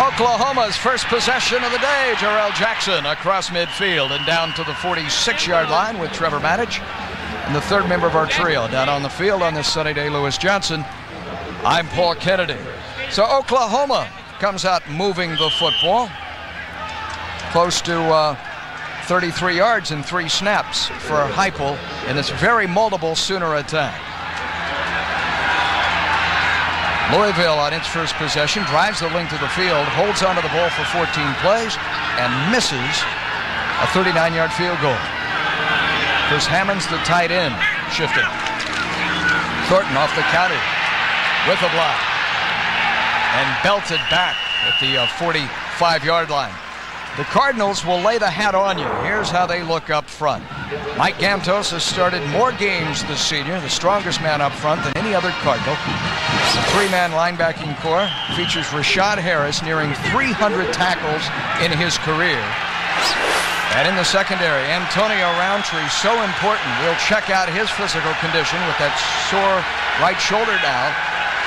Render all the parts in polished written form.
Oklahoma's first possession of the day. Jarrell Jackson across midfield and down to the 46-yard line with Trevor Matich. And the third member of our trio down on the field on this sunny day, Lewis Johnson. I'm Paul Kennedy. So Oklahoma comes out moving the football. Close to 33 yards in 3 snaps for Heupel in this very multiple Sooner attack. Louisville on its first possession drives the length of the field, holds onto the ball for 14 plays, and misses a 39-yard field goal. Chris Hammond's the tight end, shifting. Thornton off the counter with a block and belted back at the 45-yard line. The Cardinals will lay the hat on you. Here's how they look up front. Mike Gamtos has started more games this senior, the strongest man up front than any other Cardinal. The 3-man linebacking core features Rashad Harris nearing 300 tackles in his career. And in the secondary, Antonio Roundtree, so important. We'll check out his physical condition with that sore right shoulder now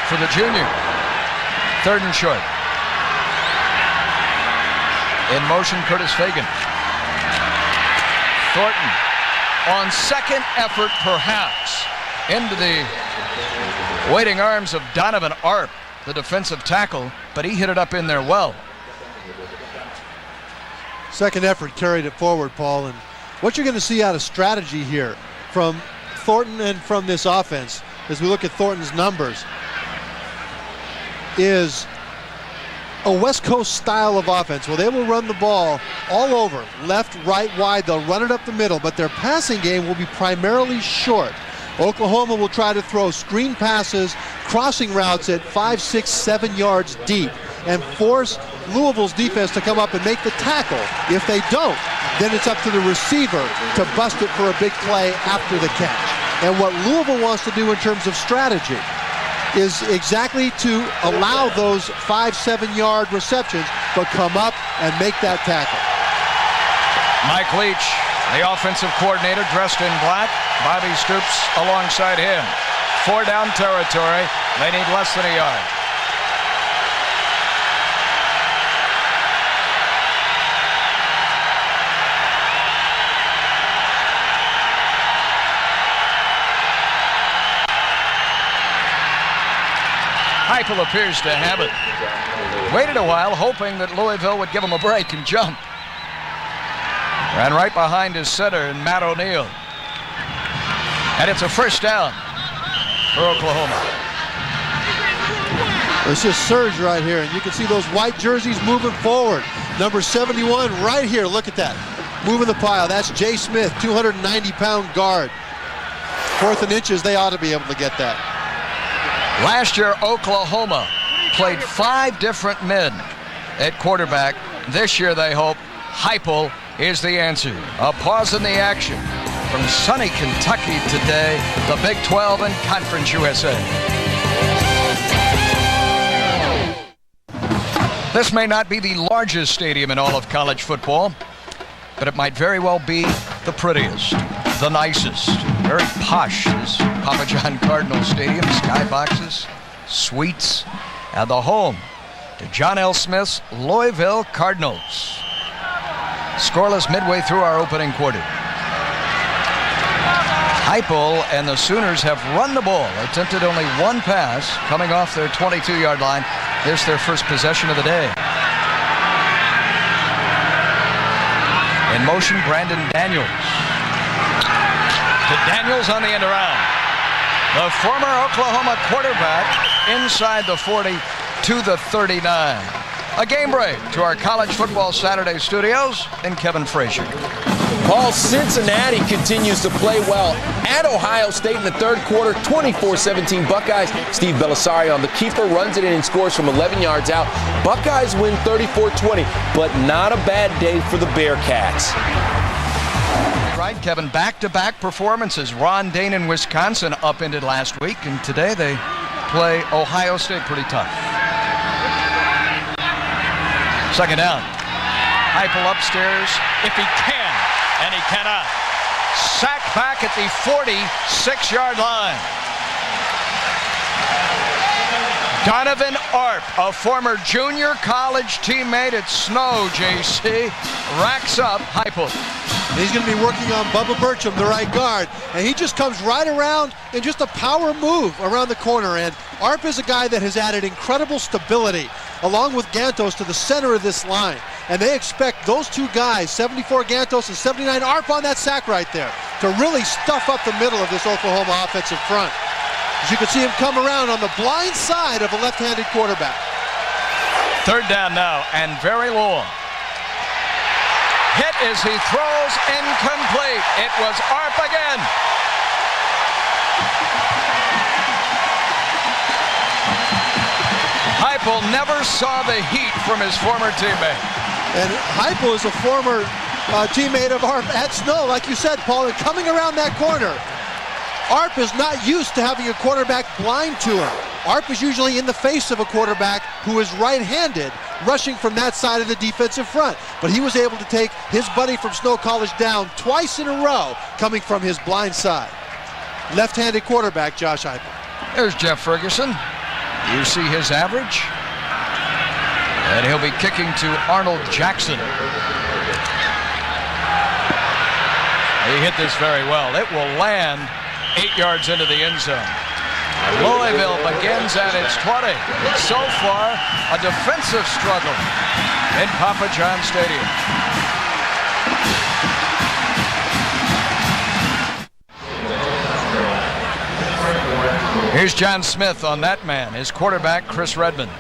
for the junior. 3rd and short. In motion, Curtis Fagan. Thornton on second effort, perhaps, into the waiting arms of Donovan Arp, the defensive tackle, but he hit it up in there well. Second effort carried it forward, Paul, and what you're going to see out of strategy here from Thornton and from this offense, as we look at Thornton's numbers, is a West Coast style of offense where they will run the ball all over, left, right, wide. They'll run it up the middle, but their passing game will be primarily short. Oklahoma will try to throw screen passes, crossing routes at 5, 6, 7 yards deep and force Louisville's defense to come up and make the tackle. If they don't, then it's up to the receiver to bust it for a big play after the catch. And what Louisville wants to do in terms of strategy is exactly to allow those 5, 7-yard receptions, but come up and make that tackle. Mike Leach, the offensive coordinator, dressed in black. Bobby Stoops alongside him. 4 down territory. They need less than a yard. Heupel appears to have it. Waited a while, hoping that Louisville would give him a break and jump. Ran right behind his center, Matt O'Neill. And it's a first down for Oklahoma. It's just surge right here, and you can see those white jerseys moving forward. Number 71 right here, look at that. Moving the pile, that's Jay Smith, 290-pound guard. 4th and inches, they ought to be able to get that. Last year, Oklahoma played 5 different men at quarterback. This year, they hope Heupel is the answer. A pause in the action from sunny Kentucky today, the Big 12 and Conference USA. This may not be the largest stadium in all of college football, but it might very well be the prettiest, the nicest, very posh is Papa John Cardinal Stadium, skyboxes, suites, and the home to John L. Smith's Louisville Cardinals. Scoreless midway through our opening quarter. Heupel and the Sooners have run the ball, attempted only 1 pass, coming off their 22-yard line. This their first possession of the day. In motion, Brandon Daniels. To Daniels on the end around. The former Oklahoma quarterback inside the 40 to the 39. A game break to our College Football Saturday studios and Kevin Frazier. Paul, Cincinnati continues to play well at Ohio State in the 3rd quarter, 24-17 Buckeyes. Steve Belisario on the keeper runs it in and scores from 11 yards out. Buckeyes win 34-20, but not a bad day for the Bearcats. Right, Kevin, back-to-back performances. Ron Dane in Wisconsin upended last week, and today they play Ohio State pretty tough. 2nd down. Heupel upstairs if he can, and he cannot. Sacked back at the 46-yard line. Donovan Arp, a former junior college teammate at Snow, JC, racks up Heupel. He's going to be working on Bubba Burcham, the right guard, and he just comes right around in just a power move around the corner. And Arp is a guy that has added incredible stability, along with Gantos, to the center of this line. And they expect those two guys, 74 Gantos and 79 Arp, on that sack right there, to really stuff up the middle of this Oklahoma offensive front. As you can see him come around on the blind side of a left-handed quarterback. Third down now, and very long. Hit as he throws, incomplete. It was Arp again. Heupel never saw the heat from his former teammate. And Heupel is a former teammate of Arp at Snow, like you said, Paul, and coming around that corner. Arp is not used to having a quarterback blind to him. Arp is usually in the face of a quarterback who is right-handed, rushing from that side of the defensive front. But he was able to take his buddy from Snow College down twice in a row, coming from his blind side. Left-handed quarterback, Josh Heupel. There's Jeff Ferguson. You see his average. And he'll be kicking to Arnold Jackson. He hit this very well. It will land 8 yards into the end zone. Louisville begins at its 20. So far, a defensive struggle in Papa John Stadium. Here's John Smith on that man, his quarterback, Chris Redmond.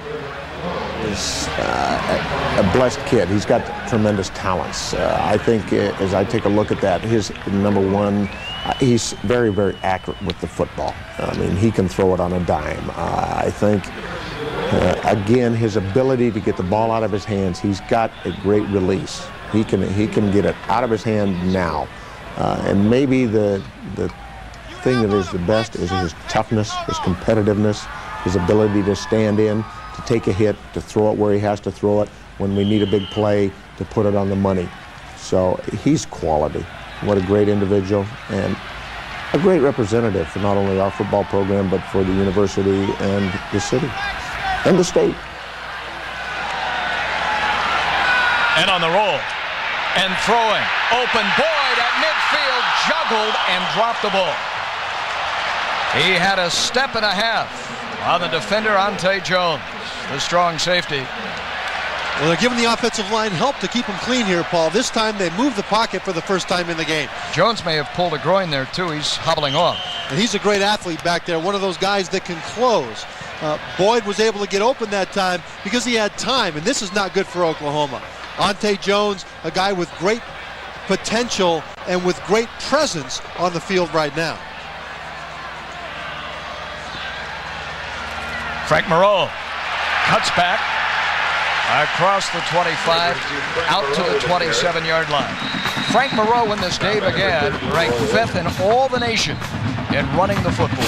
He's a blessed kid. He's got tremendous talents. I think as I take a look at that, his number one, he's very, very accurate with the football. I mean, he can throw it on a dime. I think, again, his ability to get the ball out of his hands, he's got a great release. He can get it out of his hand now. And maybe the thing that is the best is his toughness, his competitiveness, his ability to stand in, to take a hit, to throw it where he has to throw it, when we need a big play, to put it on the money. So he's quality. What a great individual, and a great representative for not only our football program, but for the university and the city and the state. And on the roll, and throwing, open, Boyd at midfield, juggled and dropped the ball. He had a step and a half on the defender, Ante Jones, the strong safety. Well, they're giving the offensive line help to keep him clean here, Paul. This time they moved the pocket for the first time in the game. Jones may have pulled a groin there, too. He's hobbling off. And he's a great athlete back there, one of those guys that can close. Boyd was able to get open that time because he had time, and this is not good for Oklahoma. Ante Jones, a guy with great potential and with great presence on the field right now. Frank Moreau cuts back across the 25, out to the 27-yard line. Frank Moreau, when this game began, ranked 5th in all the nation in running the football.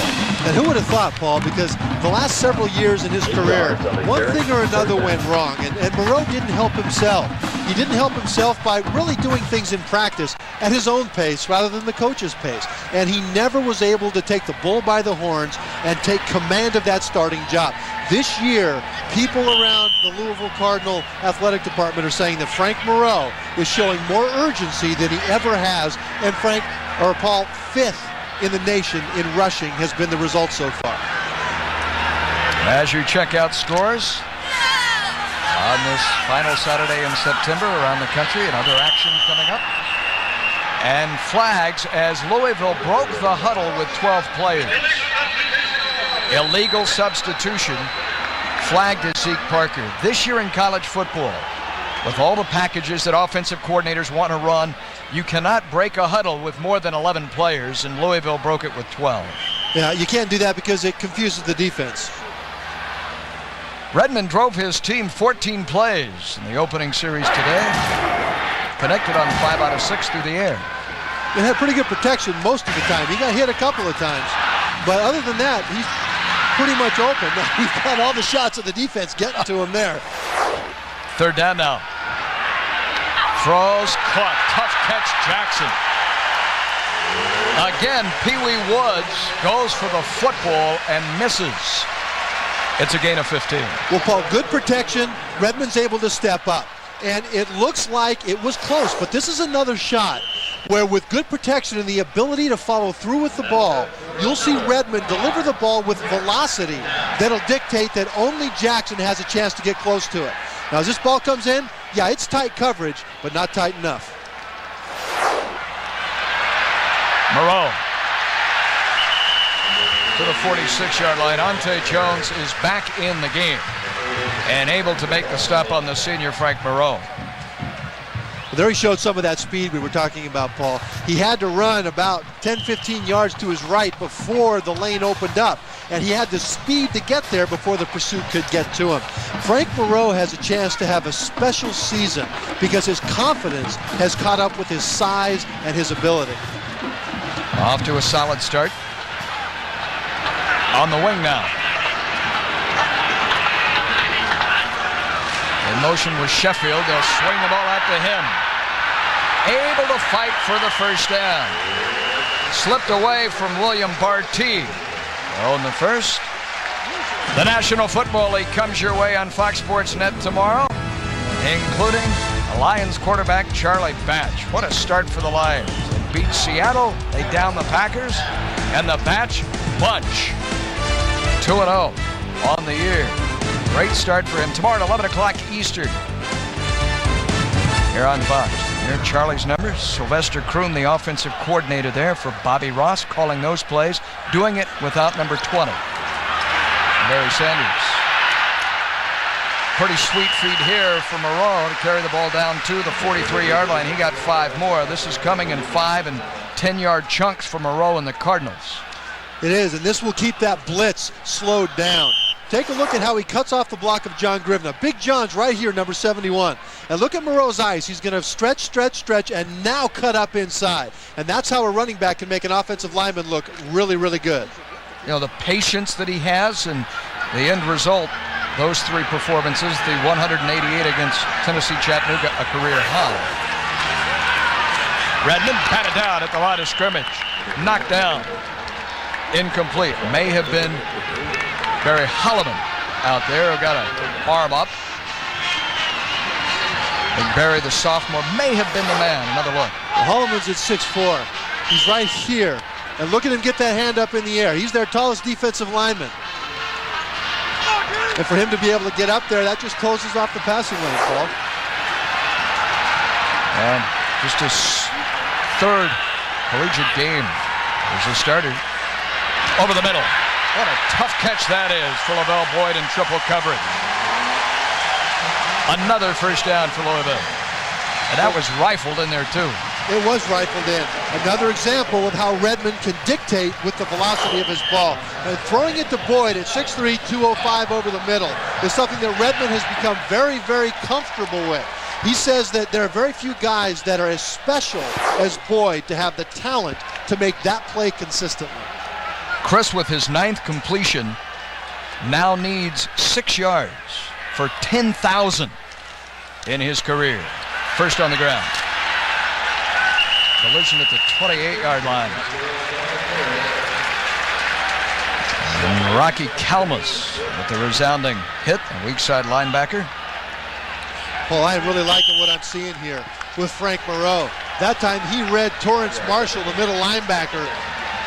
And who would have thought, Paul, because the last several years in his career, one thing or another went wrong, and Moreau didn't help himself. He didn't help himself by really doing things in practice at his own pace rather than the coach's pace. And he never was able to take the bull by the horns and take command of that starting job. This year, people around the Louisville Cardinal athletic department are saying that Frank Moreau is showing more urgency than he ever has, and Paul, 5th in the nation in rushing has been the result so far. As you check out scores on this final Saturday in September around the country, and other action coming up, and flags as Louisville broke the huddle with 12 players. Illegal substitution, flagged as Zeke Parker. This year in college football, with all the packages that offensive coordinators want to run, you cannot break a huddle with more than 11 players, and Louisville broke it with 12. Yeah, you can't do that because it confuses the defense. Redmond drove his team 14 plays in the opening series today. Connected on 5 out of 6 through the air. They had pretty good protection most of the time. He got hit a couple of times. But other than that, he's pretty much open. He's got all the shots of the defense getting to him there. Third down now. Throws, caught, tough catch, Jackson. Again, Pee Wee Woods goes for the football and misses. It's a gain of 15. Well, Paul, good protection. Redmond's able to step up. And it looks like it was close, but this is another shot where with good protection and the ability to follow through with the ball, you'll see Redmond deliver the ball with velocity that'll dictate that only Jackson has a chance to get close to it. Now, as this ball comes in, yeah, it's tight coverage, but not tight enough. Moreau to the 46-yard line. Ante Jones is back in the game and able to make the stop on the senior Frank Moreau. There he showed some of that speed we were talking about, Paul. He had to run about 10-15 yards to his right before the lane opened up, and he had the speed to get there before the pursuit could get to him. Frank Moreau has a chance to have a special season because his confidence has caught up with his size and his ability. Off to a solid start. On the wing now. In motion was Sheffield. They'll swing the ball out to him. Able to fight for the first down. Slipped away from William Barty. On the first. The National Football League comes your way on Fox Sports Net tomorrow, including the Lions quarterback Charlie Batch. What a start for the Lions. They beat Seattle. They down the Packers. And the Batch bunch. 2-0 on the year. Great start for him. Tomorrow at 11 o'clock Eastern. Here on Fox. Here are Charlie's numbers. Sylvester Kroon, the offensive coordinator there for Bobby Ross, calling those plays. Doing it without number 20. Barry Sanders. Pretty sweet feed here for Moreau to carry the ball down to the 43-yard line. He got 5 more. This is coming in 5 and 10-yard chunks for Moreau and the Cardinals. It is, and this will keep that blitz slowed down. Take a look at how he cuts off the block of John Grivna. Big John's right here, number 71. And look at Moreau's eyes. He's going to stretch, and now cut up inside. And that's how a running back can make an offensive lineman look really, really good. You know, the patience that he has and the end result, those 3 performances, the 188 against Tennessee Chattanooga, a career high. Redmond patted down at the line of scrimmage. Knocked down. Incomplete. May have been Barry Holloman out there who got an arm up. And Barry, the sophomore, may have been the man. Another look. Holloman's at 6'4". He's right here. And look at him get that hand up in the air. He's their tallest defensive lineman. And for him to be able to get up there, that just closes off the passing lane, Paul. And just his 3rd collegiate game as a starter. Over the middle. What a tough catch that is for Lavelle Boyd in triple coverage. Another first down for Louisville. And that was rifled in there too. It was rifled in. Another example of how Redmond can dictate with the velocity of his ball. And throwing it to Boyd at 6'3", 205 over the middle is something that Redmond has become very, very comfortable with. He says that there are very few guys that are as special as Boyd to have the talent to make that play consistently. Chris, with his 9th completion, now needs 6 yards for 10,000 in his career. First on the ground. Collision at the 28-yard line. And Rocky Kalmus with the resounding hit, a weak side linebacker. Well, I am really liking what I'm seeing here with Frank Moreau. That time he read Torrance Marshall, the middle linebacker,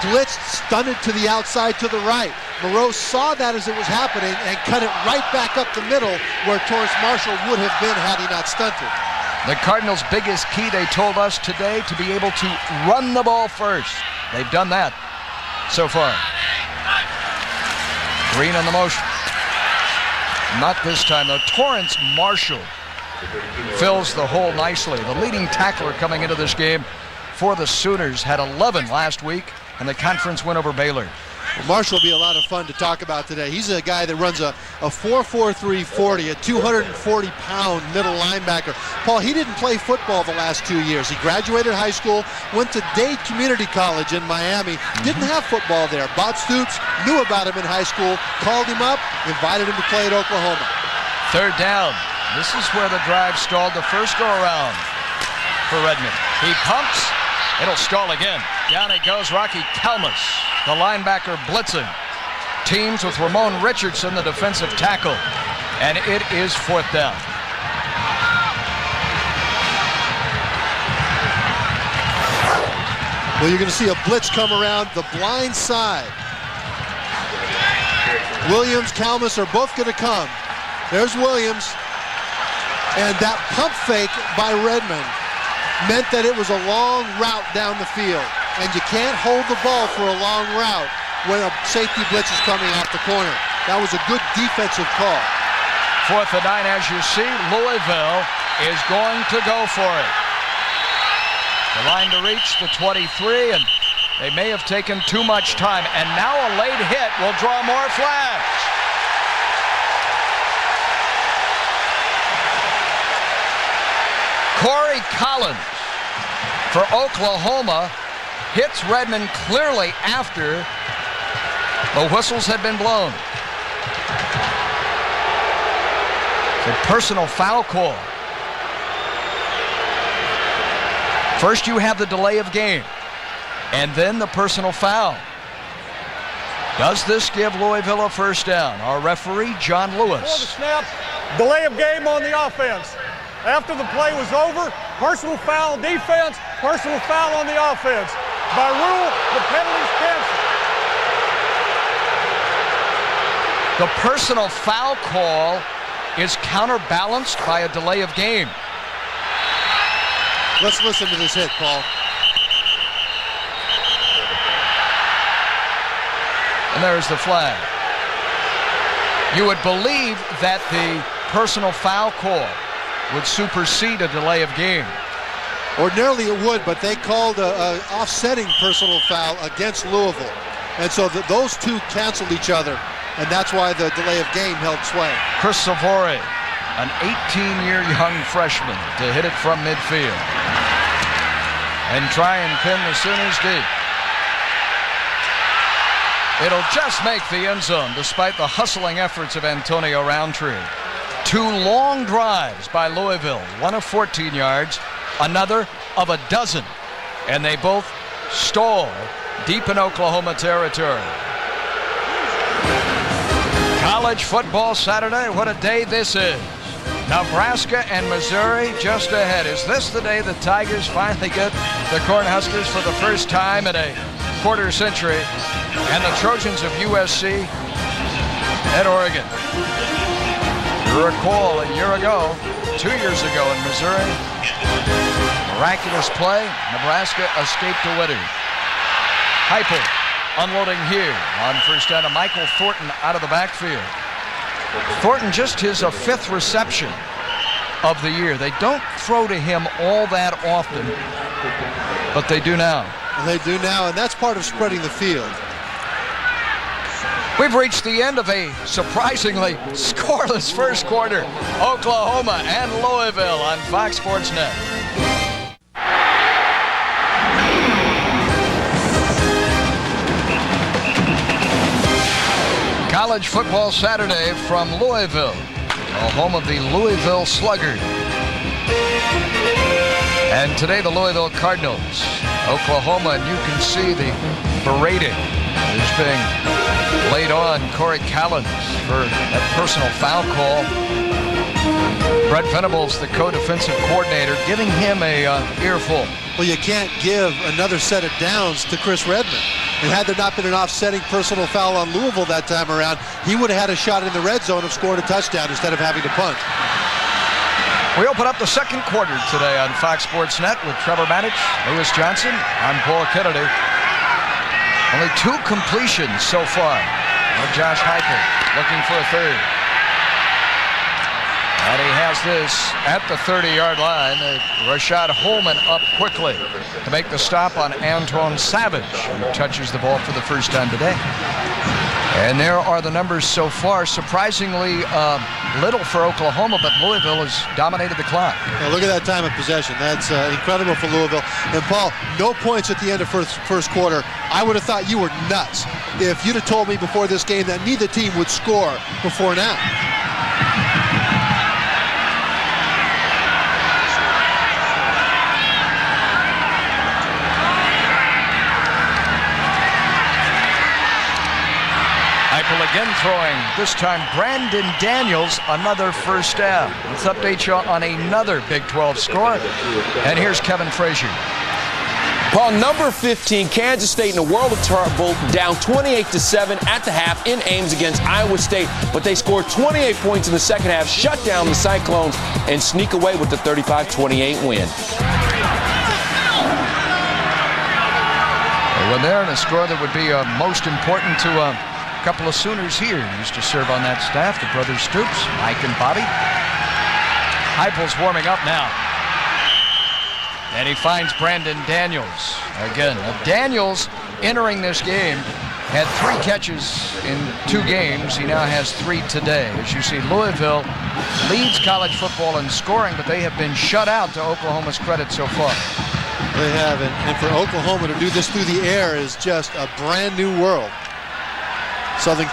blitzed, stunted to the outside to the right. Moreau saw that as it was happening and cut it right back up the middle where Torrance Marshall would have been had he not stunted. The Cardinals' biggest key, they told us today, to be able to run the ball first. They've done that so far. Green on the motion. Not this time, though. Torrance Marshall fills the hole nicely. The leading tackler coming into this game for the Sooners had 11 last week, and the conference win over Baylor. Well, Marshall will be a lot of fun to talk about today. He's a guy that runs a 4.43 40, a 240-pound middle linebacker. Paul, he didn't play football the last 2 years. He graduated high school, went to Dade Community College in Miami, didn't have football there. Bob Stoops knew about him in high school, called him up, invited him to play at Oklahoma. 3rd down. This is where the drive stalled the first go-around for Redmond. He pumps. It'll stall again. Down he goes, Rocky Kalmus, the linebacker blitzing. teams with Ramon Richardson, the defensive tackle. And it is 4th down. Well, you're going to see a blitz come around the blind side. Williams, Kalmus are both going to come. There's Williams. And that pump fake by Redmond meant that it was a long route down the field. And you can't hold the ball for a long route when a safety blitz is coming off the corner. That was a good defensive call. 4th and 9, as you see, Louisville is going to go for it. The line to reach the 23, and they may have taken too much time. And now a late hit will draw more flags. Corey Collins for Oklahoma hits Redmond clearly after the whistles had been blown. It's a personal foul call. First you have the delay of game, and then the personal foul. Does this give Louisville a first down? Our referee, John Lewis. Before the snap, delay of game on the offense. After the play was over, personal foul on defense, personal foul on the offense. By rule, the penalty's canceled. The personal foul call is counterbalanced by a delay of game. Let's listen to this hit, Paul. And there's the flag. You would believe that the personal foul call would supersede a delay of game. Ordinarily it would, but they called a offsetting personal foul against Louisville. And so those two canceled each other, and that's why the delay of game held sway. Chris Savore, an 18-year young freshman, to hit it from midfield and try and pin the Sooners deep. It'll just make the end zone despite the hustling efforts of Antonio Roundtree. 2 long drives by Louisville, one of 14 yards, another of a dozen, and they both stall deep in Oklahoma territory. College football Saturday, what a day this is. Nebraska and Missouri just ahead. Is this the day the Tigers finally get the Cornhuskers for the first time in a quarter century, and the Trojans of USC at Oregon? You recall a year ago, 2 years ago in Missouri, miraculous play, Nebraska escaped a winner. Heupel unloading here on first down to Michael Thornton out of the backfield. Thornton just his 5th reception of the year. They don't throw to him all that often, but they do now. They do now, and that's part of spreading the field. We've reached the end of a surprisingly scoreless first quarter. Oklahoma and Louisville on Fox Sports Net. College football Saturday from Louisville, the home of the Louisville Sluggers. And today the Louisville Cardinals, Oklahoma, and you can see the berating is being laid on Corey Collins for that personal foul call. Brett Venables, the co-defensive coordinator, giving him a earful. Well, you can't give another set of downs to Chris Redmond. And had there not been an offsetting personal foul on Louisville that time around, he would have had a shot in the red zone and scored a touchdown instead of having to punt. We open up the second quarter today on Fox Sports Net with Trevor Maddich, Lewis Johnson. I'm Paul Kennedy. Only 2 completions so far. Josh Heupel looking for a third. And he has this at the 30-yard line. Rashad Holman up quickly to make the stop on Antoine Savage, who touches the ball for the first time today. And there are the numbers so far. Surprisingly little for Oklahoma, but Louisville has dominated the clock. Now look at that time of possession. That's incredible for Louisville. And Paul, no points at the end of first quarter. I would have thought you were nuts if you'd have told me before this game that neither team would score before now. Again throwing, this time Brandon Daniels, another first down. Let's update you on another Big 12 score. And here's Kevin Frazier. Paul, number 15, Kansas State in a world of trouble, down 28-7 at the half in Ames against Iowa State, but they scored 28 points in the second half, shut down the Cyclones, and sneak away with the 35-28 win. They were there in a score that would be most important to a couple of Sooners here. Used to serve on that staff, the brothers Stoops, Mike and Bobby. Heupel's warming up now. And he finds Brandon Daniels. Again, Daniels entering this game had 3 catches in 2 games. He now has 3 today. As you see, Louisville leads college football in scoring, but they have been shut out, to Oklahoma's credit so far. They have, and for Oklahoma to do this through the air is just a brand new world. Southern.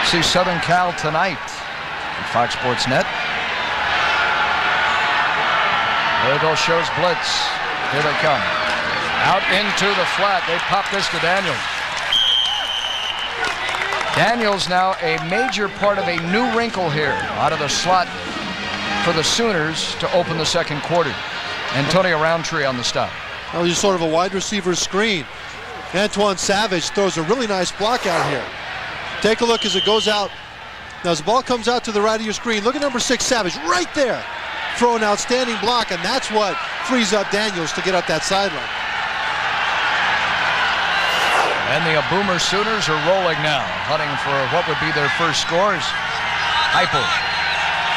See Southern Cal tonight on Fox Sports Net. Louisville shows blitz. Here they come. Out into the flat. They pop this to Daniels. Daniels now a major part of a new wrinkle here. Out of the slot for the Sooners to open the second quarter. Antonio Roundtree on the stop. Well, he's sort of a wide receiver screen. Antoine Savage throws a really nice block out here. Take a look as it goes out. Now as the ball comes out to the right of your screen, look at number 6, Savage, right there. Throw an outstanding block, and that's what frees up Daniels to get up that sideline. And the Boomer Sooners are rolling now, hunting for what would be their first scores. Heupel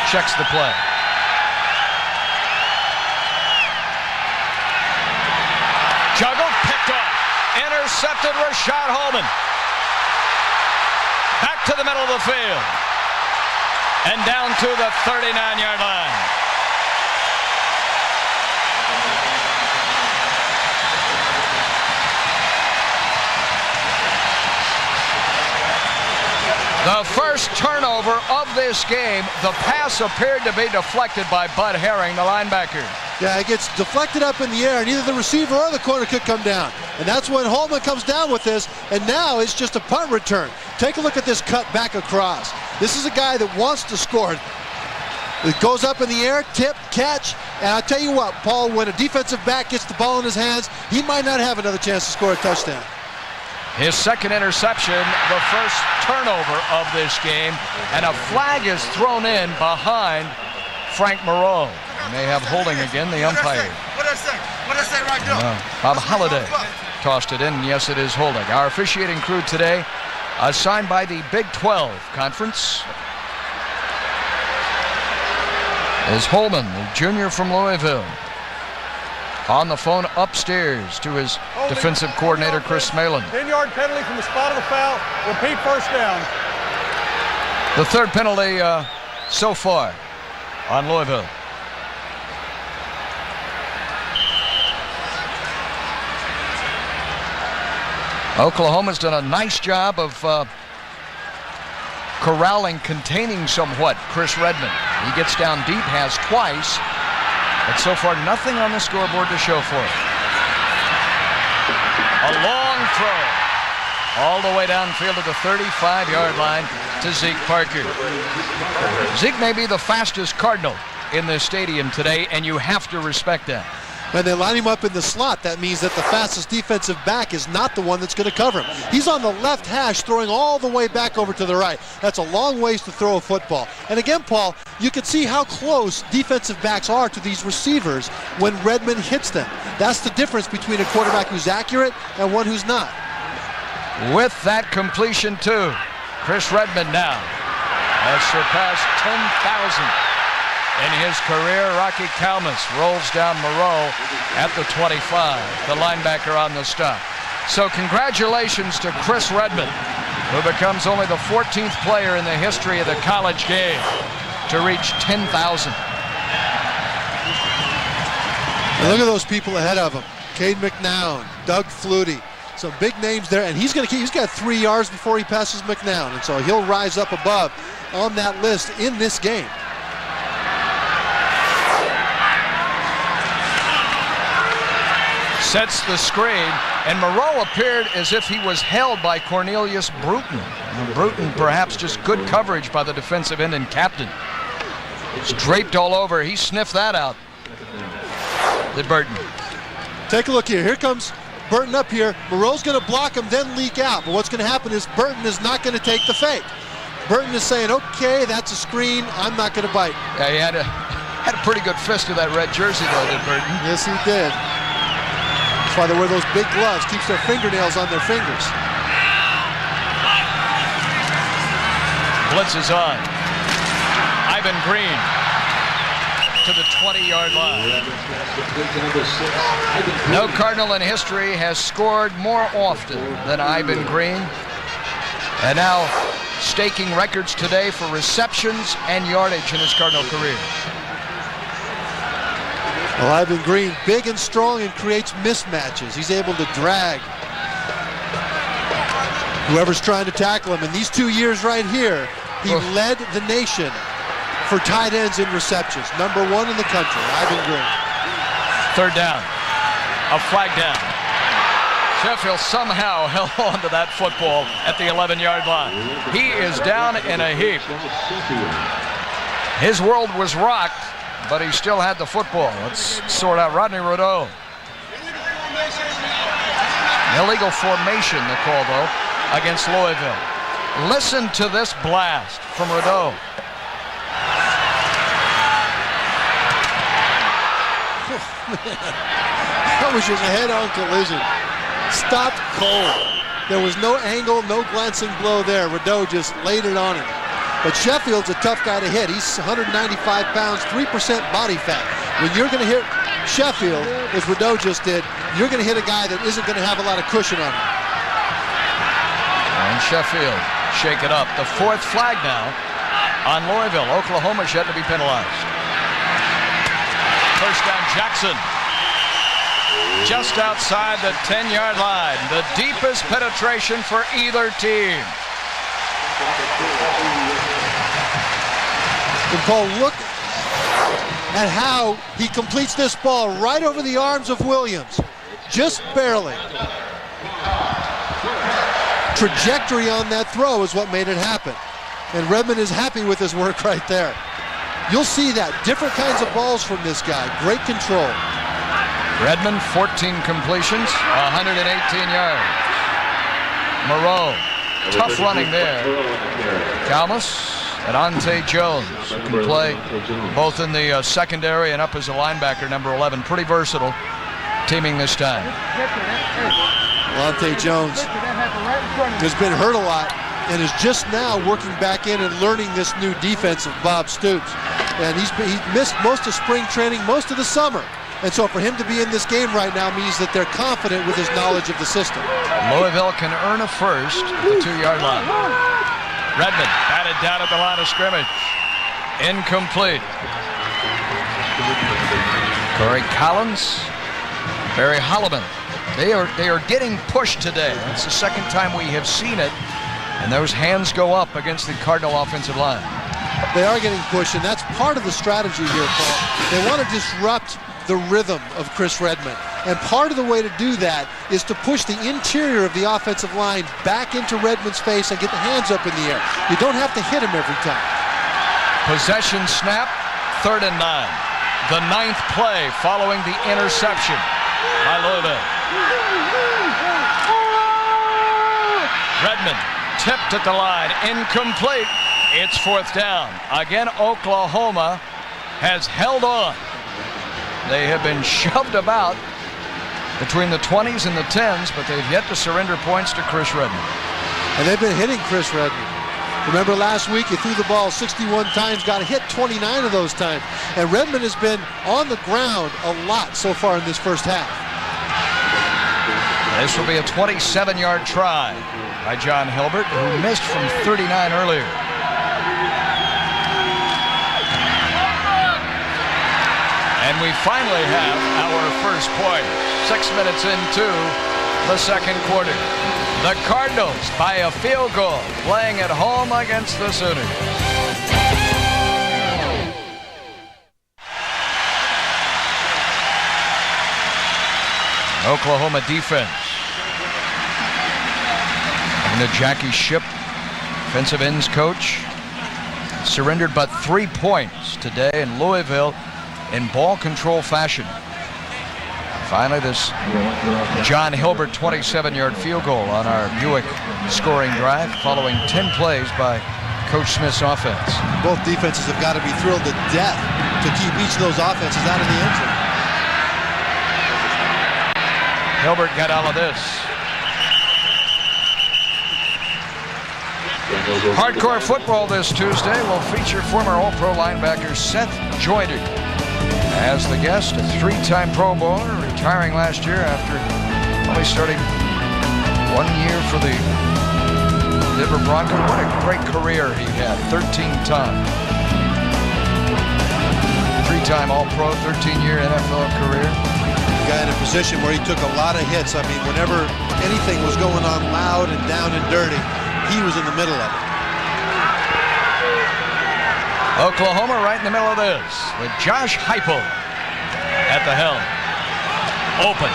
checks the play. Juggled, picked off. Intercepted Rashad Holman. Back to the middle of the field. And down to the 39-yard line. The first turnover of this game, the pass appeared to be deflected by Bud Herring, the linebacker. Yeah, it gets deflected up in the air, and either the receiver or the corner could come down. And that's when Holman comes down with this, and now it's just a punt return. Take a look at this cut back across. This is a guy that wants to score. It goes up in the air, tip, catch, and I'll tell you what, Paul, when a defensive back gets the ball in his hands, he might not have another chance to score a touchdown. His second interception, the first turnover of this game, and a flag is thrown in behind Frank Moreau. May have holding again, the umpire. What did I say? What did I say right there? Bob Holliday tossed it in, and yes, it is holding. Our officiating crew today, assigned by the Big 12 Conference, is Holman, the junior from Louisville. On the phone upstairs to his defensive coordinator, Chris Smalin. 10-yard penalty from the spot of the foul. Repeat first down. The third penalty so far on Louisville. Oklahoma's done a nice job of corralling, containing somewhat Chris Redmond. He gets down deep, has twice. But so far, nothing on the scoreboard to show for it. A long throw all the way downfield to the 35-yard line to Zeke Parker. Zeke may be the fastest Cardinal in this stadium today, and you have to respect that. When they line him up in the slot, that means that the fastest defensive back is not the one that's going to cover him. He's on the left hash, throwing all the way back over to the right. That's a long ways to throw a football. And again, Paul, you can see how close defensive backs are to these receivers when Redmond hits them. That's the difference between a quarterback who's accurate and one who's not. With that completion, too, Chris Redmond now has surpassed 10,000. In his career, Rocky Kalmus rolls down Moreau at the 25, the linebacker on the stop. So congratulations to Chris Redmond, who becomes only the 14th player in the history of the college game to reach 10,000. And look at those people ahead of him. Cade McNown, Doug Flutie, some big names there, and he's got 3 yards before he passes McNown, and so he'll rise up above on that list in this game. Sets the screen. And Moreau appeared as if he was held by Cornelius Bruton. Bruton perhaps just good coverage by the defensive end and captain. It's draped all over. He sniffed that out. Did Burton. Take a look here. Here comes Burton up here. Moreau's going to block him, then leak out. But what's going to happen is Burton is not going to take the fake. Burton is saying, okay, that's a screen. I'm not going to bite. Yeah, he had a pretty good fist to that red jersey, though, did Burton? Yes, he did. That's why they wear those big gloves. Keeps their fingernails on their fingers. Blitz is on. Ivan Green to the 20-yard line. No Cardinal in history has scored more often than Ivan Green. And now staking records today for receptions and yardage in his Cardinal career. Well, Ivan Green, big and strong, and creates mismatches. He's able to drag whoever's trying to tackle him. In these 2 years right here, he led the nation for tight ends in receptions. #1 in the country, Ivan Green. Third down. A flag down. Sheffield somehow held on to that football at the 11-yard line. He is down in a heap. His world was rocked, but he still had the football. Let's sort out Rodney Rideau. Illegal formation, the call, though, against Louisville. Listen to this blast from Rideau. That was just a head-on collision. Stopped cold. There was no angle, no glancing blow there. Rideau just laid it on him. But Sheffield's a tough guy to hit. He's 195 pounds, 3% body fat. When you're going to hit Sheffield, as Rideau just did, you're going to hit a guy that isn't going to have a lot of cushion on him. And Sheffield shake it up. The fourth flag now on Louisville. Oklahoma's yet to be penalized. First down, Jackson. Just outside the 10-yard line. The deepest penetration for either team. And Paul, look at how he completes this ball right over the arms of Williams. Just barely. Trajectory on that throw is what made it happen. And Redmond is happy with his work right there. You'll see that. Different kinds of balls from this guy. Great control. Redmond, 14 completions, 118 yards. Moreau, tough running there. Kalmus and Ante Jones can play both in the secondary and up as a linebacker, #11. Pretty versatile teaming this time. Ante Jones has been hurt a lot and is just now working back in and learning this new defense of Bob Stoops. And he's missed most of spring training, most of the summer. And so for him to be in this game right now means that they're confident with his knowledge of the system. Louisville can earn a first at the 2-yard line. Redmond batted down at the line of scrimmage. Incomplete. Corey Collins, Barry Holloman. They are getting pushed today. That's the second time we have seen it. And those hands go up against the Cardinal offensive line. They are getting pushed, and that's part of the strategy here, Paul. They want to disrupt the rhythm of Chris Redmond. And part of the way to do that is to push the interior of the offensive line back into Redmond's face and get the hands up in the air. You don't have to hit him every time. Possession snap, 3rd and 9. The 9th play following the interception by Louisville. Redmond tipped at the line, incomplete. It's 4th down. Again, Oklahoma has held on. They have been shoved about between the 20s and the 10s, but they've yet to surrender points to Chris Redmond. And they've been hitting Chris Redmond. Remember last week he threw the ball 61 times, got hit 29 of those times. And Redmond has been on the ground a lot so far in this first half. This will be a 27-yard try by John Hilbert, who missed from 39 earlier. And we finally have our first point. 6 minutes into the second quarter. The Cardinals by a field goal, playing at home against the Sooners. Oklahoma defense the Jackie Shipp, defensive ends coach, surrendered but 3 points today in Louisville in ball control fashion. Finally, this John Hilbert 27-yard field goal on our Buick scoring drive following 10 plays by Coach Smith's offense. Both defenses have got to be thrilled to death to keep each of those offenses out of the end zone. Hilbert got all of this. Hardcore Football this Tuesday will feature former All-Pro linebacker Seth Joyner as the guest, a 3-time Pro Bowler, retiring last year after only starting 1 year for the Denver Broncos. What a great career he had, 13 times. 3-time All-Pro, 13-year NFL career. Guy in a position where he took a lot of hits. I mean, whenever anything was going on loud and down and dirty, he was in the middle of it. Oklahoma right in the middle of this with Josh Heupel at the helm. Open.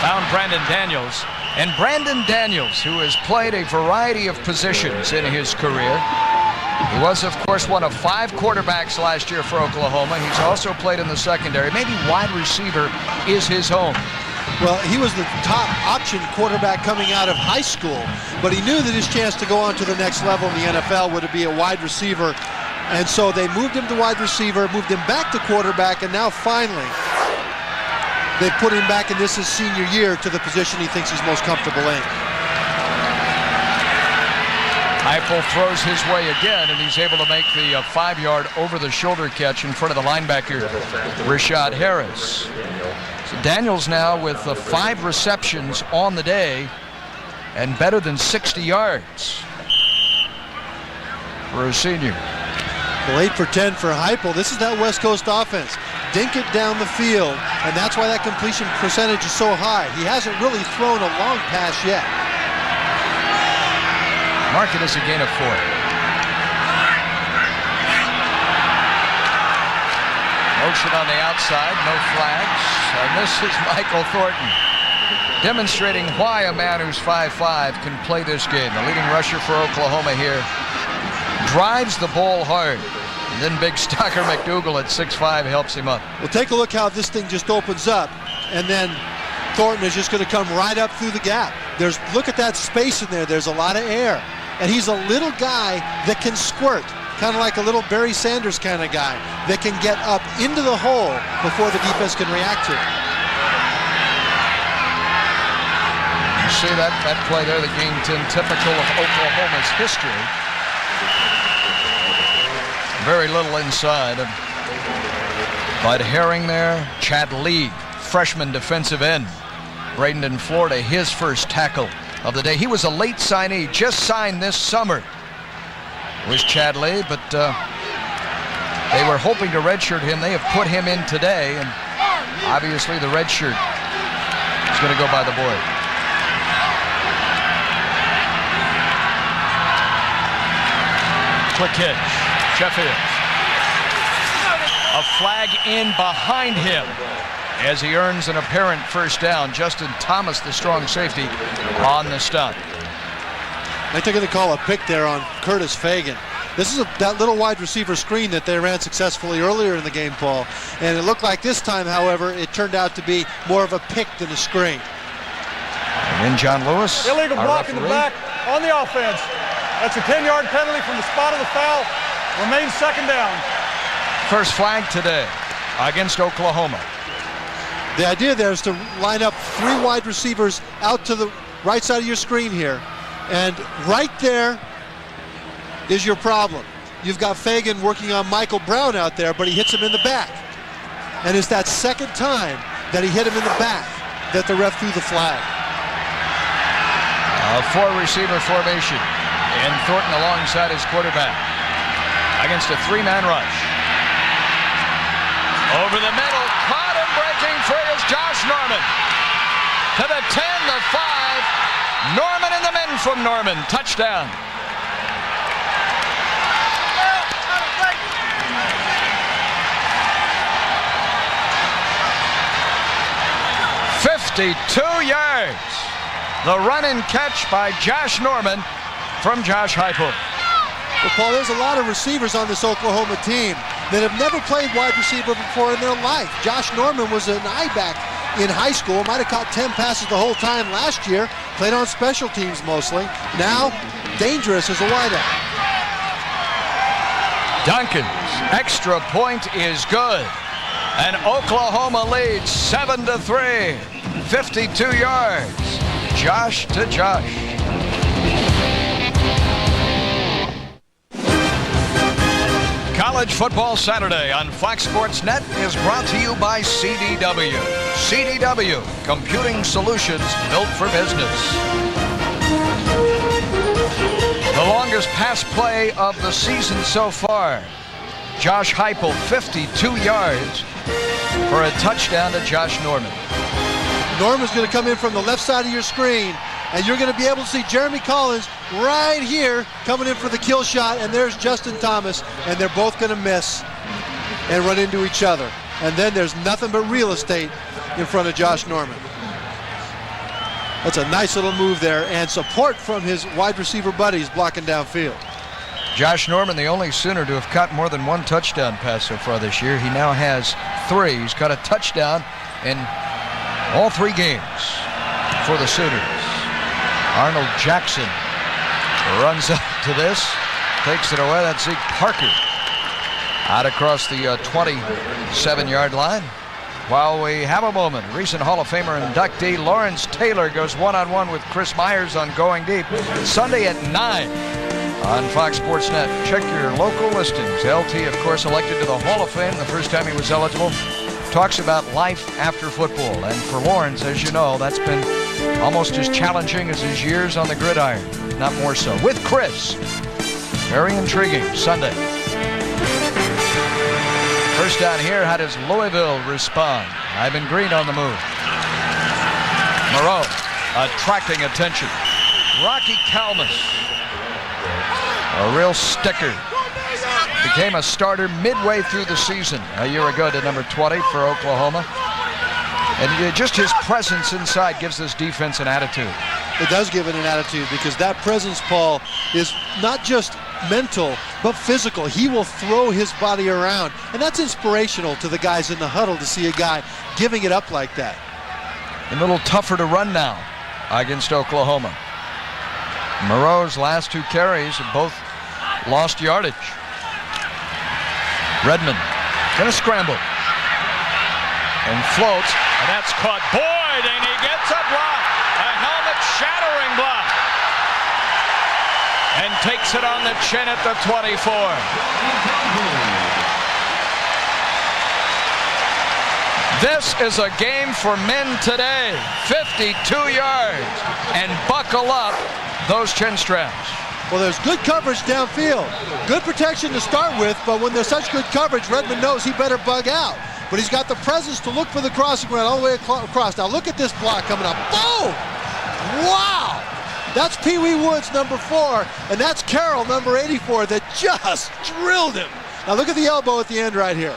Found Brandon Daniels. And Brandon Daniels, who has played a variety of positions in his career. He was, of course, one of 5 quarterbacks last year for Oklahoma. He's also played in the secondary. Maybe wide receiver is his home. Well, he was the top option quarterback coming out of high school, but he knew that his chance to go on to the next level in the NFL would be a wide receiver. And so they moved him to wide receiver, moved him back to quarterback, and now finally they put him back in this his senior year to the position he thinks he's most comfortable in. Heupel throws his way again, and he's able to make the 5-yard over-the-shoulder catch in front of the linebacker, Rashad Harris. So Daniels now with 5 receptions on the day and better than 60 yards for a senior. Well, 8 for 10 for Heupel. This is that West Coast offense. Dink it down the field, and that's why that completion percentage is so high. He hasn't really thrown a long pass yet. Mark it as a gain of 4. Motion on the outside, no flags. And this is Michael Thornton, demonstrating why a man who's 5'5" can play this game. The leading rusher for Oklahoma here drives the ball hard. And then big Stocker McDougal at 6'5" helps him up. Well, take a look how this thing just opens up, and then Thornton is just going to come right up through the gap. Look at that space in there. There's a lot of air. And he's a little guy that can squirt, kind of like a little Barry Sanders kind of guy that can get up into the hole before the defense can react to it. You see that play there, the game 10, typical of Oklahoma's history. Very little inside. Bud Herring there, Chad Lee, freshman defensive end, Bradenton, Florida, his first tackle of the day. He was a late signee, just signed this summer. Was Chad Lee, but they were hoping to redshirt him. They have put him in today, and obviously the red shirt is going to go by the board. Quick hitch, Sheffield. A flag in behind him as he earns an apparent first down. Justin Thomas, the strong safety, on the stunt. I think they're going to call a pick there on Curtis Fagan. This is that little wide receiver screen that they ran successfully earlier in the game, Paul. And it looked like this time, however, it turned out to be more of a pick than a screen. And then John Lewis. Illegal block in the back on the offense. That's a 10-yard penalty from the spot of the foul. Remains second down. First flag today against Oklahoma. The idea there is to line up 3 wide receivers out to the right side of your screen here. And right there is your problem. You've got Fagan working on Michael Brown out there, but he hits him in the back. And it's that second time that he hit him in the back that the ref threw the flag. A 4-receiver formation. And Thornton alongside his quarterback against a 3-man rush. Over the middle, caught him breaking free is Josh Norman. To the 10, the 5. Norman and the men from Norman. Touchdown. $52 yards. The run and catch by Josh Norman from Josh Heupel. Well, Paul, there's a lot of receivers on this Oklahoma team that have never played wide receiver before in their life. Josh Norman was an I-back in high school, might have caught 10 passes the whole time last year, played on special teams mostly. Now, dangerous as a wideout. Duncan's extra point is good, and Oklahoma leads 7-3, 52 yards. Josh to Josh. College Football Saturday on Fox Sports Net is brought to you by CDW. CDW, computing solutions built for business. The longest pass play of the season so far. Josh Heupel, 52 yards for a touchdown to Josh Norman. Norman's going to come in from the left side of your screen, and you're going to be able to see Jeremy Collins right here coming in for the kill shot, and there's Justin Thomas, and they're both going to miss and run into each other. And then there's nothing but real estate in front of Josh Norman. That's a nice little move there, and support from his wide receiver buddies blocking downfield. Josh Norman, the only Sooner to have caught more than one touchdown pass so far this year. He now has 3. He's got a touchdown in all 3 games for the Sooners. Arnold Jackson runs up to this, takes it away. That's Zeke Parker out across the 27-yard line. While we have a moment, recent Hall of Famer inductee Lawrence Taylor goes one-on-one with Chris Myers on Going Deep Sunday at 9 on Fox Sports Net. Check your local listings. LT, of course, elected to the Hall of Fame the first time he was eligible. Talks about life after football. And for Lawrence, as you know, that's been almost as challenging as his years on the gridiron. Not more so. With Chris. Very intriguing Sunday. First down here, how does Louisville respond? Ivan Green on the move. Moreau attracting attention. Rocky Kalmus, a real sticker. Became a starter midway through the season a year ago to number 20 for Oklahoma. And just his presence inside gives this defense an attitude. It does give it an attitude because that presence, Paul, is not just mental, but physical. He will throw his body around. And that's inspirational to the guys in the huddle to see a guy giving it up like that. A little tougher to run now against Oklahoma. Moreau's last 2 carries have both lost yardage. Redmond gonna scramble and floats, and that's caught. Boyd, and he gets a block, a helmet-shattering block, and takes it on the chin at the 24. This is a game for men today. 52 yards, and buckle up those chin straps. Well, there's good coverage downfield. Good protection to start with, but when there's such good coverage, Redmond knows he better bug out. But he's got the presence to look for the crossing route all the way across. Now look at this block coming up. Boom! Wow! That's Pee Wee Woods, number 4, and that's Carroll, number 84, that just drilled him. Now look at the elbow at the end right here.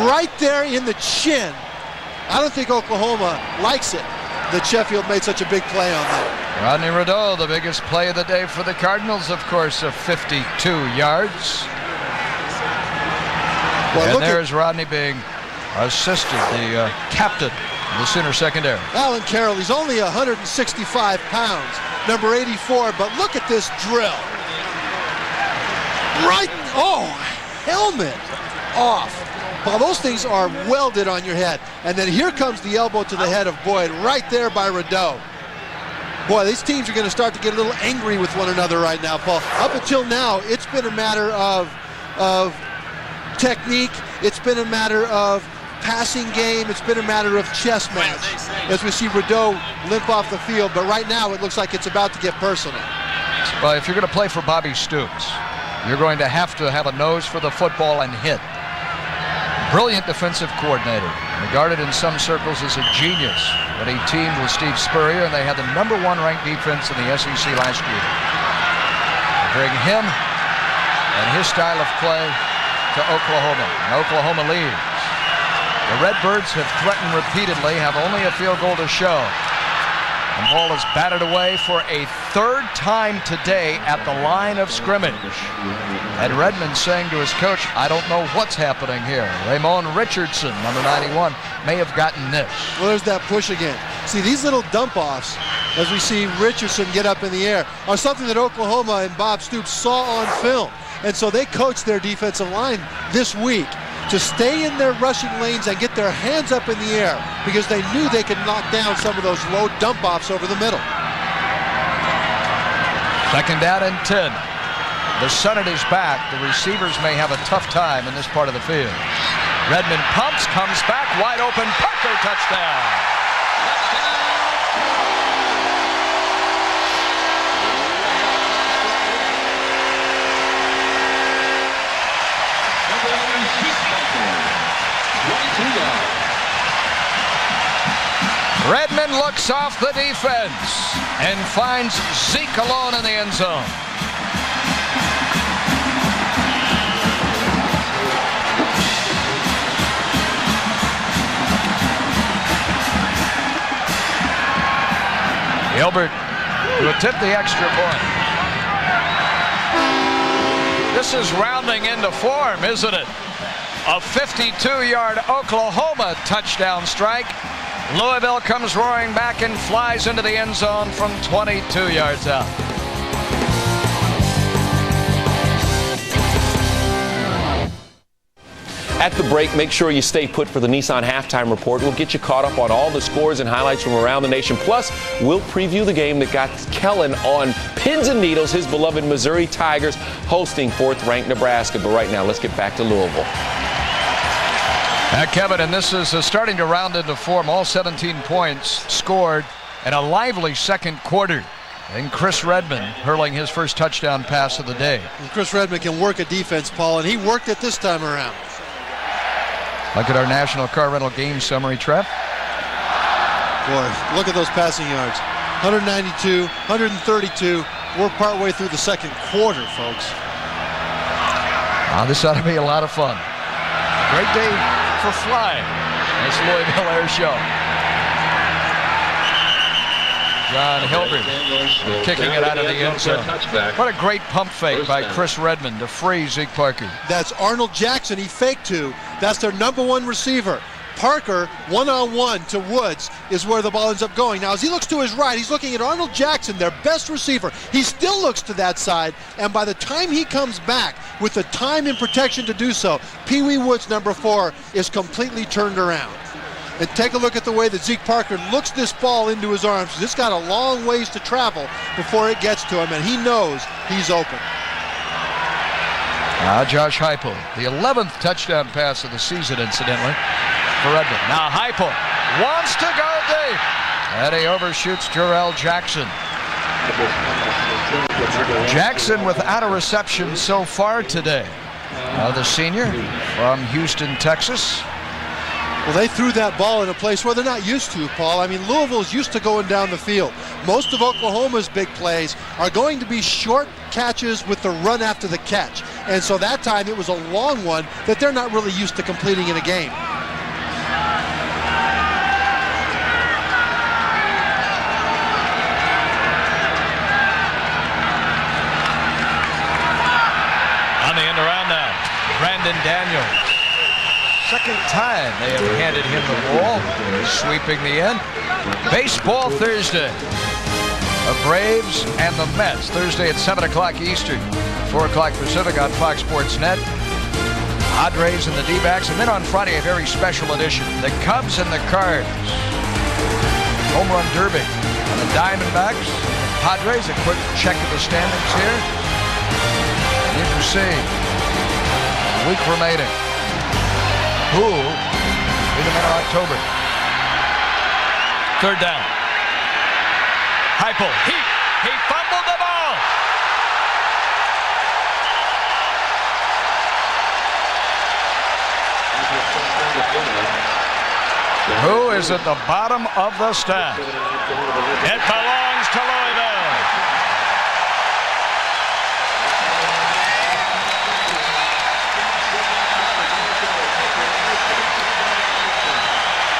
Right there in the chin. I don't think Oklahoma likes it that Sheffield made such a big play on that. Rodney Rideau, the biggest play of the day for the Cardinals, of course, of 52 yards. Well, and there's Rodney being assisted, the captain of the Sooner secondary. Alan Carroll, he's only 165 pounds, number 84, but look at this drill. Right, helmet off. Well, those things are welded on your head. And then here comes the elbow to the head of Boyd, right there by Rideau. Boy, these teams are going to start to get a little angry with one another right now, Paul. Up until now, it's been a matter of technique. It's been a matter of passing game. It's been a matter of chess match as we see Rideau limp off the field. But right now, it looks like it's about to get personal. Well, if you're going to play for Bobby Stoops, you're going to have a nose for the football and hit. Brilliant defensive coordinator, regarded in some circles as a genius when he teamed with Steve Spurrier, and they had the number 1 ranked defense in the SEC last year. Bring him and his style of play to Oklahoma, and Oklahoma leads. The Redbirds have threatened repeatedly, have only a field goal to show. The ball is batted away for a third time today at the line of scrimmage. And Redmond saying to his coach, I don't know what's happening here. Ramon Richardson, number 91, may have gotten this. Well, there's that push again. See, these little dump-offs, as we see Richardson get up in the air, are something that Oklahoma and Bob Stoops saw on film. And so they coached their defensive line this week to stay in their rushing lanes and get their hands up in the air because they knew they could knock down some of those low dump-offs over the middle. Second down and 10. The sun at his back. The receivers may have a tough time in this part of the field. Redmond pumps, comes back, wide open, Parker, touchdown. Redmond looks off the defense and finds Zeke alone in the end zone. Gilbert to attempt the extra point. This is rounding into form, isn't it? A 52-yard Oklahoma touchdown strike. Louisville comes roaring back and flies into the end zone from 22 yards out. At the break, make sure you stay put for the Nissan Halftime Report. We'll get you caught up on all the scores and highlights from around the nation. Plus, we'll preview the game that got Kellen on pins and needles, his beloved Missouri Tigers hosting fourth-ranked Nebraska. But right now, let's get back to Louisville. Kevin, and this is starting to round into form. All 17 points scored in a lively second quarter. And Chris Redmond hurling his first touchdown pass of the day. And Chris Redmond can work a defense, Paul, and he worked it this time around. Look at our National Car Rental game summary, Trev. Boy, look at those passing yards. 192, 132. We're partway through the second quarter, folks. This ought to be a lot of fun. Great day for flying. This Louisville Air Show. John Hilbert kicking it out of the end zone. What a great pump fake by Chris Redmond to free Zeke Parker. That's Arnold Jackson he faked to. That's their number one receiver. Parker, one-on-one to Woods, is where the ball ends up going. Now, as he looks to his right, he's looking at Arnold Jackson, their best receiver. He still looks to that side, and by the time he comes back with the time and protection to do so, Pee Wee Woods, number 4, is completely turned around. And take a look at the way that Zeke Parker looks this ball into his arms. It's got a long ways to travel before it gets to him, and he knows he's open. Josh Heupel, the 11th touchdown pass of the season, incidentally, for Redmond. Now Heupel wants to go deep, and he overshoots Jarrell Jackson. Jackson without a reception so far today. The senior from Houston, Texas. Well, they threw that ball in a place where they're not used to, Paul. I mean, Louisville's used to going down the field. Most of Oklahoma's big plays are going to be short catches with the run after the catch. And so that time it was a long one that they're not really used to completing in a game. On the end around now, Brandon Daniels. Second time they have handed him the ball, sweeping the end. Baseball Thursday. The Braves and the Mets, Thursday at 7 o'clock Eastern, 4 o'clock Pacific on Fox Sports Net. Padres and the D-backs, and then on Friday a very special edition. The Cubs and the Cards. Home Run Derby on the Diamondbacks. Padres, a quick check of the standings here. You can see a week remaining. Who in the middle of October? Third down. Heupel, he fumbled the ball. Who is at the bottom of the stack? It belongs to Louisville.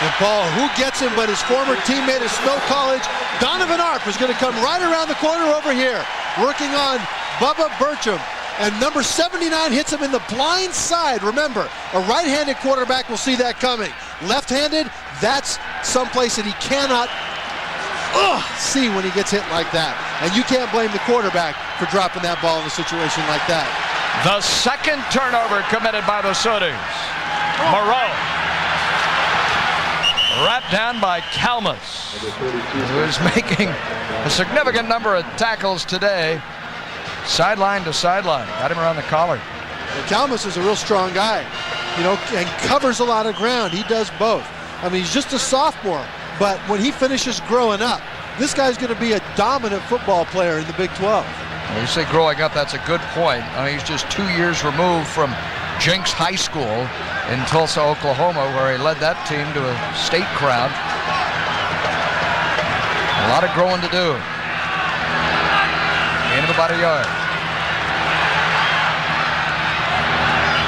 And Paul, who gets him but his former teammate at Snow College, Donovan Arp, is going to come right around the corner over here, working on Bubba Bertram. And number 79 hits him in the blind side. Remember, a right-handed quarterback will see that coming. Left-handed, that's someplace that he cannot see when he gets hit like that. And you can't blame the quarterback for dropping that ball in a situation like that. The second turnover committed by the Sooties. Moreau. Wrapped down by Kalmus, who is making a significant number of tackles today. Sideline to sideline. Got him around the collar. Well, Kalmus is a real strong guy, and covers a lot of ground. He does both. I mean, he's just a sophomore, but when he finishes growing up, this guy's going to be a dominant football player in the Big 12. Well, you say growing up, that's a good point. I mean, he's just 2 years removed from Jenks High School in Tulsa, Oklahoma, where he led that team to a state crown. A lot of growing to do. Gain of about a yard.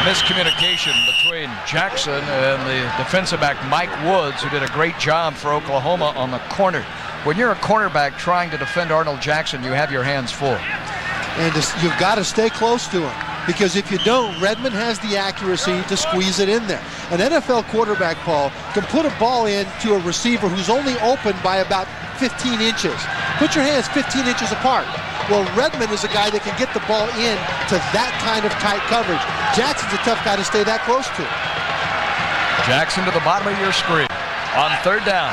Miscommunication between Jackson and the defensive back Mike Woods, who did a great job for Oklahoma on the corner. When you're a cornerback trying to defend Arnold Jackson, you have your hands full. And you've got to stay close to him, because if you don't, Redmond has the accuracy to squeeze it in there. An NFL quarterback, Paul, can put a ball in to a receiver who's only open by about 15 inches. Put your hands 15 inches apart. Well, Redmond is a guy that can get the ball in to that kind of tight coverage. Jackson's a tough guy to stay that close to. Jackson to the bottom of your screen on third down.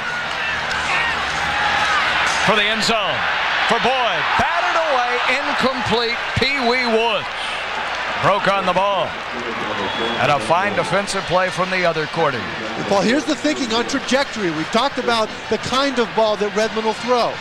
For the end zone. For Boyd. Batted away. Incomplete. Pee Wee Woods broke on the ball. And a fine defensive play from the other quarter. Paul, here's the thinking on trajectory. We've talked about the kind of ball that Redmond will throw.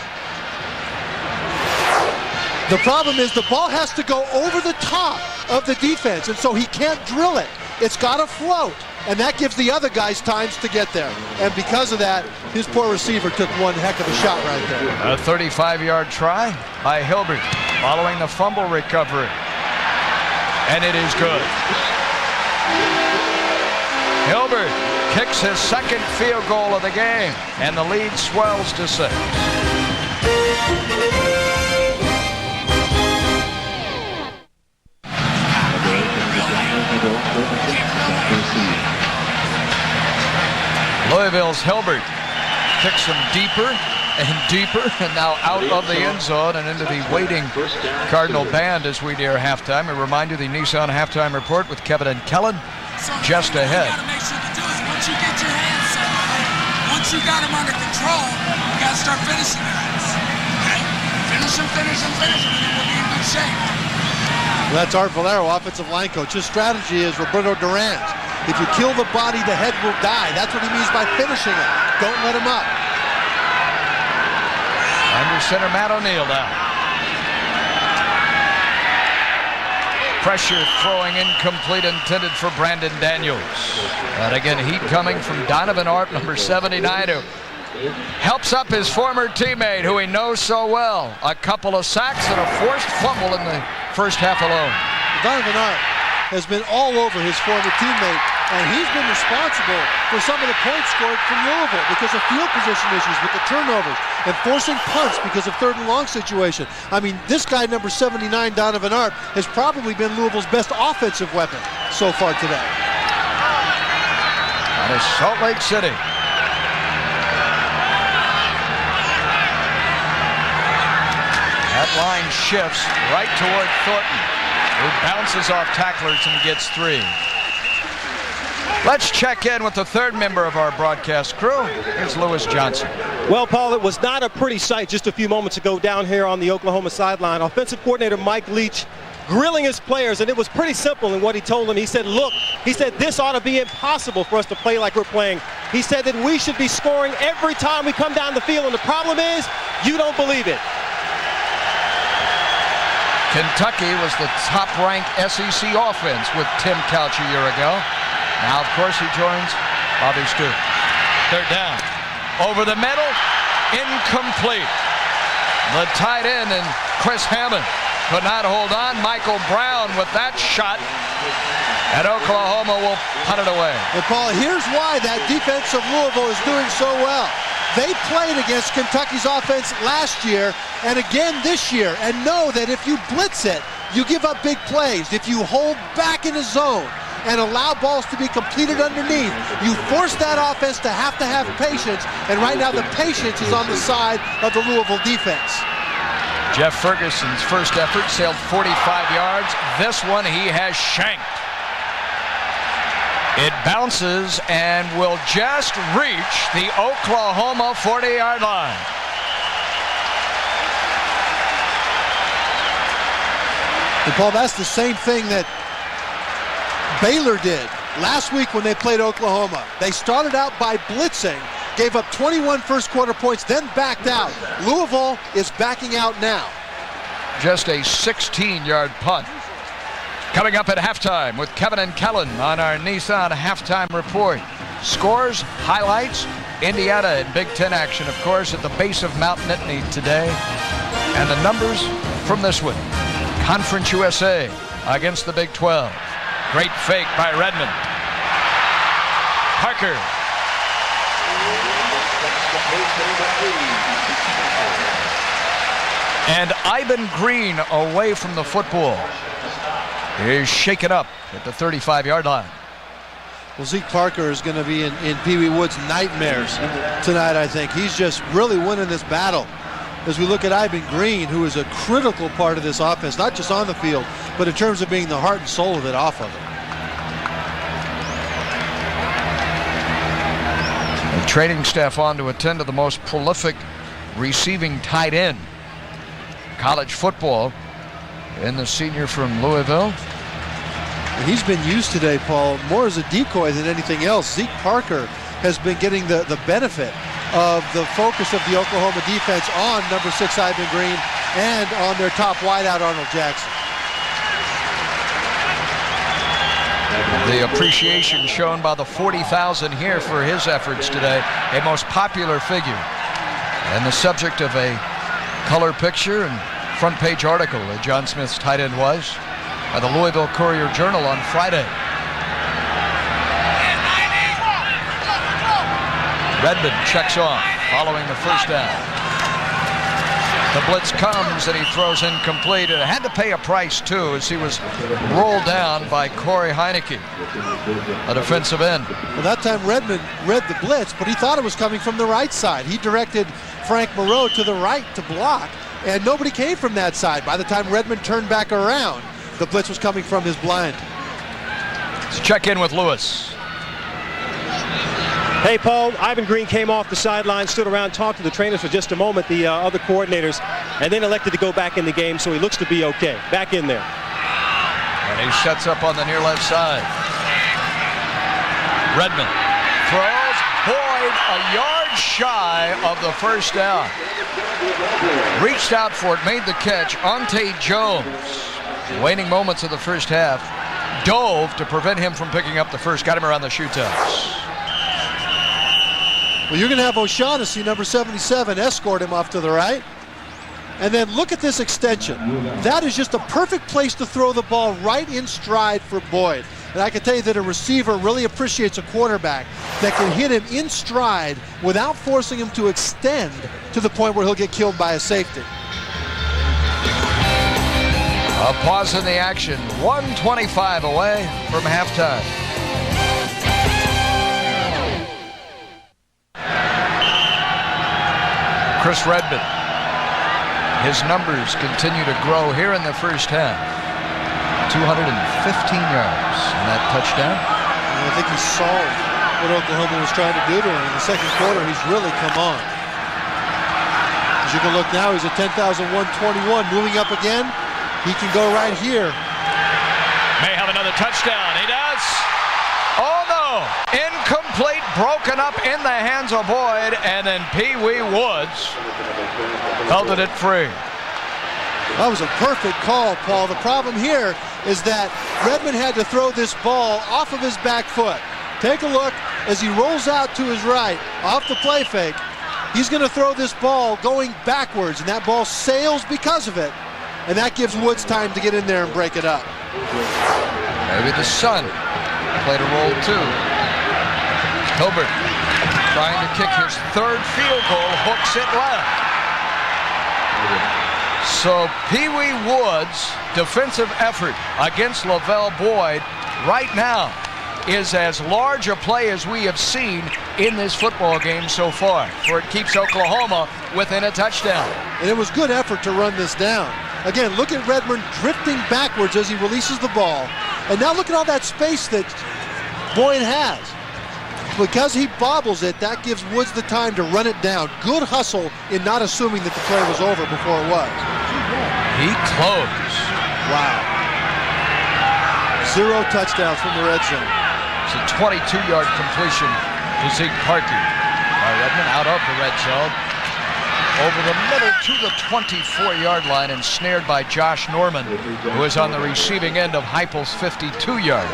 The problem is the ball has to go over the top of the defense, and so he can't drill it. It's got to float, and that gives the other guys times to get there. And because of that, his poor receiver took one heck of a shot right there. A 35-yard try by Hilbert following the fumble recovery. And it is good. Hilbert kicks his second field goal of the game, and the lead swells to 6. Louisville's Hilbert kicks him deeper and deeper, and now out of the end zone and into the waiting Cardinal band as we near halftime. I remind you the Nissan halftime report with Kevin and Kellen just ahead. You got to make sure to do is once you get your hands set, once you got them under control, you got to start finishing guys. Okay? Finish them, and then we'll be in good shape. Well, that's Art Valero, offensive line coach. His strategy is Roberto Duran's. If you kill the body, the head will die. That's what he means by finishing it. Don't let him up. Under center, Matt O'Neill now. Pressure throwing incomplete, intended for Brandon Daniels. And again, heat coming from Donovan Arp, number 79, who helps up his former teammate, who he knows so well. A couple of sacks and a forced fumble in the first half alone. Donovan Arp has been all over his former teammate, and he's been responsible for some of the points scored from Louisville because of field position issues with the turnovers and forcing punts because of third and long situation. I mean, this guy, number 79, Donovan Arp, has probably been Louisville's best offensive weapon so far today. That is Salt Lake City. That line shifts right toward Thornton, who bounces off tacklers and gets 3. Let's check in with the third member of our broadcast crew. Here's Lewis Johnson. Well, Paul, it was not a pretty sight just a few moments ago down here on the Oklahoma sideline. Offensive coordinator Mike Leach grilling his players, and it was pretty simple in what he told them. He said, look, this ought to be impossible for us to play like we're playing. He said that we should be scoring every time we come down the field, and the problem is you don't believe it. Kentucky was the top-ranked SEC offense with Tim Couch a year ago. Now, of course, he joins Bobby Stewart. Third down. Over the middle, incomplete. The tight end and Chris Hammond could not hold on. Michael Brown with that shot And Oklahoma will punt it away. And Paul, here's why that defense of Louisville is doing so well. They played against Kentucky's offense last year and again this year, and know that if you blitz it, you give up big plays. If you hold back in a zone and allow balls to be completed underneath, you force that offense to have patience, and right now the patience is on the side of the Louisville defense. Jeff Ferguson's first effort sailed 45 yards. This one he has shanked. It bounces and will just reach the Oklahoma 40-yard line. And Paul, that's the same thing that Baylor did last week when they played Oklahoma. They started out by blitzing, gave up 21 first quarter points, then backed out. Louisville is backing out now. Just a 16-yard punt. Coming up at halftime with Kevin and Kellen on our Nissan halftime report. Scores, highlights, Indiana in Big Ten action, of course, at the base of Mount Nittany today. And the numbers from this one. Conference USA against the Big 12. Great fake by Redmond. Parker. And Ivan Green away from the football. Is shaken up at the 35-yard line. Well, Zeke Parker is going to be in Pee Wee Wood's nightmares tonight, I think. He's just really winning this battle. As we look at Ivan Green, who is a critical part of this offense, not just on the field, but in terms of being the heart and soul of it off of it. The training staff on to attend to the most prolific receiving tight end college football in the senior from Louisville. And he's been used today, Paul, more as a decoy than anything else. Zeke Parker has been getting the benefit of the focus of the Oklahoma defense on number 6 Ivan Green and on their top wideout Arnold Jackson. The appreciation shown by the 40,000 here for his efforts today, a most popular figure and the subject of a color picture and front page article that John Smith's tight end was by the Louisville Courier-Journal on Friday. Redmond checks off following the first down. The blitz comes and he throws incomplete, and had to pay a price too as he was rolled down by Corey Heineke, a defensive end. Well, that time Redmond read the blitz, but he thought it was coming from the right side. He directed Frank Moreau to the right to block, and nobody came from that side. By the time Redmond turned back around, the blitz was coming from his blind. Let's check in with Lewis. Hey, Paul, Ivan Green came off the sideline, stood around, talked to the trainers for just a moment, the other coordinators, and then elected to go back in the game, so he looks to be okay. Back in there. And he sets up on the near left side. Redmond throws. Boyd a yard shy of the first down. Reached out for it, made the catch. Ante Jones, waning moments of the first half, dove to prevent him from picking up the first. Got him around the shoe tops. Well, you're going to have O'Shaughnessy, number 77, escort him off to the right. And then look at this extension. That is just a perfect place to throw the ball right in stride for Boyd. And I can tell you that a receiver really appreciates a quarterback that can hit him in stride without forcing him to extend to the point where he'll get killed by a safety. A pause in the action. 1:25 away from halftime. Chris Redmond. His numbers continue to grow here in the first half. 215 yards in that touchdown. And I think he solved what Oklahoma was trying to do to him. In the second quarter, he's really come on. As you can look now, he's at 10,121. Moving up again, he can go right here. May have another touchdown. He does. Oh, no. Incomplete, broken up in the hands of Boyd, and then Pee Wee Woods belted it free. That was a perfect call, Paul. The problem here is that Redmond had to throw this ball off of his back foot. Take a look as he rolls out to his right off the play fake. He's going to throw this ball going backwards, and that ball sails because of it. And that gives Woods time to get in there and break it up. Maybe the sun played a role too. Hilbert trying to kick his third field goal, hooks it left. So Pee Wee Woods' defensive effort against LaVelle Boyd right now is as large a play as we have seen in this football game so far, for it keeps Oklahoma within a touchdown. And it was good effort to run this down. Again, look at Redmond drifting backwards as he releases the ball. And now look at all that space that Boyd has. Because he bobbles it, that gives Woods the time to run it down. Good hustle in not assuming that the play was over before it was. He closed. Wow. 0 touchdowns from the red zone. It's a 22-yard completion to Zeke Parkey by Redmond out of the red zone. Over the middle to the 24-yard line, ensnared by Josh Norman, who is on the receiving end of Heupel's 52-yard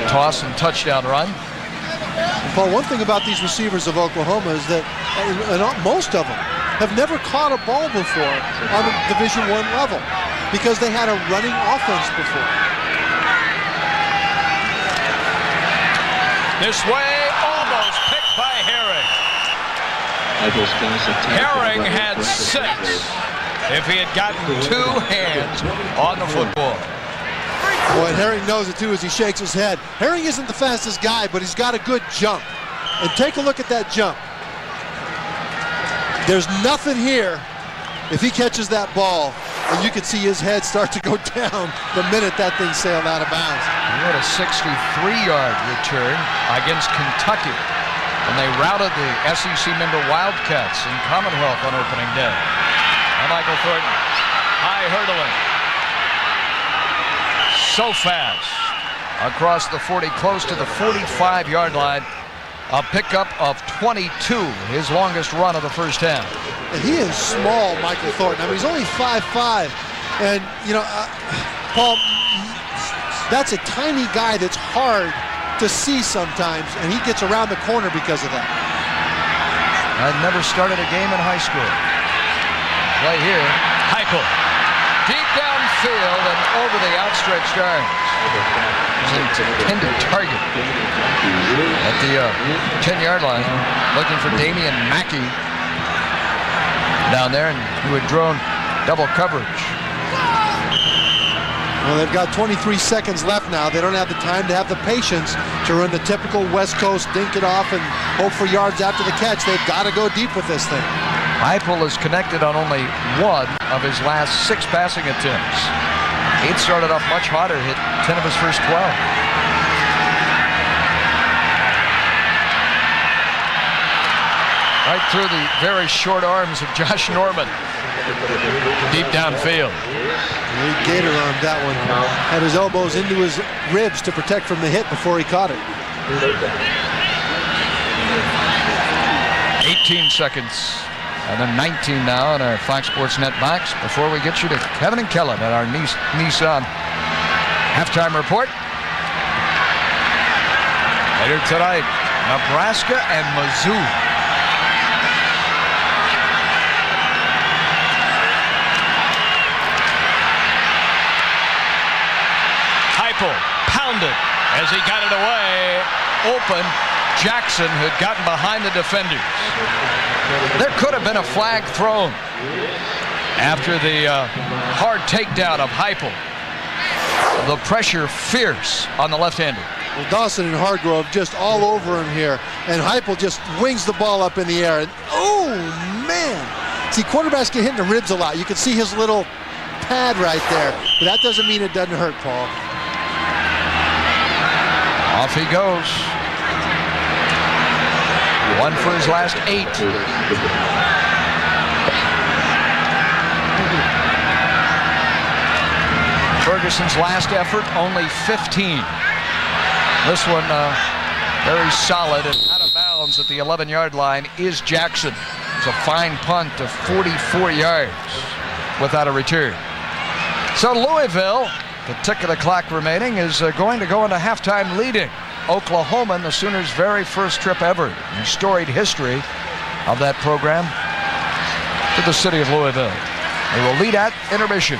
toss and touchdown run. And Paul, one thing about these receivers of Oklahoma is that most of them have never caught a ball before on the Division I level because they had a running offense before. This way, almost picked by Herring. Herring had 6 if he had gotten 2 hands on the football. Boy, Herring knows it too as he shakes his head. Herring isn't the fastest guy, but he's got a good jump. And take a look at that jump. There's nothing here if he catches that ball, and you can see his head start to go down the minute that thing sailed out of bounds. He had a 63-yard return against Kentucky, and they routed the SEC member Wildcats in Commonwealth on opening day. And Michael Thornton, high hurdling. So fast across the 40, close to the 45-yard line. A pickup of 22, his longest run of the first half. And he is small, Michael Thornton. I mean, he's only 5'5", and you know, Paul, that's a tiny guy that's hard to see sometimes, and he gets around the corner because of that. I'd never started a game in high school. Play here, Heupel, deep downfield and over the outstretched arms. It's an intended target at the 10-yard line, looking for Damian Mackey down there, and who had drawn double coverage. Well, they've got 23 seconds left now. They don't have the time to have the patience to run the typical West Coast dink it off and hope for yards after the catch. They've got to go deep with this thing. Heupel is connected on only 1 of his last 6 passing attempts. He'd started off much hotter, hit 10 of his first 12. Right through the very short arms of Josh Norman. Deep downfield. He gator armed that one. Had his elbows into his ribs to protect from the hit before he caught it. 18 seconds. And then 19 now in our Fox Sports Net box before we get you to Kevin and Kellen at our Nissan halftime report. Later tonight, Nebraska and Mizzou. Heupel pounded as he got it away. Open. Jackson had gotten behind the defenders. There could have been a flag thrown after the hard takedown of Heupel. The pressure fierce on the left-hander. Well, Dawson and Hargrove just all over him here, and Heupel just wings the ball up in the air. And oh man! See, quarterbacks get hit in the ribs a lot. You can see his little pad right there, but that doesn't mean it doesn't hurt, Paul. Off he goes. 1 for his last 8. Ferguson's last effort, only 15. This one very solid and out of bounds at the 11-yard line is Jackson. It's a fine punt of 44 yards without a return. So Louisville, the tick of the clock remaining, is going to go into halftime leading Oklahoma in the Sooners' very first trip ever in storied history of that program to the city of Louisville. They will lead at intermission.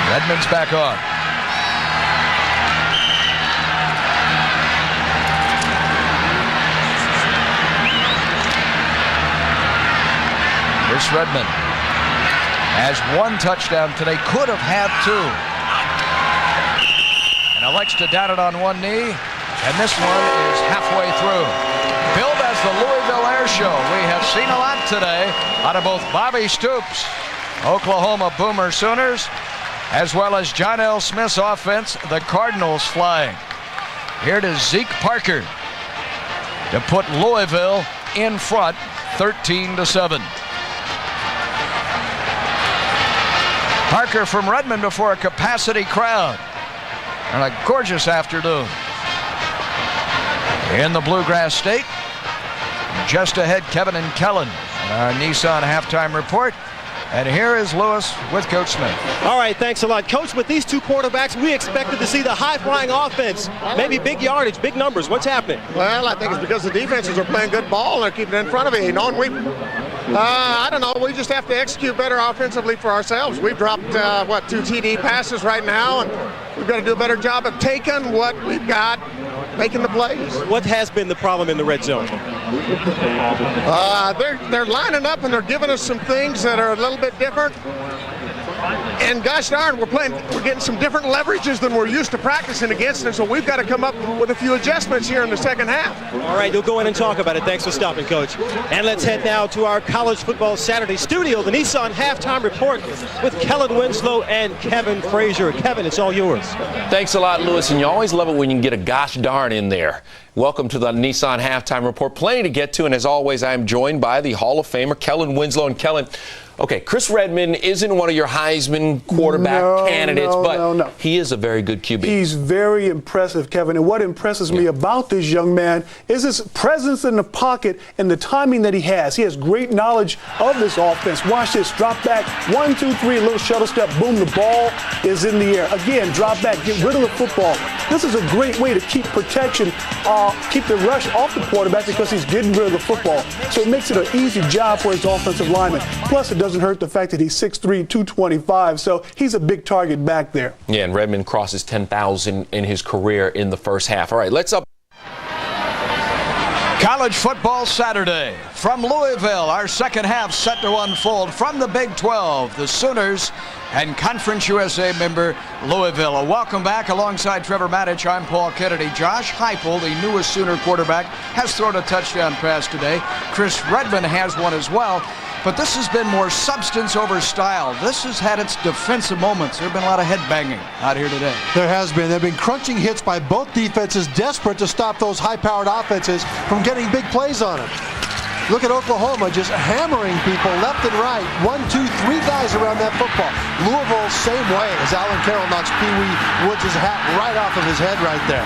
Redmond's back on. Chris Redmond has 1 touchdown today, could have had 2. And elects to down it on one knee, and this one is halfway through. Billed as the Louisville Air Show. We have seen a lot today out of both Bobby Stoops, Oklahoma Boomer Sooners, as well as John L. Smith's offense, the Cardinals flying. Here to Zeke Parker to put Louisville in front, 13-7. Parker from Redmond before a capacity crowd. And a gorgeous afternoon in the Bluegrass State. Just ahead, Kevin and Kellen in our Nissan halftime report. And here is Lewis with Coach Smith. All right, thanks a lot. Coach, with these 2 quarterbacks, we expected to see the high-flying offense. Maybe big yardage, big numbers. What's happening? Well, I think it's because the defenses are playing good ball and they're keeping it in front of you. You know, and I don't know. We just have to execute better offensively for ourselves. We've dropped, 2 TD passes right now, and we've got to do a better job of taking what we've got, making the plays. What has been the problem in the red zone? They're lining up and they're giving us some things that are a little bit different. And gosh darn, we're getting some different leverages than we're used to practicing against, and so we've got to come up with a few adjustments here in the second half. All right, you'll go in and talk about it. Thanks for stopping, Coach. And let's head now to our College Football Saturday studio, the Nissan Halftime Report with Kellen Winslow and Kevin Frazier. Kevin, it's all yours. Thanks a lot, Lewis, and you always love it when you can get a gosh darn in there. Welcome to the Nissan Halftime Report. Plenty to get to, and as always, I am joined by the Hall of Famer, Kellen Winslow. And Kellen, okay, Chris Redmond isn't one of your Heisman quarterback candidates, but he is a very good QB. He's very impressive, Kevin. And what impresses me about this young man is his presence in the pocket and the timing that he has. He has great knowledge of this offense. Watch this, drop back, 1, 2, 3, a little shuttle step, boom, the ball is in the air. Again, drop back, get rid of the football. This is a great way to keep protection, keep the rush off the quarterback because he's getting rid of the football. So it makes it an easy job for his offensive lineman. Plus, it doesn't hurt the fact that he's 6'3", 225, so he's a big target back there. Yeah, and Redmond crosses 10,000 in his career in the first half. All right, let's up. College Football Saturday from Louisville. Our second half set to unfold from the Big 12. The Sooners and Conference USA member Louisville. Welcome back alongside Trevor Maddich. I'm Paul Kennedy. Josh Heupel, the newest Sooner quarterback, has thrown a touchdown pass today. Chris Redmond has one as well. But this has been more substance over style. This has had its defensive moments. There have been a lot of head banging out here today. There has been. There have been crunching hits by both defenses, desperate to stop those high-powered offenses from getting big plays on them. Look at Oklahoma just hammering people left and right. 1, 2, 3 guys around that football. Louisville, same way as Alan Carroll knocks Pee Wee Woods' hat right off of his head right there.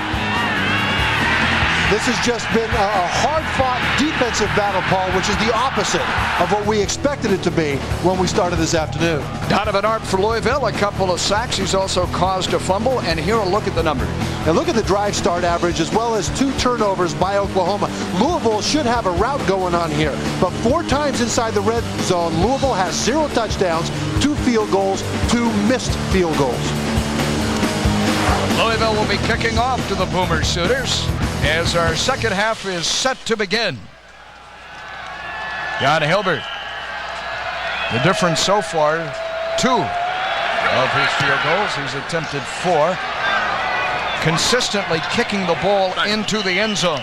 This has just been a hard-fought defensive battle, Paul, which is the opposite of what we expected it to be when we started this afternoon. Donovan Arp for Louisville, a couple of sacks. He's also caused a fumble, and here a look at the numbers. And look at the drive start average as well as 2 turnovers by Oklahoma. Louisville should have a route going on here, but 4 times inside the red zone, Louisville has 0 touchdowns, 2 field goals, 2 missed field goals. Louisville will be kicking off to the Boomer Sooners as our second half is set to begin. John Hilbert. The difference so far, 2 of his field goals. He's attempted 4. Consistently kicking the ball into the end zone.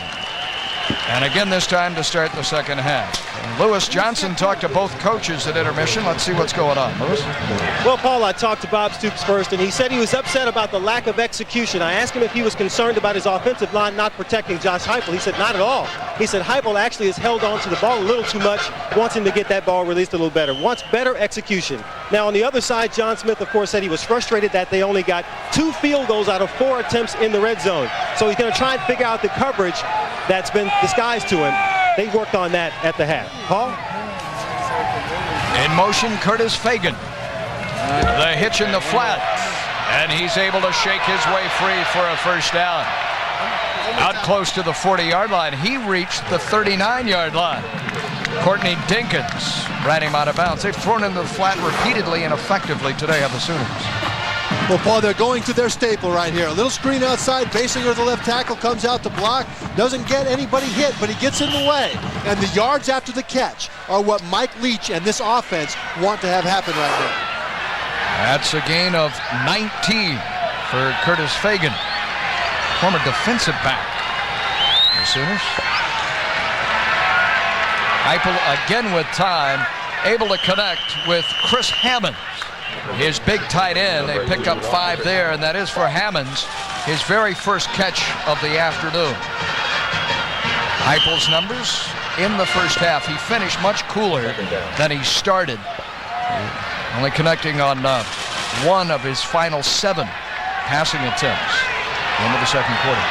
And again this time to start the second half. And Lewis Johnson talked to both coaches at intermission. Let's see what's going on. Lewis? Well, Paul, I talked to Bob Stoops first, and he said he was upset about the lack of execution. I asked him if he was concerned about his offensive line not protecting Josh Heupel. He said not at all. He said Heupel actually has held on to the ball a little too much, wants him to get that ball released a little better, wants better execution. Now, on the other side, John Smith, of course, said he was frustrated that they only got 2 field goals out of 4 attempts in the red zone. So he's going to try and figure out the coverage that's been disguised to him. They worked on that at the half. Paul? In motion, Curtis Fagan. The hitch in the flat. And he's able to shake his way free for a first down. Out close to the 40-yard line. He reached the 39-yard line. Courtney Dinkins ran him out of bounds. They've thrown into the flat repeatedly and effectively today, have the Sooners. Well, Paul, they're going to their staple right here. A little screen outside. Basinger, the left tackle, comes out to block. Doesn't get anybody hit, but he gets in the way. And the yards after the catch are what Mike Leach and this offense want to have happen right now. That's a gain of 19 for Curtis Fagan, former defensive back. The Sooners. Heupel again with time, able to connect with Chris Hammonds, his big tight end. They pick up 5 there, and that is for Hammonds, his very first catch of the afternoon. Heupel's numbers in the first half. He finished much cooler than he started, only connecting on 1 of his final 7 passing attempts into the second quarter.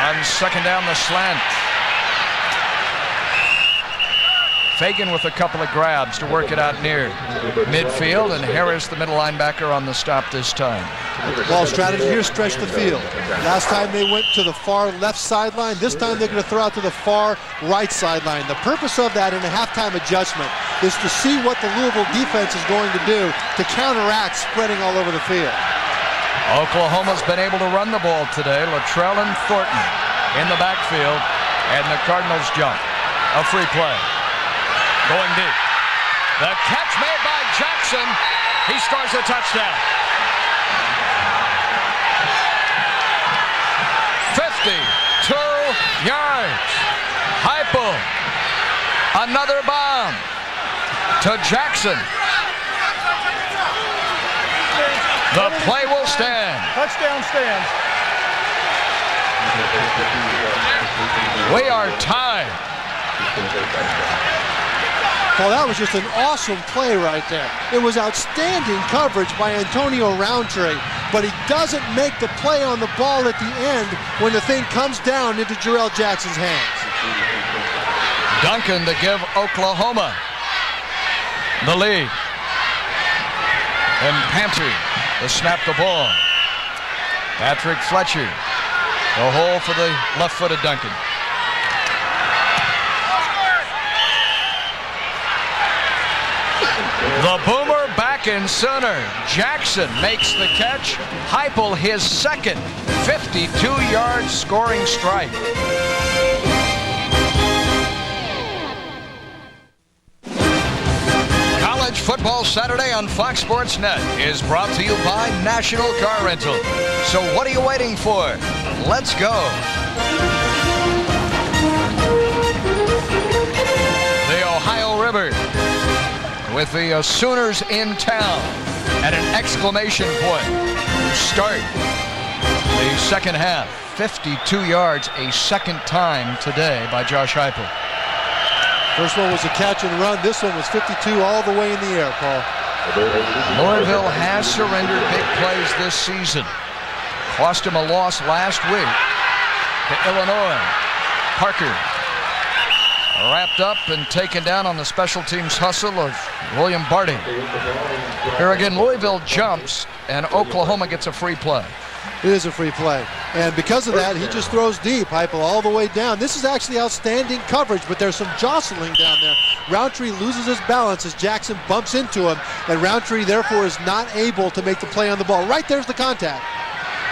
On second down, the slant. Fagan with a couple of grabs to work it out near midfield, and Harris, the middle linebacker, on the stop this time. Ball strategy here, stretch the field. Last time they went to the far left sideline. This time they're going to throw out to the far right sideline. The purpose of that in a halftime adjustment is to see what the Louisville defense is going to do to counteract spreading all over the field. Oklahoma's been able to run the ball today. Luttrell and Thornton in the backfield, and the Cardinals jump. A free play. Going deep. The catch made by Jackson. He scores a touchdown. 52 yards. Heupel. Another bomb to Jackson. The play will stand. Touchdown stands. We are tied. Well, that was just an awesome play right there. It was outstanding coverage by Antonio Roundtree, but he doesn't make the play on the ball at the end when the thing comes down into Jarrell Jackson's hands. Duncan to give Oklahoma the lead. And Pantry to snap the ball. Patrick Fletcher. The hole for the left-footed Duncan. The boomer back in center. Jackson makes the catch. Heupel his second 52-yard scoring strike. College Football Saturday on Fox Sports Net is brought to you by National Car Rental. So what are you waiting for? Let's go. The Ohio River with the Sooners in town at an exclamation point to start the second half. 52 yards a second time today by Josh Heupel. First one was a catch and run. This one was 52 all the way in the air, Paul. Louisville has surrendered big plays this season. Cost him a loss last week to Illinois. Parker wrapped up and taken down on the special teams hustle of William Barty. Here again, Louisville jumps, and Oklahoma gets a free play. It is a free play. And because of that, he just throws deep. Heupel all the way down. This is actually outstanding coverage, but there's some jostling down there. Roundtree loses his balance as Jackson bumps into him, and Roundtree therefore is not able to make the play on the ball. Right there's the contact.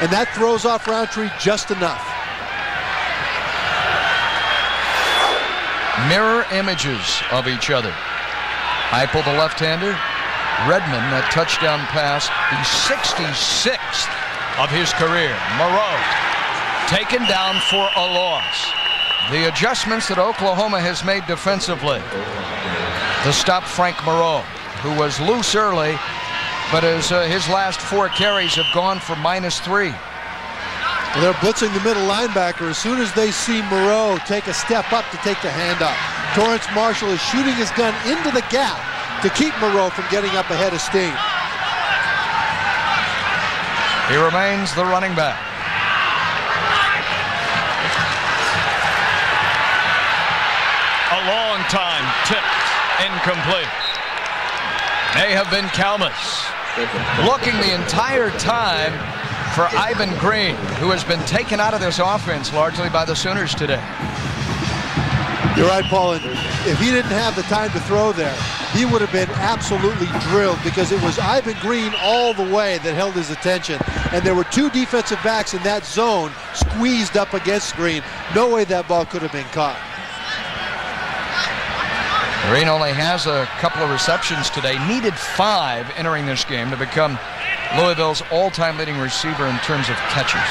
And that throws off Roundtree just enough. Mirror images of each other. Heupel, the left-hander. Redmond, that touchdown pass, the 66th of his career. Moreau taken down for a loss. The adjustments that Oklahoma has made defensively to stop Frank Moreau, who was loose early, but his last 4 carries have gone for -3. Well, they're blitzing the middle linebacker as soon as they see Moreau take a step up to take the hand up. Torrance Marshall is shooting his gun into the gap to keep Moreau from getting up ahead of steam. He remains the running back. A long time tipped incomplete. May have been Kalmus. Looking the entire time for Ivan Green, who has been taken out of this offense largely by the Sooners today. You're right, Paul. And if he didn't have the time to throw there, he would have been absolutely drilled because it was Ivan Green all the way that held his attention. And there were two defensive backs in that zone squeezed up against Green. No way that ball could have been caught. Green only has a couple of receptions today. Needed 5 entering this game to become Louisville's all-time leading receiver in terms of catches.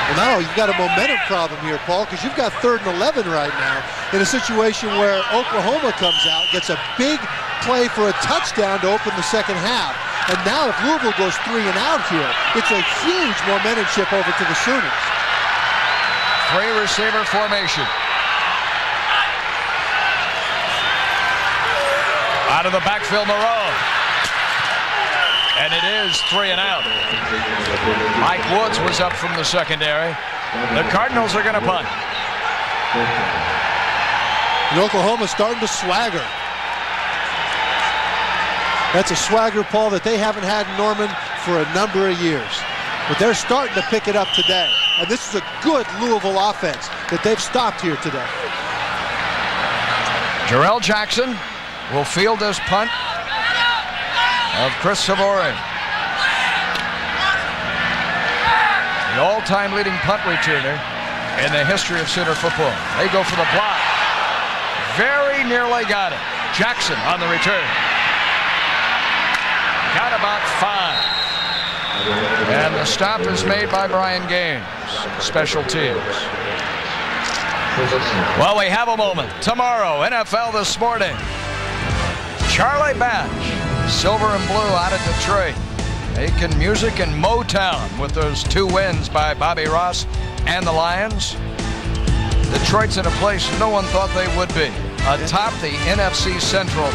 Well, now you've got a momentum problem here, Paul, because you've got 3rd and 11 right now in a situation where Oklahoma comes out, gets a big play for a touchdown to open the second half. And now if Louisville goes 3 and out here, it's a huge momentum shift over to the Sooners. 3-receiver formation. Out of the backfield, Moreau. And it is 3 and out. Mike Woods was up from the secondary. The Cardinals are going to punt. And Oklahoma's starting to swagger. That's a swagger, Paul, that they haven't had in Norman for a number of years. But they're starting to pick it up today. And this is a good Louisville offense that they've stopped here today. Jarrell Jackson will field this punt of Chris Savory. The all-time leading punt returner in the history of Sooner football. They go for the block. Very nearly got it. Jackson on the return. Got about 5. And the stop is made by Brian Gaines. Special teams. Well, we have a moment. Tomorrow, NFL This Morning. Charlie Batch, silver and blue out of Detroit, making music in Motown with those 2 wins by Bobby Ross and the Lions. Detroit's in a place no one thought they would be, atop the NFC Central.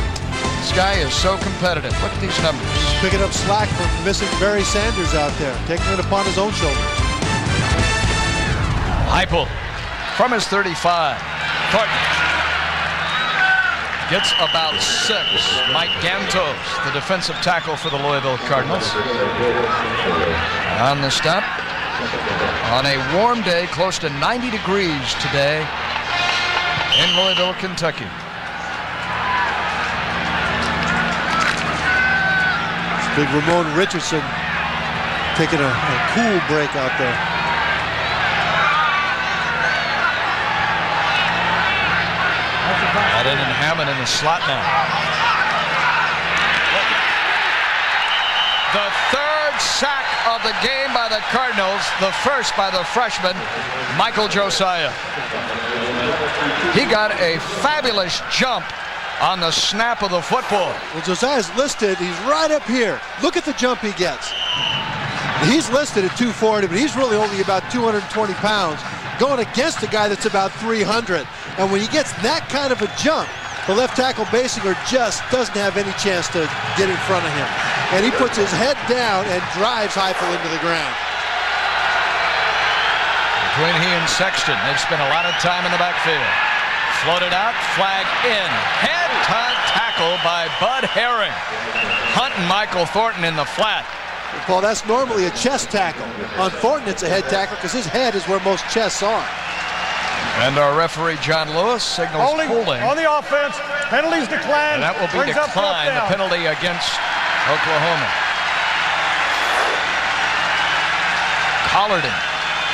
This guy is so competitive. Look at these numbers. Picking up slack from missing Barry Sanders out there, taking it upon his own shoulders. Heupel from his 35. Thornton gets about 6. Mike Gantos, the defensive tackle for the Louisville Cardinals. On the stop, on a warm day, close to 90 degrees today in Louisville, Kentucky. Big Ramon Richardson taking a cool break out there. Got in and Hammond in the slot now. The 3rd sack of the game by the Cardinals, the first by the freshman, Michael Josiah. He got a fabulous jump on the snap of the football. Well, Josiah's listed, he's right up here. Look at the jump he gets. He's listed at 240, but he's really only about 220 pounds, going against a guy that's about 300. And when he gets that kind of a jump, the left tackle Basinger just doesn't have any chance to get in front of him. And he puts his head down and drives Heupel into the ground. Between he and Sexton, they've spent a lot of time in the backfield. Floated out, flag in. Head-on tackle by Bud Herring. Hunting Michael Thornton in the flat. Paul, that's normally a chest tackle. On Thornton, it's a head tackle because his head is where most chests are. And our referee, John Lewis, signals holding. On the offense, penalties declined. And that will be declined, the penalty against Oklahoma. Collarden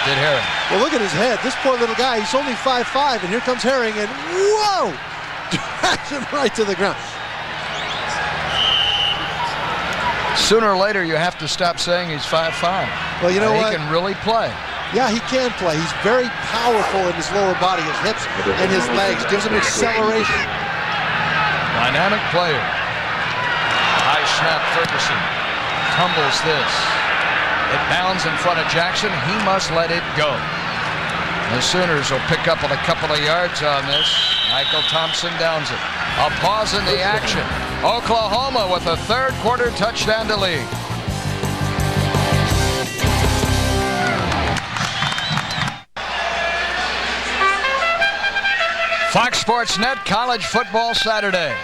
did Herring. Well, look at his head. This poor little guy, he's only 5'5", and here comes Herring, and whoa! Drags him right to the ground. Sooner or later, you have to stop saying he's 5'5". Well, you know what? He can really play. Yeah, he can play. He's very powerful in his lower body, his hips and his legs. Gives him acceleration. Dynamic player. High snap, Ferguson tumbles this. It bounds in front of Jackson. He must let it go. The Sooners will pick up on a couple of yards on this. Michael Thompson downs it. A pause in the action. Oklahoma with a 3rd quarter touchdown to lead. Fox Sports Net College Football Saturday.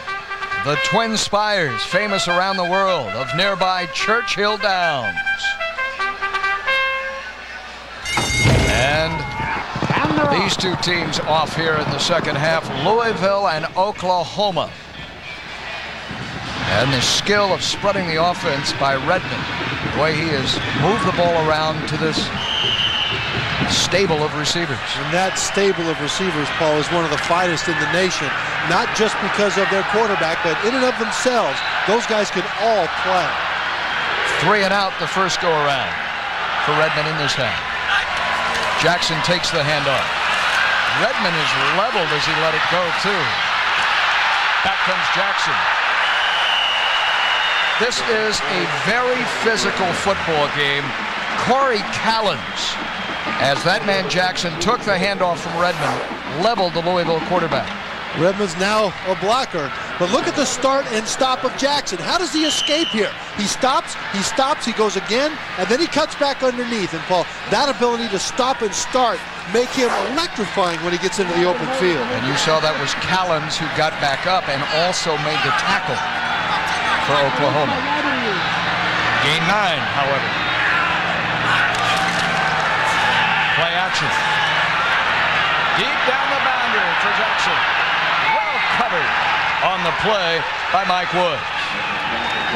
The Twin Spires, famous around the world, of nearby Churchill Downs. And These two teams off here in the second half, Louisville and Oklahoma. And the skill of spreading the offense by Redmond, the way he has moved the ball around to this stable of receivers. And that stable of receivers, Paul, is one of the finest in the nation, not just because of their quarterback, but in and of themselves. Those guys can all play. 3 and out the first go-around for Redmond in this half. Jackson takes the handoff. Redmond is leveled as he let it go, too. Back comes Jackson. This is a very physical football game. Corey Callens, as that man Jackson took the handoff from Redmond, leveled the Louisville quarterback. Redmond's now a blocker, but look at the start and stop of Jackson. How does he escape here? He stops, he goes again, and then he cuts back underneath. And Paul, that ability to stop and start make him electrifying when he gets into the open field. And you saw that was Callens who got back up and also made the tackle for Oklahoma. Gain 9, however. Play action. Deep down the boundary for Jackson. Well covered on the play by Mike Woods.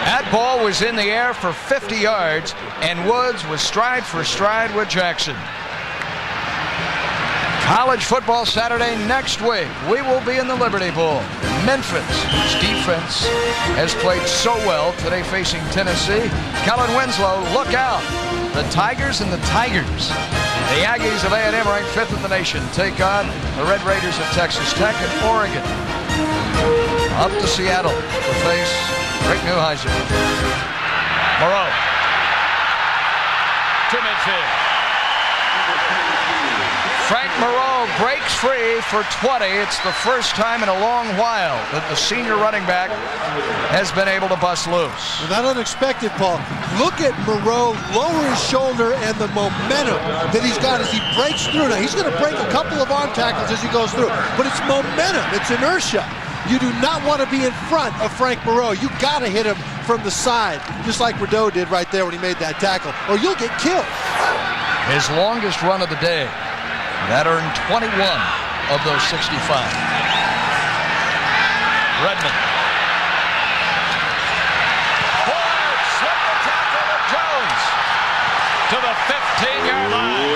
That ball was in the air for 50 yards, and Woods was stride for stride with Jackson. College football Saturday next week. We will be in the Liberty Bowl. Memphis, whose defense has played so well today facing Tennessee. Kellen Winslow, look out. The Tigers and the Tigers. The Aggies of A&M ranked 5th in the nation take on the Red Raiders of Texas Tech and Oregon. Up to Seattle to face Rick Neuheisel. Moreau to midfield. Frank Moreau breaks free for 20. It's the first time in a long while that the senior running back has been able to bust loose. Well, not unexpected, Paul. Look at Moreau lower his shoulder and the momentum that he's got as he breaks through. Now, he's going to break a couple of arm tackles as he goes through, but it's momentum, it's inertia. You do not want to be in front of Frank Moreau. You got to hit him from the side, just like Rideau did right there when he made that tackle, or you'll get killed. His longest run of the day. That earned 21 of those 65. Redmond. Ford slipped the tackle of Jones to the 15-yard line.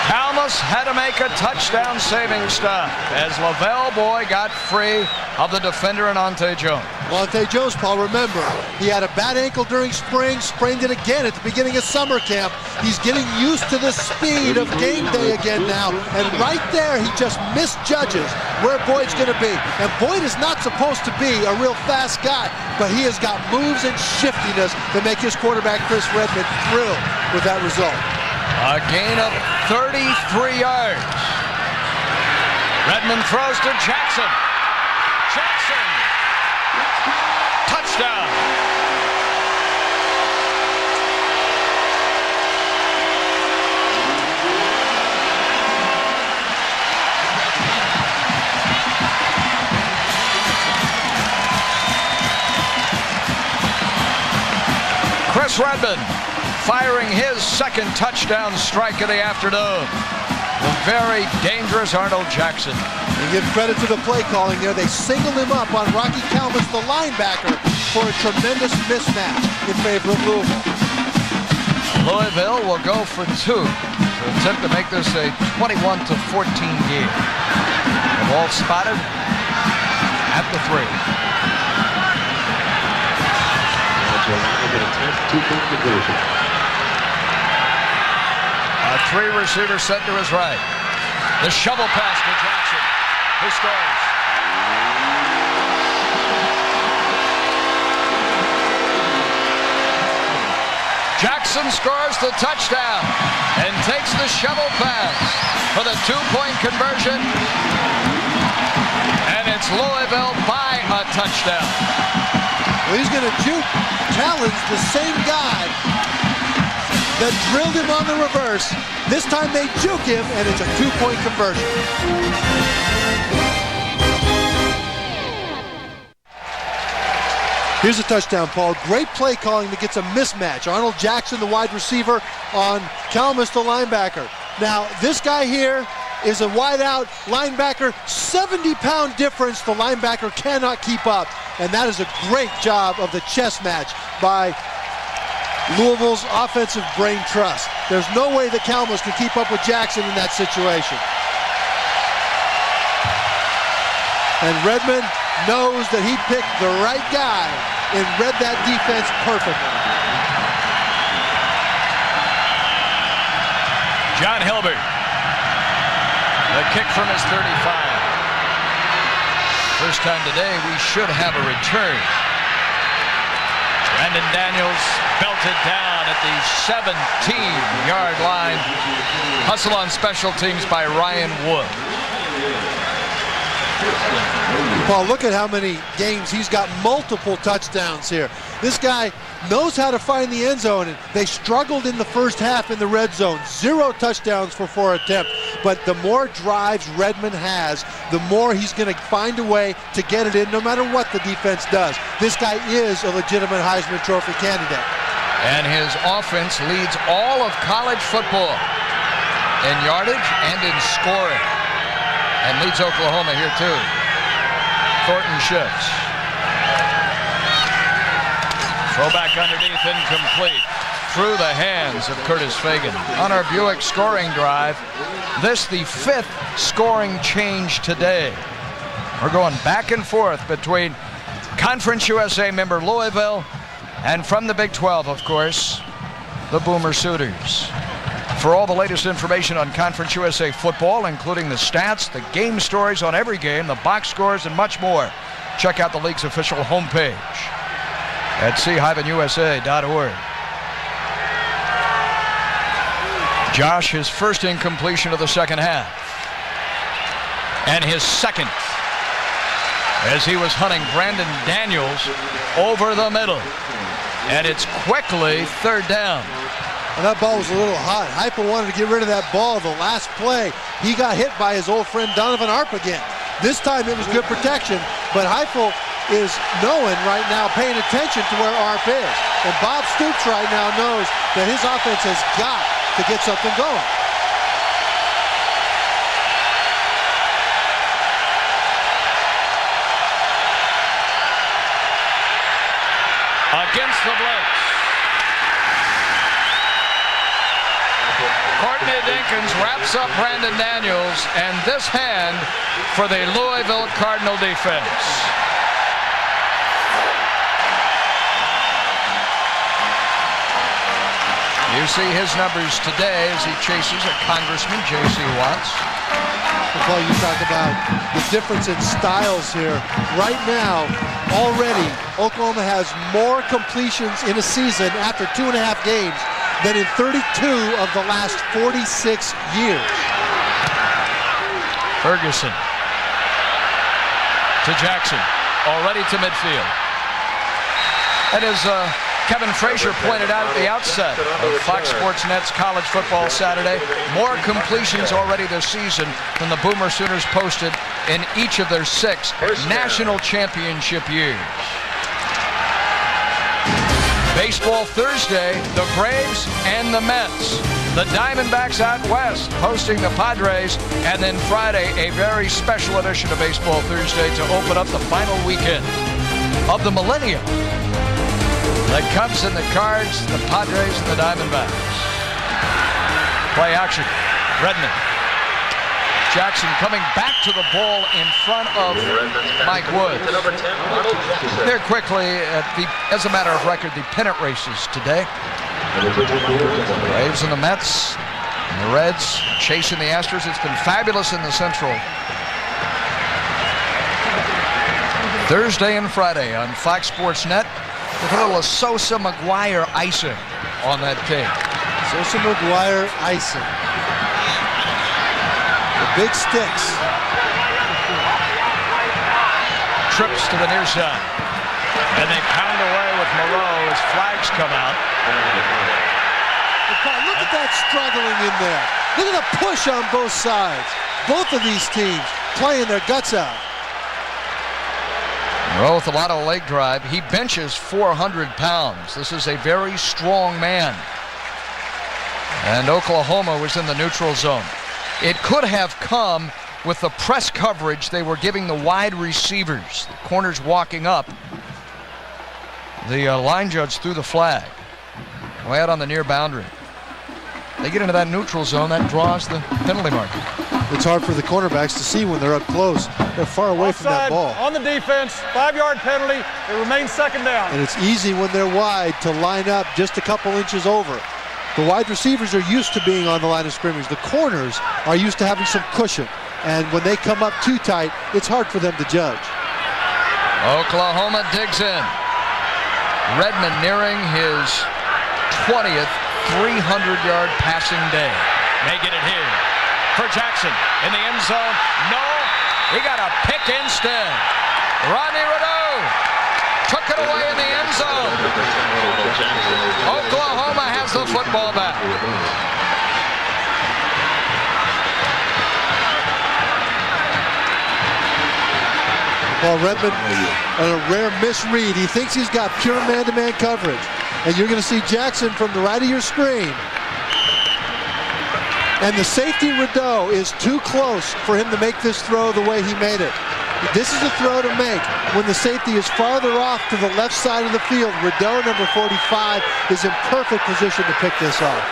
Kalmus had to make a touchdown-saving stop as Lavelle Boy got free of the defender and Ante Jones. Ante Jones, Paul, remember, he had a bad ankle during spring, sprained it again at the beginning of summer camp. He's getting used to the speed of game day again now, and right there he just misjudges where Boyd's going to be. And Boyd is not supposed to be a real fast guy, but he has got moves and shiftiness that make his quarterback, Chris Redmond, thrilled with that result. A gain of 33 yards. Redmond throws to Jackson. Jackson. Touchdown. Chris Redmond firing his second touchdown strike of the afternoon. The very dangerous Arnold Jackson. And give credit to the play calling there. They singled him up on Rocky Kalmus, the linebacker, for a tremendous mismatch in favor of Louisville. Louisville will go for 2 to attempt to make this a 21-14 game. The ball spotted at the 3. A 3-receiver set to his right. The shovel pass to Jackson, who scores. Jackson scores the touchdown and takes the shovel pass for the 2-point conversion. And it's Louisville by a touchdown. Well, he's going to juke Callens, the same guy that drilled him on the reverse. This time they juke him, and it's a 2-point conversion. Here's a touchdown, Paul. Great play calling that gets a mismatch. Arnold Jackson, the wide receiver, on Kalmus, the linebacker. Now, this guy here is a wide-out linebacker. 70-pound difference. The linebacker cannot keep up. And that is a great job of the chess match by Louisville's offensive brain trust. There's no way that Kalmus can keep up with Jackson in that situation. And Redmond knows that he picked the right guy and read that defense perfectly. John Hilbert. The kick from his 35. First time today we should have a return. Brandon Daniels belted down at the 17-yard line. Hustle on special teams by Ryan Wood. Paul, look at how many games he's got multiple touchdowns here. This guy knows how to find the end zone, and they struggled in the first half in the red zone. 0 touchdowns for 4 attempts. But the more drives Redmond has, the more he's going to find a way to get it in no matter what the defense does. This guy is a legitimate Heisman Trophy candidate. And his offense leads all of college football in yardage and in scoring. And leads Oklahoma here too. Thornton shifts. Throwback underneath, incomplete. Through the hands of Curtis Fagan. On our Buick scoring drive, this the 5th scoring change today. We're going back and forth between Conference USA member Louisville and from the Big 12, of course, the Boomer Sooners. For all the latest information on Conference USA football, including the stats, the game stories on every game, the box scores, and much more, check out the league's official homepage at c-usa.org. Josh, his first incompletion of the second half. And his second, as he was hunting Brandon Daniels over the middle. And it's quickly 3rd down. And that ball was a little hot. Heupel wanted to get rid of that ball. The last play, he got hit by his old friend Donovan Arp again. This time it was good protection, but Heupel is knowing right now, paying attention to where Arp is. And Bob Stoops right now knows that his offense has got to get something going. Against the blitz. Courtney Dinkins wraps up Brandon Daniels, and this hand for the Louisville Cardinal defense. You see his numbers today as he chases a Congressman, J.C. Watts. Paul, you talk about the difference in styles here. Right now, already, Oklahoma has more completions in a season after 2.5 games than in 32 of the last 46 years. Ferguson to Jackson, already to midfield. And as Kevin Frazier pointed out at the outset of Fox Sports Net's College Football Saturday, more completions already this season than the Boomer Sooners posted in each of their 6 national championship years. Baseball Thursday, the Braves and the Mets. The Diamondbacks out west hosting the Padres. And then Friday, a very special edition of Baseball Thursday to open up the final weekend of the millennium. The Cubs and the Cards, the Padres and the Diamondbacks. Play action. Redmond. Jackson coming back to the ball in front of Mike Woods. Here quickly, as a matter of record, the pennant races today. The Braves and the Mets and the Reds chasing the Astros. It's been fabulous in the Central. Thursday and Friday on Fox Sports Net with a little Sosa McGuire icing on that cake. Sosa McGuire icing. Big sticks. Trips to the near side. And they pound away with Moreau as flags come out. Look at that struggling in there. Look at the push on both sides. Both of these teams playing their guts out. Well, with a lot of leg drive, he benches 400 pounds. This is a very strong man. And Oklahoma was in the neutral zone. It could have come with the press coverage they were giving the wide receivers. The corners walking up. The line judge threw the flag. Way out on the near boundary. They get into that neutral zone, that draws the penalty marker. It's hard for the cornerbacks to see when they're up close. They're far away from that ball. On the defense, 5-yard penalty. It remains second down. And it's easy when they're wide to line up just a couple inches over. The wide receivers are used to being on the line of scrimmage. The corners are used to having some cushion. And when they come up too tight, it's hard for them to judge. Oklahoma digs in. Redmond nearing his 20th 300-yard passing day. May get it here for Jackson in the end zone. No, he got a pick instead. Rodney Rideau took it away in the end zone. Oklahoma has the football back. Well, Redmond, on a rare misread, he thinks he's got pure man-to-man coverage. And you're going to see Jackson from the right of your screen. And the safety, Rideau, is too close for him to make this throw the way he made it. This is a throw to make when the safety is farther off to the left side of the field. Rideau, number 45, is in perfect position to pick this off.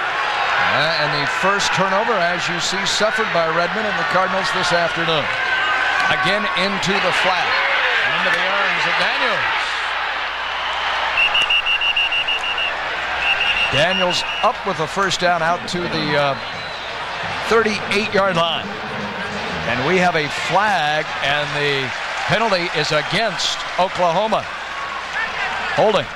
And the first turnover, as you see, suffered by Redmond and the Cardinals this afternoon. Again into the flat, into the arms of Daniels. Daniels up with a first down out to the 38-yard line. And we have a flag, and the penalty is against Oklahoma. Holding.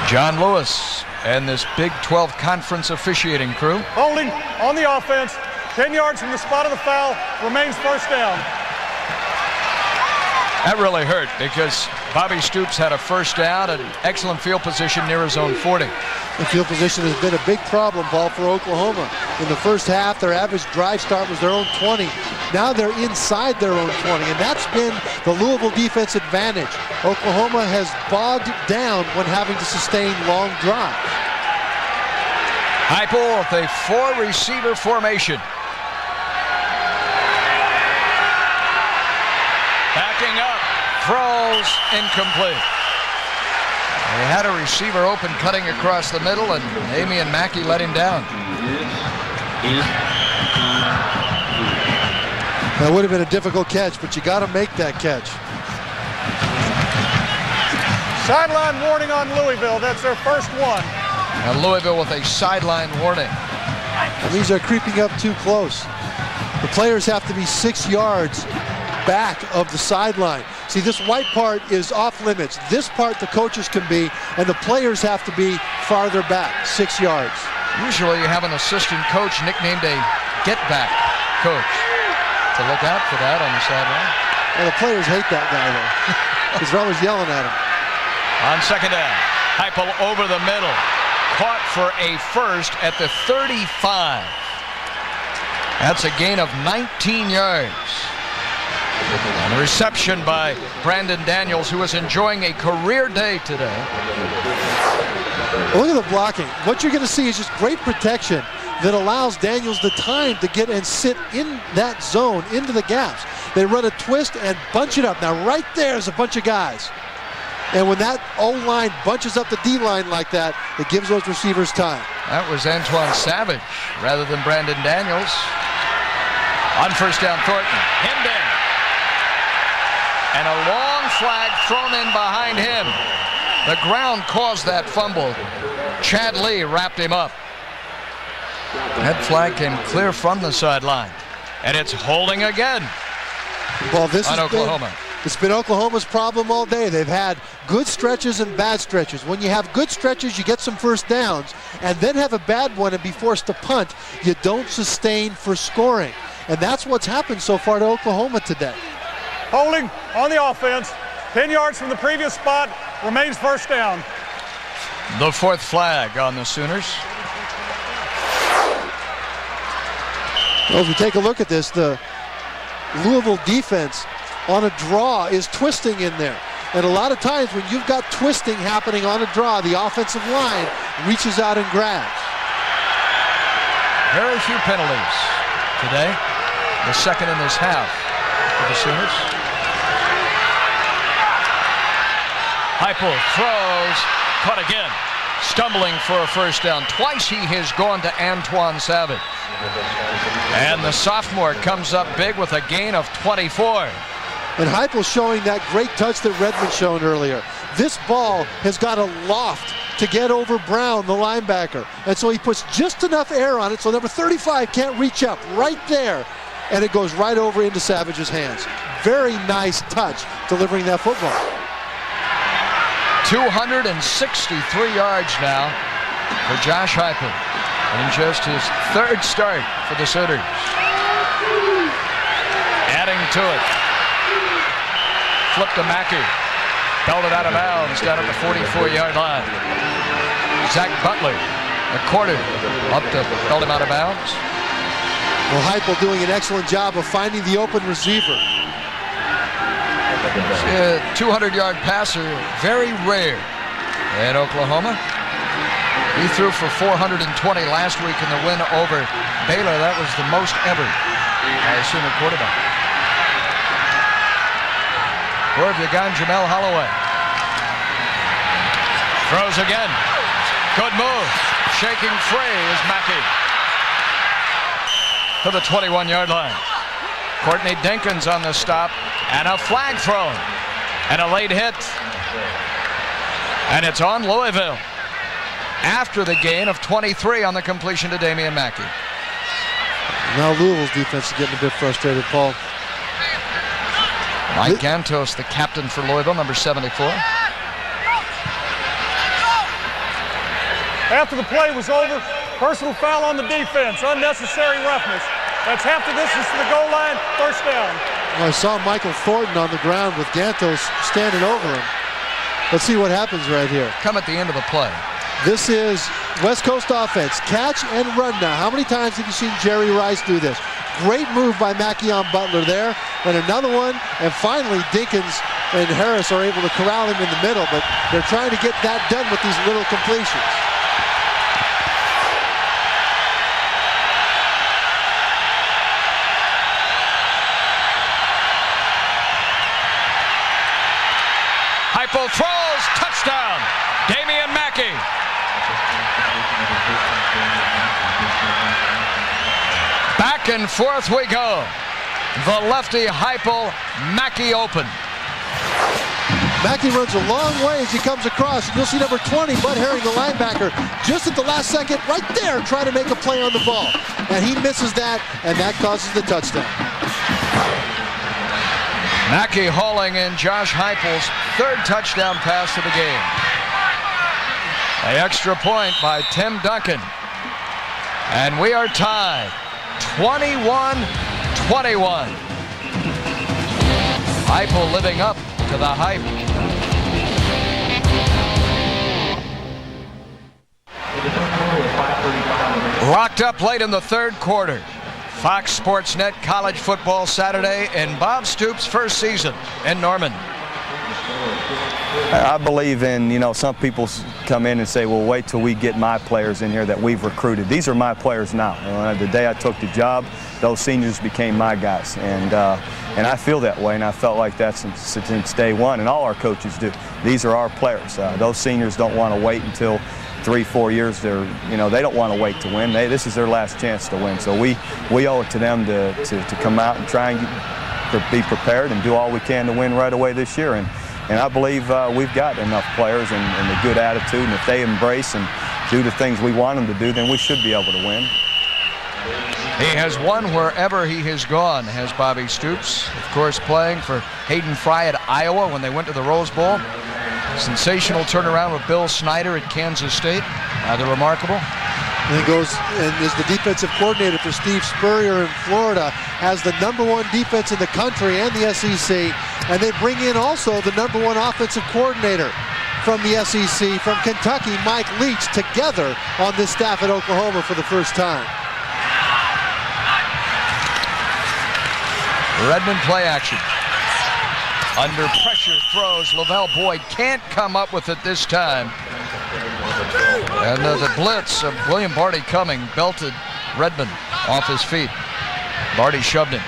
John Lewis and this Big 12 Conference officiating crew. Holding on the offense, 10 yards from the spot of the foul, remains first down. That really hurt because Bobby Stoops had a first down and excellent field position near his own 40. The field position has been a big problem, Paul, for Oklahoma. In the first half, their average drive start was their own 20. Now they're inside their own 20, and that's been the Louisville defense advantage. Oklahoma has bogged down when having to sustain long drives. Heupel with a 4-receiver formation. Backing up, throws incomplete. They had a receiver open cutting across the middle, and Amy and Mackey let him down. That would have been a difficult catch, but you got to make that catch. Sideline warning on Louisville. That's their first one. And Louisville with a sideline warning. And these are creeping up too close. The players have to be 6 yards back of the sideline. See, this white part is off limits. This part the coaches can be, and the players have to be farther back, 6 yards. Usually you have an assistant coach nicknamed a get-back coach. So look out for that on the sideline. Well, the players hate that guy, though, because they're always yelling at him. On second down, Heupel over the middle. Caught for a first at the 35. That's a gain of 19 yards. And a reception by Brandon Daniels, who is enjoying a career day today. Look at the blocking. What you're going to see is just great protection that allows Daniels the time to get and sit in that zone, into the gaps. They run a twist and bunch it up. Now, right there is a bunch of guys. And when that O-line bunches up the D-line like that, it gives those receivers time. That was Antoine Savage rather than Brandon Daniels. On first down, Thornton, hemmed in. And a long flag thrown in behind him. The ground caused that fumble. Chad Lee wrapped him up. That flag came clear from the sideline. And it's holding again. Well, this on Oklahoma. It's been Oklahoma's problem all day. They've had good stretches and bad stretches. When you have good stretches, you get some first downs, and then have a bad one and be forced to punt. You don't sustain for scoring. And that's what's happened so far to Oklahoma today. Holding on the offense, 10 yards from the previous spot, remains first down. The fourth flag on the Sooners. Well, if you take a look at this, the Louisville defense on a draw is twisting in there. And a lot of times when you've got twisting happening on a draw, the offensive line reaches out and grabs. Very few penalties today. The second in this half for the Sooners. Heupel throws, caught again. Stumbling for a first down. Twice he has gone to Antoine Savage. And the sophomore comes up big with a gain of 24. And Heupel showing that great touch that Redmond shown earlier. This ball has got a loft to get over Brown, the linebacker. And so he puts just enough air on it so number 35 can't reach up right there. And it goes right over into Savage's hands. Very nice touch delivering that football. 263 yards now for Josh Heupel in just his third start for the Sooners. Adding to it. Flip to Mackey. Belted out of bounds down at the 44-yard line. Zach Butler, a quarter, up to belt him out of bounds. Well, Heupel doing an excellent job of finding the open receiver. 200-yard passer, very rare in Oklahoma. He threw for 420 last week in the win over Baylor. That was the most ever by a Sooner quarterback. Where have you gone, Jamel Holloway? Throws again. Good move. Shaking free is Mackey. To the 21-yard line. Courtney Dinkins on the stop. And a flag thrown. And a late hit. And it's on Louisville. After the gain of 23 on the completion to Damian Mackey. Now Louisville's defense is getting a bit frustrated, Paul. Mike Gantos, the captain for Louisville, number 74. After the play was over, personal foul on the defense, unnecessary roughness. That's half the distance to the goal line, first down. Well, I saw Michael Thornton on the ground with Gantos standing over him. Let's see what happens right here. Come at the end of the play. This is West Coast offense, catch and run now. How many times have you seen Jerry Rice do this? Great move by Mackey on Butler there, and another one, and finally Dinkins and Harris are able to corral him in the middle, but they're trying to get that done with these little completions. Heupel throws, touchdown, Damian Mackey. Back and forth we go. The lefty Heupel, Mackey open. Mackey runs a long way as he comes across. And you'll see number 20, Bud Herring, the linebacker, just at the last second, right there, trying to make a play on the ball. And he misses that, and that causes the touchdown. Mackey hauling in Josh Heupel's third touchdown pass of the game. An extra point by Tim Duncan. And we are tied. 21-21. Heupel living up to the hype. Locked up late in the third quarter. Fox Sports Net College Football Saturday in Bob Stoops' first season in Norman. I believe in, some people come in and say, well, wait till we get my players in here that we've recruited. These are my players now. The day I took the job, those seniors became my guys. And I feel that way, and I felt like that since day one, and all our coaches do. These are our players. Those seniors don't want to wait until 3-4 years. They don't want to wait to win. This is their last chance to win. So we owe it to them to come out and try and be prepared and do all we can to win right away this year. And I believe we've got enough players and a good attitude, and if they embrace and do the things we want them to do, then we should be able to win. He has won wherever he has gone, has Bobby Stoops. Of course, playing for Hayden Fry at Iowa when they went to the Rose Bowl. Sensational turnaround with Bill Snyder at Kansas State. Rather remarkable. And he goes and is the defensive coordinator for Steve Spurrier in Florida, has the #1 defense in the country and the SEC, and they bring in also the #1 offensive coordinator from the SEC, from Kentucky, Mike Leach, together on this staff at Oklahoma for the first time. Redmond play action. Under pressure throws. Lavelle Boyd can't come up with it this time. And the blitz of William Barty coming belted Redmond off his feet. Barty shoved him.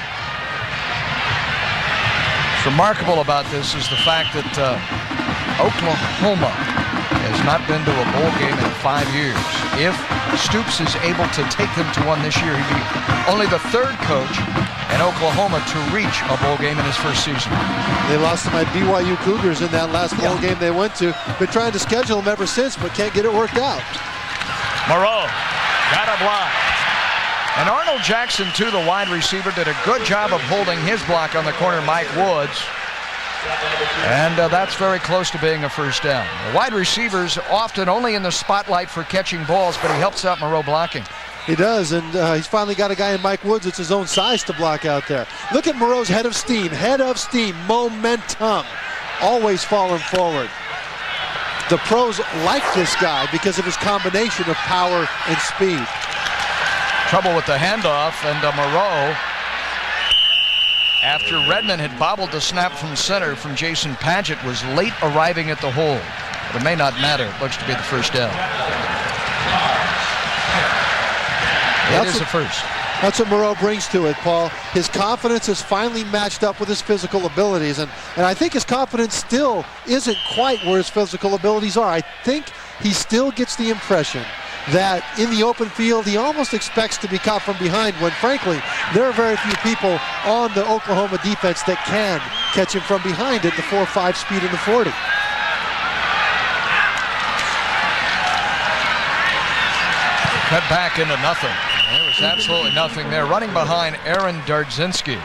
What's remarkable about this is the fact that Oklahoma has not been to a bowl game in 5 years. If Stoops is able to take them to one this year, he'd be only the third coach in Oklahoma to reach a bowl game in his first season. They lost to my BYU Cougars in that last bowl game they went to. Been trying to schedule them ever since, but can't get it worked out. Moreau got a block. And Arnold Jackson, too, the wide receiver, did a good job of holding his block on the corner, Mike Woods. And that's very close to being a first down. The wide receiver's often only in the spotlight for catching balls, but he helps out Moreau blocking. He does, and he's finally got a guy in Mike Woods that's his own size to block out there. Look at Moreau's head of steam, momentum, always falling forward. The pros like this guy because of his combination of power and speed. Trouble with the handoff, and Moreau, after Redmond had bobbled the snap from center from Jason Padgett, was late arriving at the hole. But it may not matter. It looks to be the first down. It is a first. That's what Moreau brings to it, Paul. His confidence is finally matched up with his physical abilities. And I think his confidence still isn't quite where his physical abilities are. I think he still gets the impression that in the open field, he almost expects to be caught from behind when, frankly, there are very few people on the Oklahoma defense that can catch him from behind at the 4.5 speed in the 40. Cut back into nothing. There was absolutely nothing there. Running behind Aaron Dardzinski,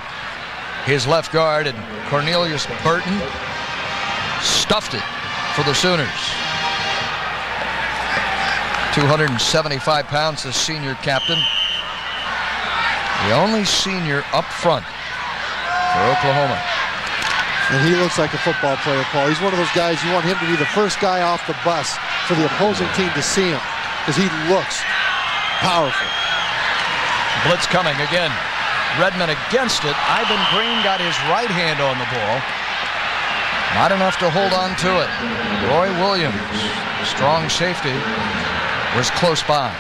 his left guard, and Cornelius Burton stuffed it for the Sooners. 275 pounds, the senior captain. The only senior up front for Oklahoma. And he looks like a football player, Paul. He's one of those guys you want him to be the first guy off the bus for the opposing team to see him, because he looks powerful. Blitz coming again. Redmond against it. Ivan Green got his right hand on the ball. Not enough to hold on to it. Roy Williams, strong safety, was close by.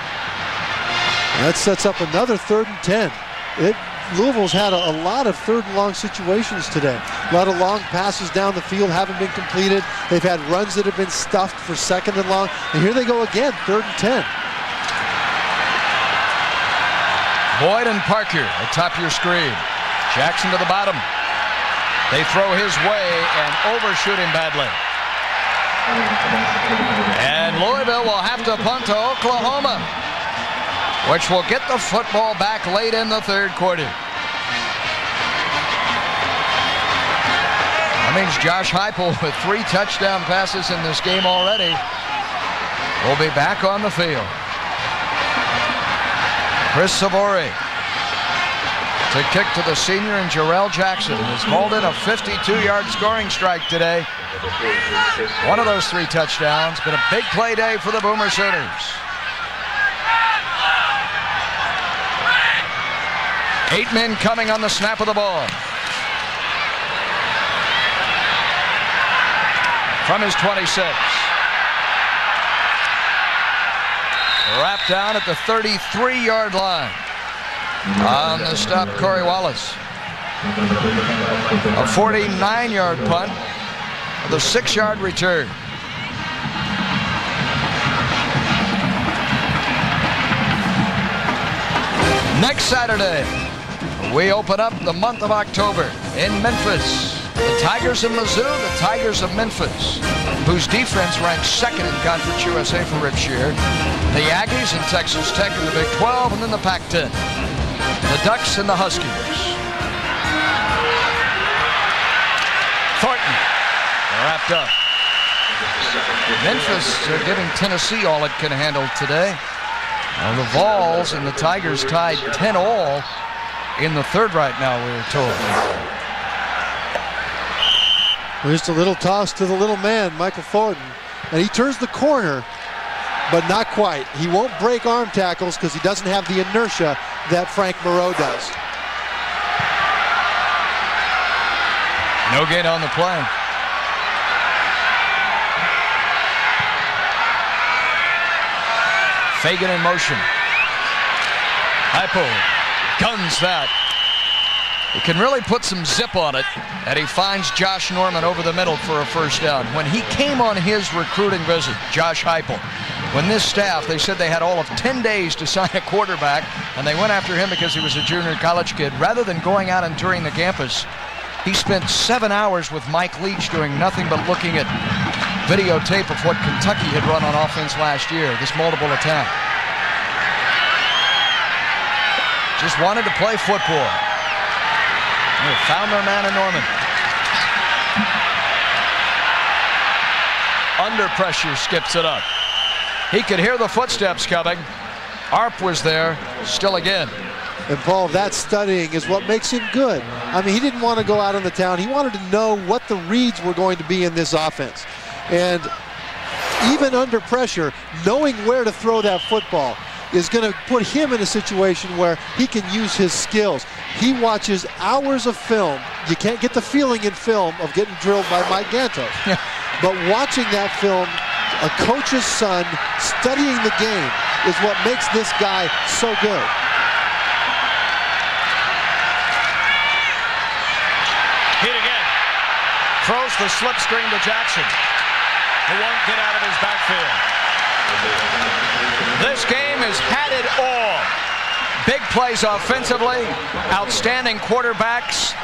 That sets up another 3rd and 10. Louisville's had a lot of 3rd and long situations today. A lot of long passes down the field haven't been completed. They've had runs that have been stuffed for 2nd and long. And here they go again, 3rd and 10. Boyd and Parker atop your screen. Jackson to the bottom. They throw his way and overshoot him badly. And Louisville will have to punt to Oklahoma, which will get the football back late in the 3rd quarter. That means Josh Heupel, with 3 touchdown passes in this game already, will be back on the field. Chris Savori to kick to the senior, and Jarrell Jackson has hauled in a 52-yard scoring strike today. One of those 3 touchdowns. Been a big play day for the Boomer Sooners. 8 men coming on the snap of the ball. From his 26. Wrapped down at the 33-yard line. On the stop, Corey Wallace. A 49-yard punt with a 6-yard return. Next Saturday, we open up the month of October in Memphis. The Tigers of Mizzou, the Tigers of Memphis, whose defense ranks 2nd in Conference USA for Rip Shear. The Aggies and Texas Tech in the Big 12, and then the Pac-10. The Ducks and the Huskies. Thornton wrapped up. Memphis are giving Tennessee all it can handle today. Now the Vols and the Tigers tied 10-all in the 3rd right now, we were told. Just a little toss to the little man, Michael Thornton. And he turns the corner, but not quite. He won't break arm tackles because he doesn't have the inertia that Frank Moreau does. No gain on the play. Fagan in motion. Heupel guns that. He can really put some zip on it, and he finds Josh Norman over the middle for a first down. When he came on his recruiting visit, Josh Heupel, when this staff, they said they had all of 10 days to sign a quarterback, and they went after him because he was a junior college kid. Rather than going out and touring the campus, he spent 7 hours with Mike Leach doing nothing but looking at videotape of what Kentucky had run on offense last year, this multiple attack. Just wanted to play football. They found their man in Norman. Under pressure, skips it up. He could hear the footsteps coming. Arp was there, still again. And Paul, that studying is what makes him good. I mean, he didn't want to go out on the town. He wanted to know what the reads were going to be in this offense. And even under pressure, knowing where to throw that football is going to put him in a situation where he can use his skills. He watches hours of film. You can't get the feeling in film of getting drilled by Mike Gantos. But watching that film, a coach's son studying the game is what makes this guy so good. Hit again. Throws the slip screen to Jackson, who won't get out of his backfield. This game has had it all. Big plays offensively, outstanding quarterbacks,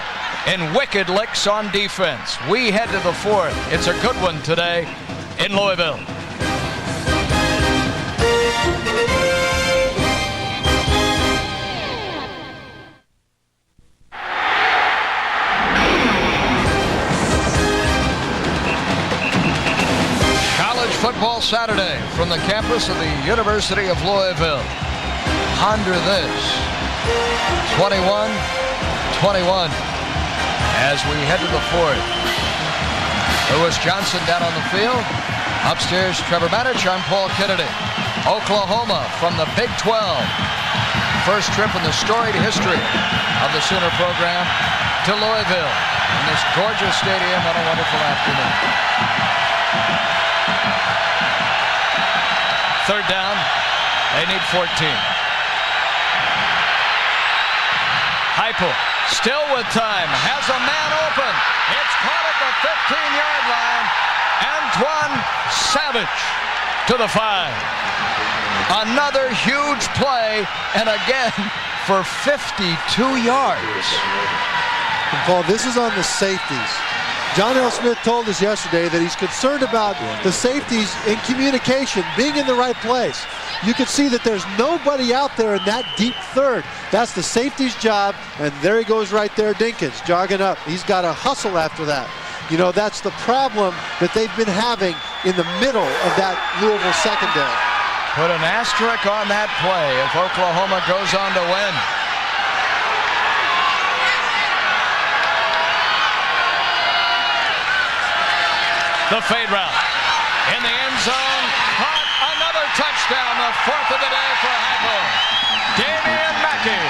and wicked licks on defense. We head to the fourth. It's a good one today in Louisville. Football Saturday from the campus of the University of Louisville. Ponder this. 21-21 as we head to the fourth. Lewis Johnson down on the field. Upstairs, Trevor Matich. I'm Paul Kennedy. Oklahoma from the Big 12. First trip in the storied history of the Sooner program to Louisville in this gorgeous stadium on a wonderful afternoon. Third down, they need 14. Heupel, still with time, has a man open. It's caught at the 15-yard line. Antoine Savage to the 5. Another huge play, and again for 52 yards. And Paul, this is on the safeties. John L. Smith told us yesterday that he's concerned about the safeties in communication, being in the right place. You can see that there's nobody out there in that deep third. That's the safety's job, and there he goes right there, Dinkins, jogging up. He's got to hustle after that. You know, that's the problem that they've been having in the middle of that Louisville secondary. Put an asterisk on that play if Oklahoma goes on to win. The fade route in the end zone, caught, another touchdown, the fourth of the day for Heupel. Damian Mackey.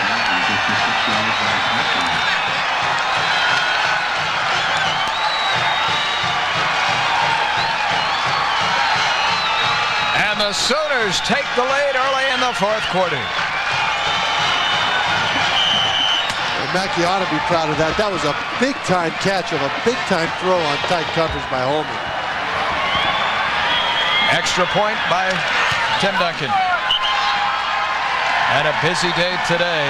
And the Sooners take the lead early in the fourth quarter. Mackey ought to be proud of that. That was a big-time catch of a big-time throw on tight coverage by Holman. Extra point by Tim Duncan. And a busy day today.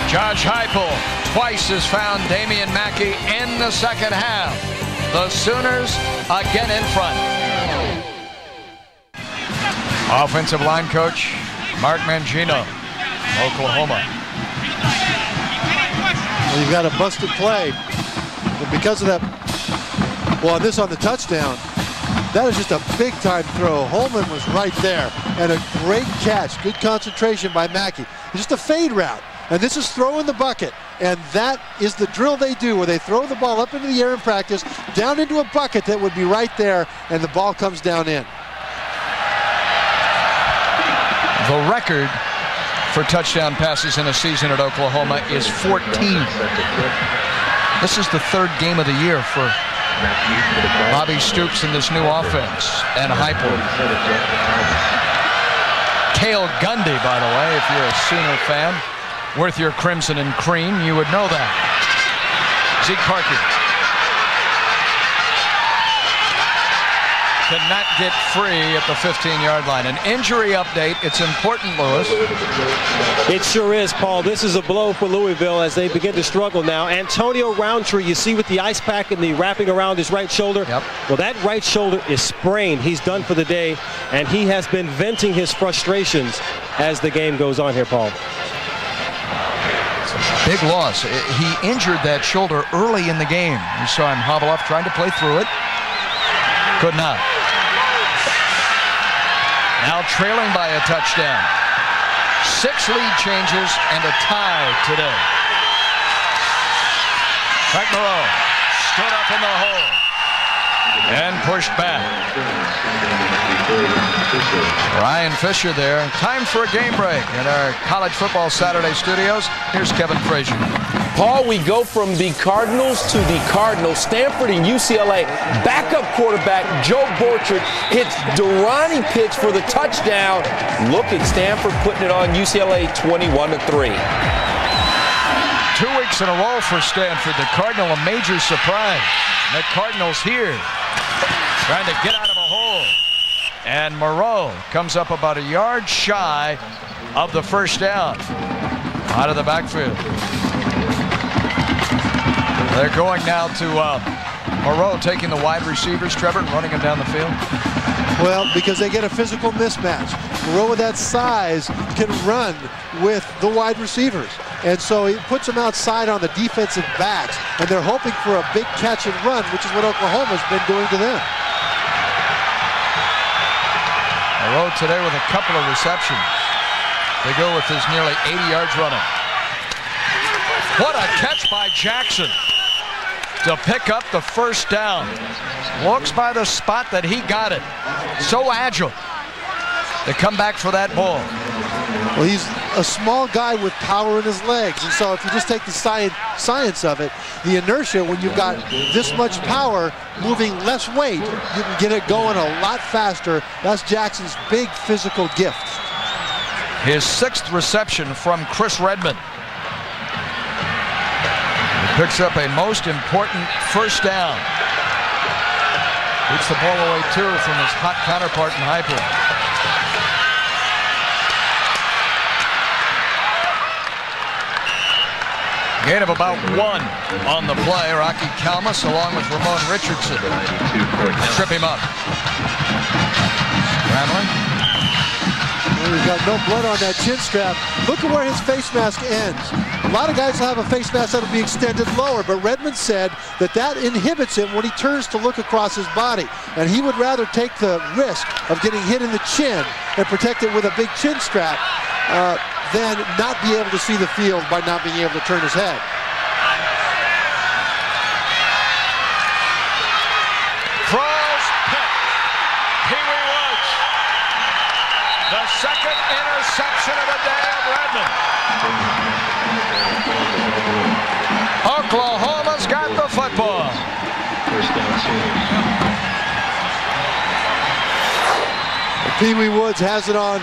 Josh Heupel twice has found Damian Mackey in the second half. The Sooners again in front. Offensive line coach Mark Mangino, Oklahoma. Well, you've got a busted play. But because of that, well, this on the touchdown, that is just a big-time throw. Holman was right there. And a great catch. Good concentration by Mackey. Just a fade route. And this is throw in the bucket. And that is the drill they do, where they throw the ball up into the air in practice, down into a bucket that would be right there, and the ball comes down in. The record for touchdown passes in a season at Oklahoma is 14. This is the third game of the year for Bobby Stoops in this new offense. And Heupel. Cale Gundy, by the way, if you're a Sooner fan, worth your crimson and cream, you would know that. Zeke Parker cannot get free at the 15-yard line. An injury update. It's important, Lewis. It sure is, Paul. This is a blow for Louisville as they begin to struggle now. Antonio Roundtree, you see with the ice pack and the wrapping around his right shoulder. Yep. Well, that right shoulder is sprained. He's done for the day, and he has been venting his frustrations as the game goes on here, Paul. Big loss. He injured that shoulder early in the game. You saw him hobble off trying to play through it. Could not. Now trailing by a touchdown. 6 lead changes and a tie today. Frank Moreau stood up in the hole and pushed back. Ryan Fisher there. Time for a game break in our College Football Saturday studios. Here's Kevin Frazier. Paul, we go from the Cardinals to the Cardinals. Stanford and UCLA. Backup quarterback Joe Borchard hits Durrani pitch for the touchdown. Look at Stanford putting it on UCLA 21-3. 2 weeks in a row for Stanford. The Cardinal a major surprise. The Cardinals here trying to get out of a hole. And Moreau comes up about a yard shy of the first down. Out of the backfield. They're going now to Moreau taking the wide receivers, Trevor, and running them down the field. Well, because they get a physical mismatch. Moreau with that size can run with the wide receivers. And so he puts them outside on the defensive backs, and they're hoping for a big catch and run, which is what Oklahoma's been doing to them. Moreau today with a couple of receptions. They go with his nearly 80 yards running. What a catch by Jackson to pick up the first down. Looks by the spot that he got it. So agile to come back for that ball. Well, he's a small guy with power in his legs, and so if you just take the science of it, the inertia, when you've got this much power moving less weight, you can get it going a lot faster. That's Jackson's big physical gift. His 6th reception from Chris Redmond. Picks up a most important first down. Gets the ball away, too, from his hot counterpart in Heupel. Gain of about 1 on the play. Rocky Kalmus along with Ramon Richardson. Trip him up. Scrambling. He's got no blood on that chin strap. Look at where his face mask ends. A lot of guys will have a face mask that'll be extended lower, but Redmond said that inhibits him when he turns to look across his body. And he would rather take the risk of getting hit in the chin and protect it with a big chin strap than not be able to see the field by not being able to turn his head. Cross pick. Pee-wee Woods. The second interception of the day of Redmond. Oklahoma's got the football. Pee-wee Woods has it on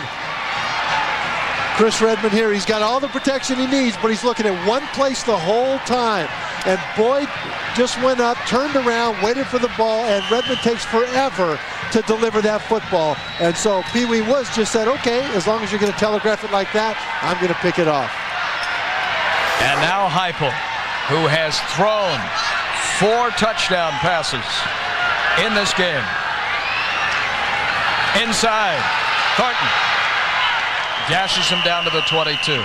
Chris Redmond here. He's got all the protection he needs, but he's looking at one place the whole time. And Boyd just went up, turned around, waited for the ball, and Redmond takes forever to deliver that football. And so Pee-wee Woods just said, okay, as long as you're going to telegraph it like that, I'm going to pick it off. And now Heupel, who has thrown 4 touchdown passes in this game. Inside, Thornton gashes him down to the 22.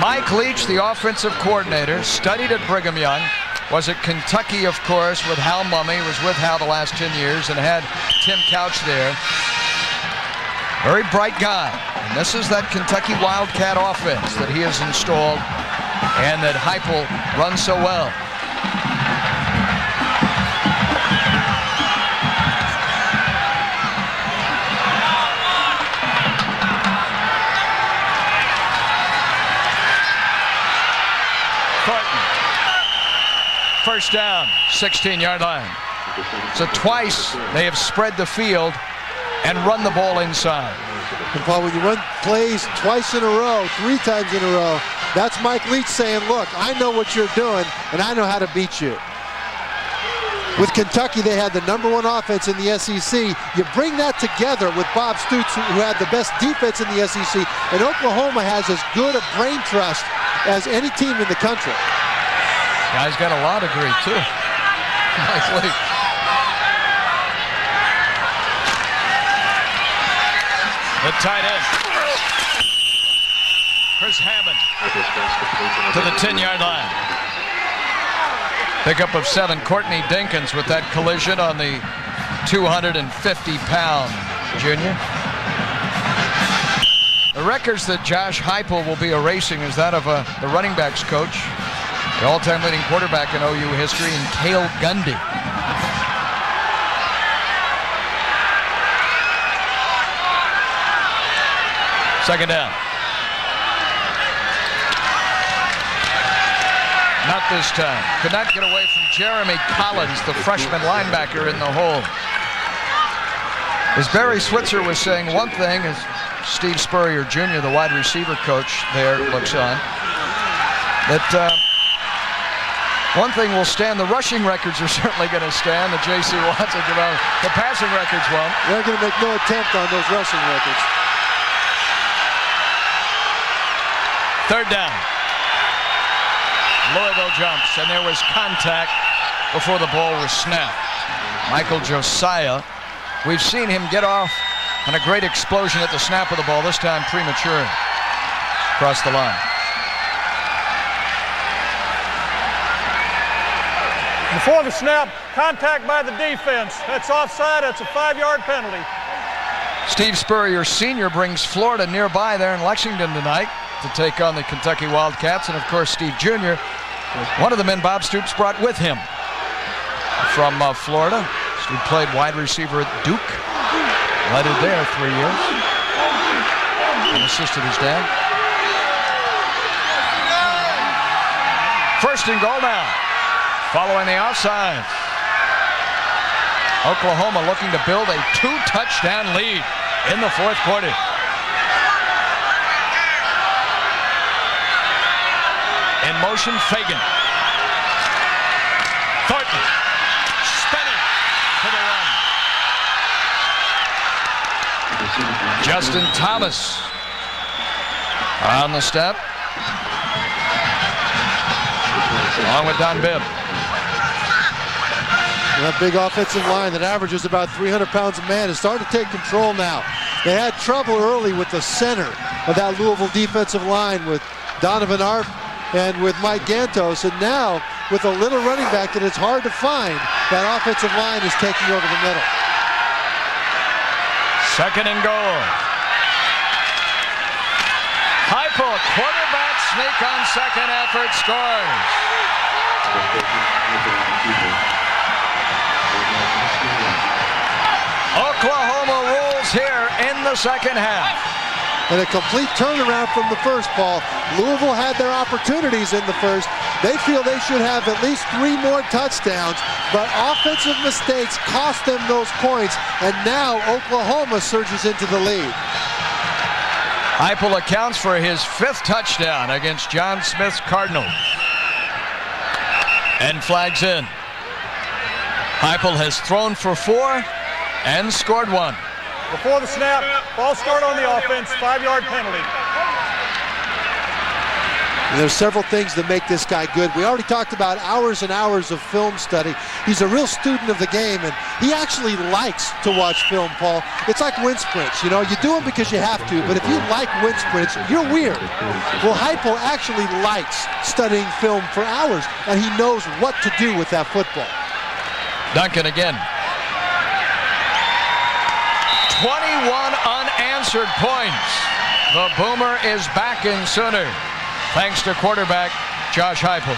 Mike Leach, the offensive coordinator, studied at Brigham Young, was at Kentucky, of course, with Hal Mumme, was with Hal the last 10 years, and had Tim Couch there. Very bright guy. And this is that Kentucky Wildcat offense that he has installed and that Heupel runs so well. First down, 16-yard line. So twice they have spread the field and run the ball inside. And Paul, when you run plays twice in a row, 3 times in a row, that's Mike Leach saying, look, I know what you're doing, and I know how to beat you. With Kentucky, they had the #1 offense in the SEC. You bring that together with Bob Stoops, who had the best defense in the SEC, and Oklahoma has as good a brain trust as any team in the country. Guy's got a law degree, too. Mike Leach. The tight end. Chris Hammond to the 10-yard line. Pickup of 7. Courtney Dinkins with that collision on the 250-pound junior. The records that Josh Heupel will be erasing is that of the running backs coach, the all-time leading quarterback in OU history, and Cale Gundy. Second down. Not this time. Could not get away from Jeremy Collins, the freshman linebacker in the hole. As Barry Switzer was saying, one thing as Steve Spurrier Jr., the wide receiver coach there, looks on, that one thing will stand. The rushing records are certainly going to stand. The J.C. Watson, the passing records won't. They're going to make no attempt on those rushing records. Third down. Louisville jumps, and there was contact before the ball was snapped. Michael Josiah, we've seen him get off on a great explosion at the snap of the ball, this time premature. Across the line. Before the snap, contact by the defense. That's offside. That's a 5-yard penalty. Steve Spurrier Sr. brings Florida nearby there in Lexington tonight to take on the Kentucky Wildcats. And, of course, Steve Jr., one of the men Bob Stoops brought with him from Florida. Steve played wide receiver at Duke. Led it there 3 years. And assisted his dad. First and goal now. Following the offsides. Oklahoma looking to build a 2-touchdown lead in the fourth quarter. In motion, Fagan. Thornton spinning to the run. Justin Thomas on the step. Along with Don Bibb. That big offensive line that averages about 300 pounds a man is starting to take control now. They had trouble early with the center of that Louisville defensive line with Donovan Arp and with Mike Gantos, and now with a little running back that it's hard to find, that offensive line is taking over the middle. Second and goal. Heupel, quarterback sneak on second effort, scores. Oklahoma rules here in the second half. And a complete turnaround from the first, Paul. Louisville had their opportunities in the first. They feel they should have at least 3 more touchdowns, but offensive mistakes cost them those points, and now Oklahoma surges into the lead. Heupel accounts for his 5th touchdown against John Smith's Cardinals. And flags in. Heupel has thrown for 4 and scored 1. Before the snap, false start on the offense, 5-yard penalty. And there's several things that make this guy good. We already talked about hours and hours of film study. He's a real student of the game, and he actually likes to watch film, Paul. It's like wind sprints. You know, you do them because you have to, but if you like wind sprints, you're weird. Well, Heupel actually likes studying film for hours, and he knows what to do with that football. Duncan again. 21 unanswered points. The Boomer is back in Sooner, thanks to quarterback Josh Heupel.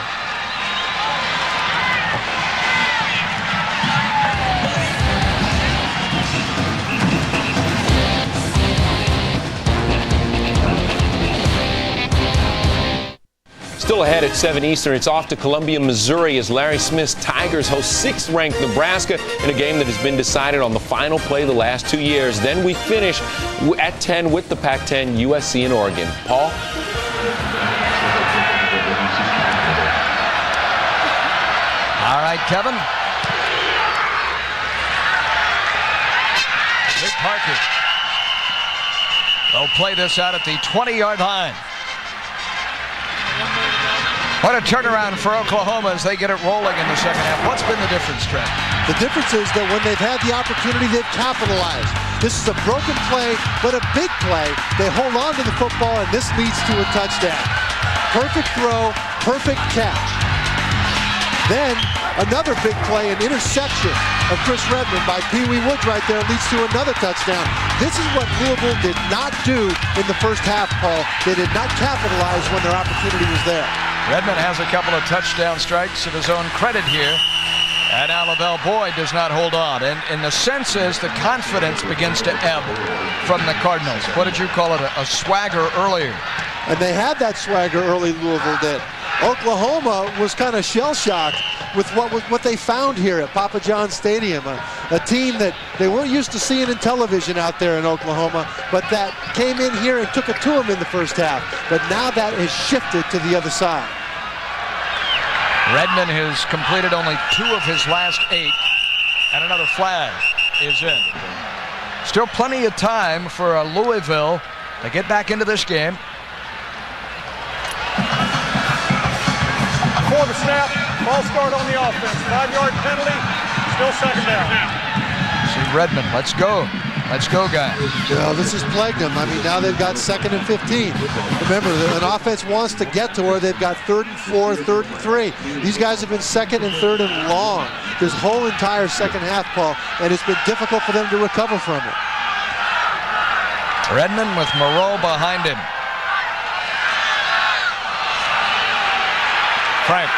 Still ahead at 7 Eastern, it's off to Columbia, Missouri as Larry Smith's Tigers host 6th-ranked Nebraska in a game that has been decided on the final play the last 2 years. Then we finish at 10 with the Pac-10, USC and Oregon. Paul? All right, Kevin. Big Parker. They'll play this out at the 20-yard line. What a turnaround for Oklahoma as they get it rolling in the second half. What's been the difference, Trent? The difference is that when they've had the opportunity, they've capitalized. This is a broken play, but a big play. They hold on to the football, and this leads to a touchdown. Perfect throw, perfect catch. Then another big play, an interception of Chris Redmond by Pee Wee Woods right there leads to another touchdown. This is what Louisville did not do in the first half, Paul. They did not capitalize when their opportunity was there. Redmond has a couple of touchdown strikes of his own credit here. And now Lavelle Boyd does not hold on. And the sense is the confidence begins to ebb from the Cardinals. What did you call it? A swagger earlier. And they had that swagger early, Louisville did. Oklahoma was kind of shell-shocked with what they found here at Papa John's Stadium, a team that they weren't used to seeing in television out there in Oklahoma, but that came in here and took it to them in the first half. But now that has shifted to the other side. Redmond has completed only 2 of his last 8, and another flag is in. Still plenty of time for Louisville to get back into this game. Before the snap, ball start on the offense. 5-yard penalty, still second down. See Redmond, let's go. Let's go, guys. This has plagued them. I mean, now they've got 2nd and 15. Remember, an offense wants to get to where they've got 3rd and 4, 3rd and 3. These guys have been 2nd and 3rd and long this whole entire second half, Paul, and it's been difficult for them to recover from it. Redmond with Moreau behind him. Frank,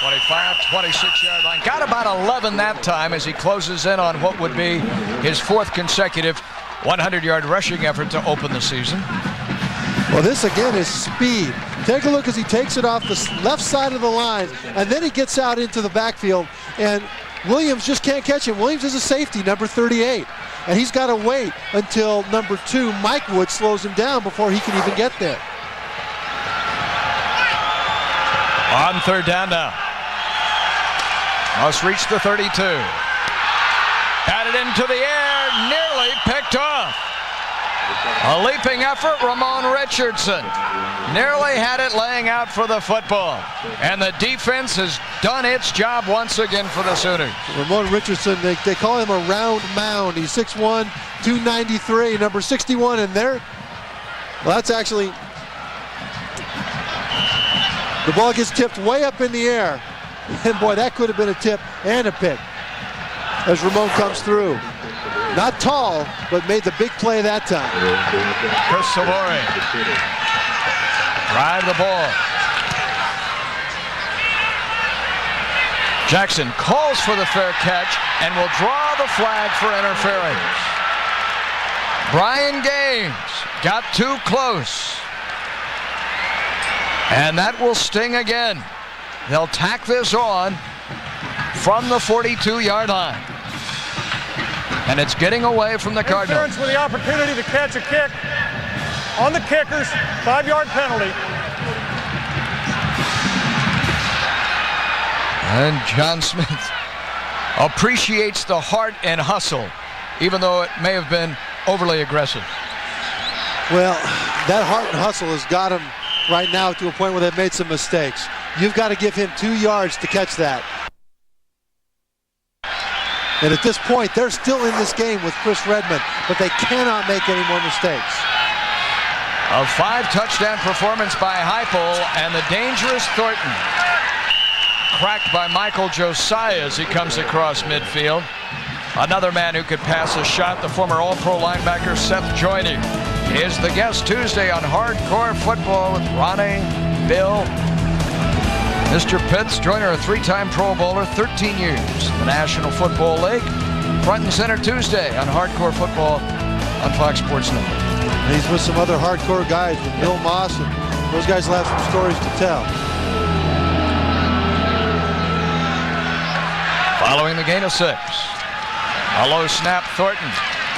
25, 26-yard line. Got about 11 that time as he closes in on what would be his 4th consecutive 100-yard rushing effort to open the season. Well, this again is speed. Take a look as he takes it off the left side of the line, and then he gets out into the backfield, and Williams just can't catch him. Williams is a safety, number 38, and he's got to wait until number 2, Mike Wood, slows him down before he can even get there. On 3rd down now. Must reach the 32. Batted into the air, nearly picked off. A leaping effort, Ramon Richardson. Nearly had it laying out for the football. And the defense has done its job once again for the Sooners. Ramon Richardson, they call him a round mound. He's 6'1", 293, number 61, and there. Well, that's actually. The ball gets tipped way up in the air. And boy, that could have been a tip and a pick as Ramon comes through. Not tall, but made the big play that time. Chris Savori. Drive the ball. Jackson calls for the fair catch and will draw the flag for interference. Brian Gaines got too close. And that will sting again. They'll tack this on from the 42-yard line. And it's getting away from the Cardinals. Interference with the opportunity to catch a kick on the kickers, 5-yard penalty. And John Smith appreciates the heart and hustle, even though it may have been overly aggressive. Well, that heart and hustle has got him right now to a point where they've made some mistakes. You've got to give him 2 yards to catch that. And at this point, they're still in this game with Chris Redmond, but they cannot make any more mistakes. A 5-touchdown performance by Heupel, and the dangerous Thornton. Cracked by Michael Josiah as he comes across midfield. Another man who could pass a shot, the former All-Pro linebacker Seth Joyner, is the guest Tuesday on Hardcore Football with Ronnie, Bill, Mr. Pitts. Joyner, a 3-time Pro Bowler, 13 years in the National Football League. Front and center Tuesday on Hardcore Football on Fox Sports Network. And he's with some other hardcore guys, with Bill Moss and Those guys will have some stories to tell. Following the gain of 6. A low snap, Thornton.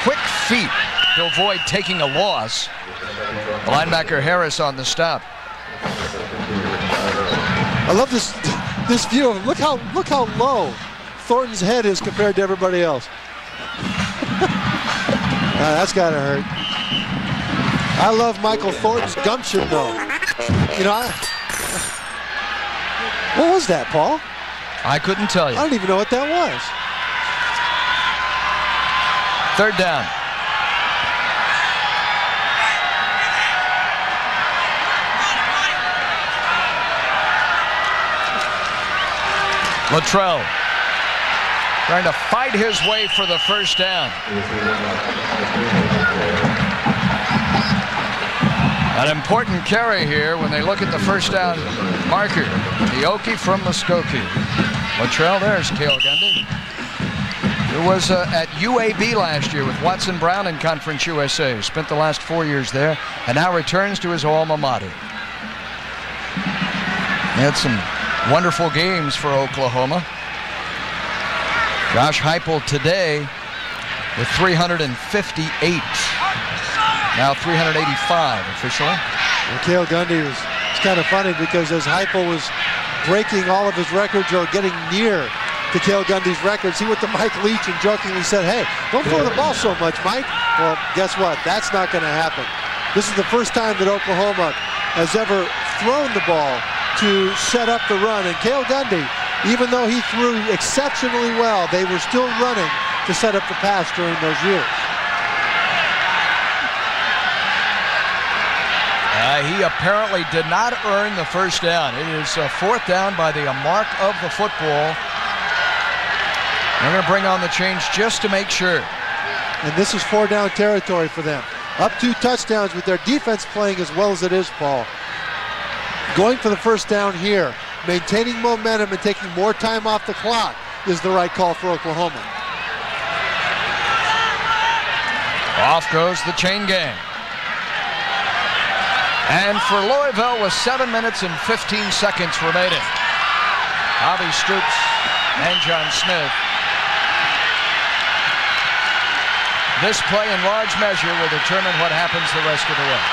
Quick feet to avoid taking a loss. The linebacker Harris on the stop. I love this view of him. Look how low Thornton's head is compared to everybody else. That's gotta hurt. I love Michael Thornton's gumption though. You know, what was that, Paul? I couldn't tell you. I don't even know what that was. 3rd down. Luttrell trying to fight his way for the first down. An important carry here when they look at the first down marker. Ioki from Muskogee. Luttrell, there's Cale Gundy, who was at UAB last year with Watson Brown in Conference USA. Spent the last 4 years there and now returns to his alma mater. He had some wonderful games for Oklahoma. Josh Heupel today with 358. Now 385 officially. And Cale Gundy it's kind of funny because as Heupel was breaking all of his records or getting near to Cale Gundy's records, he went to Mike Leach and jokingly said, "Hey, don't throw the ball so much, Mike." Well, guess what? That's not going to happen. This is the first time that Oklahoma has ever thrown the ball to set up the run. And Cale Gundy, even though he threw exceptionally well, they were still running to set up the pass during those years. He apparently did not earn the first down. It is 4th down by the mark of the football. They're going to bring on the change just to make sure. And this is 4-down territory for them. Up 2 touchdowns with their defense playing as well as it is, Paul. Going for the first down here, maintaining momentum and taking more time off the clock is the right call for Oklahoma. Off goes the chain gang. And for Louisville with 7 minutes and 15 seconds remaining, Bobby Stoops and John Smith. This play in large measure will determine what happens the rest of the way.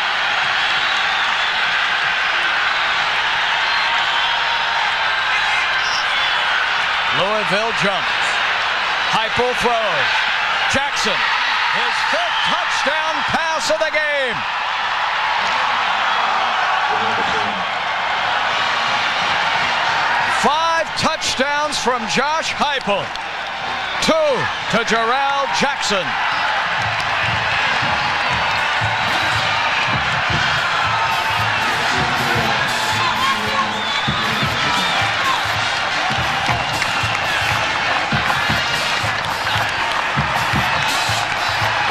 Louisville jumps. Heupel throws. Jackson, his 5th touchdown pass of the game. Five touchdowns from Josh Heupel. 2 to Jarrell Jackson.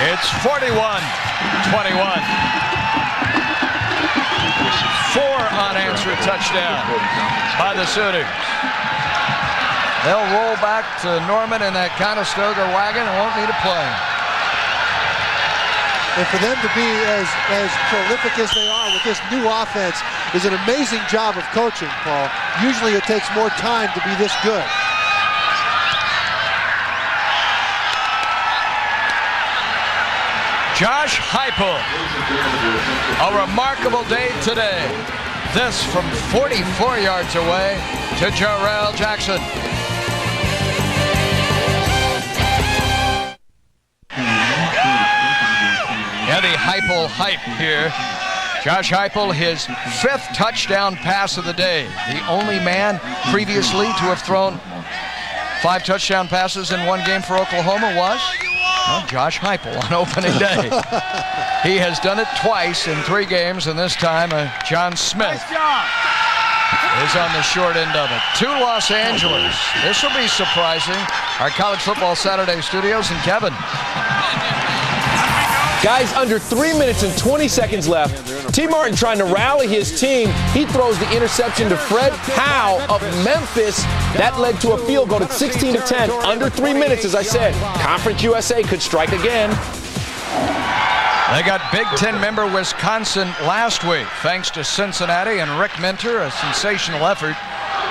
It's 41-21. 4 unanswered touchdowns by the Sooners. They'll roll back to Norman in that Conestoga wagon and won't need a play. And for them to be as prolific as they are with this new offense is an amazing job of coaching, Paul. Usually it takes more time to be this good. Josh Heupel, a remarkable day today. This from 44 yards away to Jarrell Jackson. Yeah, the Heupel hype here. Josh Heupel, his 5th touchdown pass of the day. The only man previously to have thrown 5 touchdown passes in one game for Oklahoma was Josh Heupel on opening day. He has done it twice in 3 games, and this time John Smith is on the short end of it. To Los Angeles. This will be surprising. Our College Football Saturday studios and Kevin. Guys, under 3 minutes and 20 seconds left. T. Martin trying to rally his team. He throws the interception to Fred Howe of Memphis. That led to a field goal at 16-10. Under 3 minutes, as I said. Conference USA could strike again. They got Big Ten member Wisconsin last week, thanks to Cincinnati and Rick Minter, a sensational effort.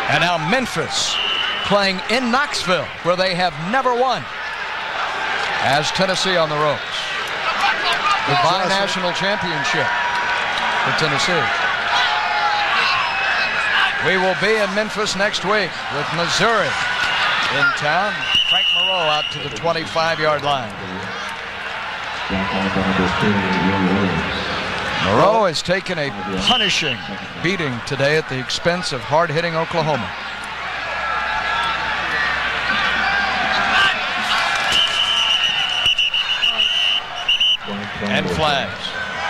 And now Memphis playing in Knoxville, where they have never won, as Tennessee on the ropes. Goodbye national championship for Tennessee. We will be in Memphis next week with Missouri in town. Frank Moreau out to the 25-yard line. Moreau has taken a punishing beating today at the expense of hard-hitting Oklahoma. And flags.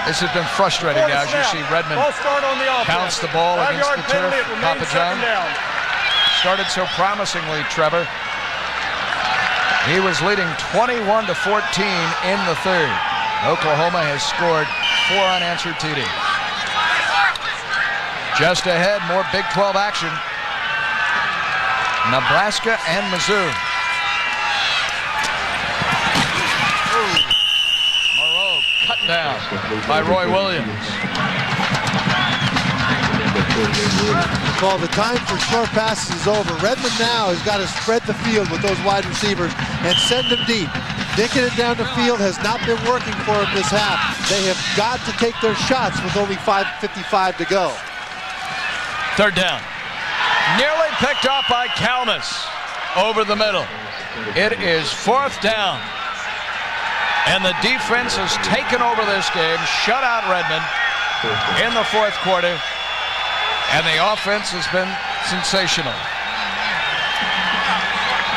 This has been frustrating now as you see Redmond counts the ball against the turf. Papa John started so promisingly, Trevor. He was leading 21-14 in the third. Oklahoma has scored 4 unanswered TDs. Just ahead, more Big 12 action. Nebraska and Mizzou. Moreau cut down by Roy Williams. Well, the time for short passes is over. Redmond now has got to spread the field with those wide receivers and send them deep. Dicking it down the field has not been working for them this half. They have got to take their shots with only 5:55 to go. Third down. Nearly picked off by Kalmus over the middle. It is fourth down. And the defense has taken over this game, shut out Redmond in the fourth quarter. And the offense has been sensational.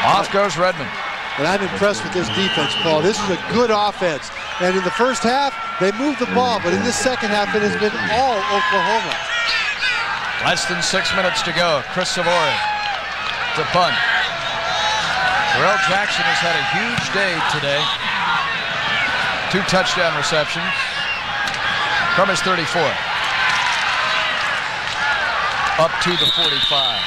Off goes Redmond. And I'm impressed with this defense, Paul. This is a good offense. And in the first half, they moved the ball, but in this second half, it has been all Oklahoma. Less than 6 minutes to go. Chris Savory to punt. Terrell Jackson has had a huge day today. 2 touchdown receptions from his 34. Up to the 45.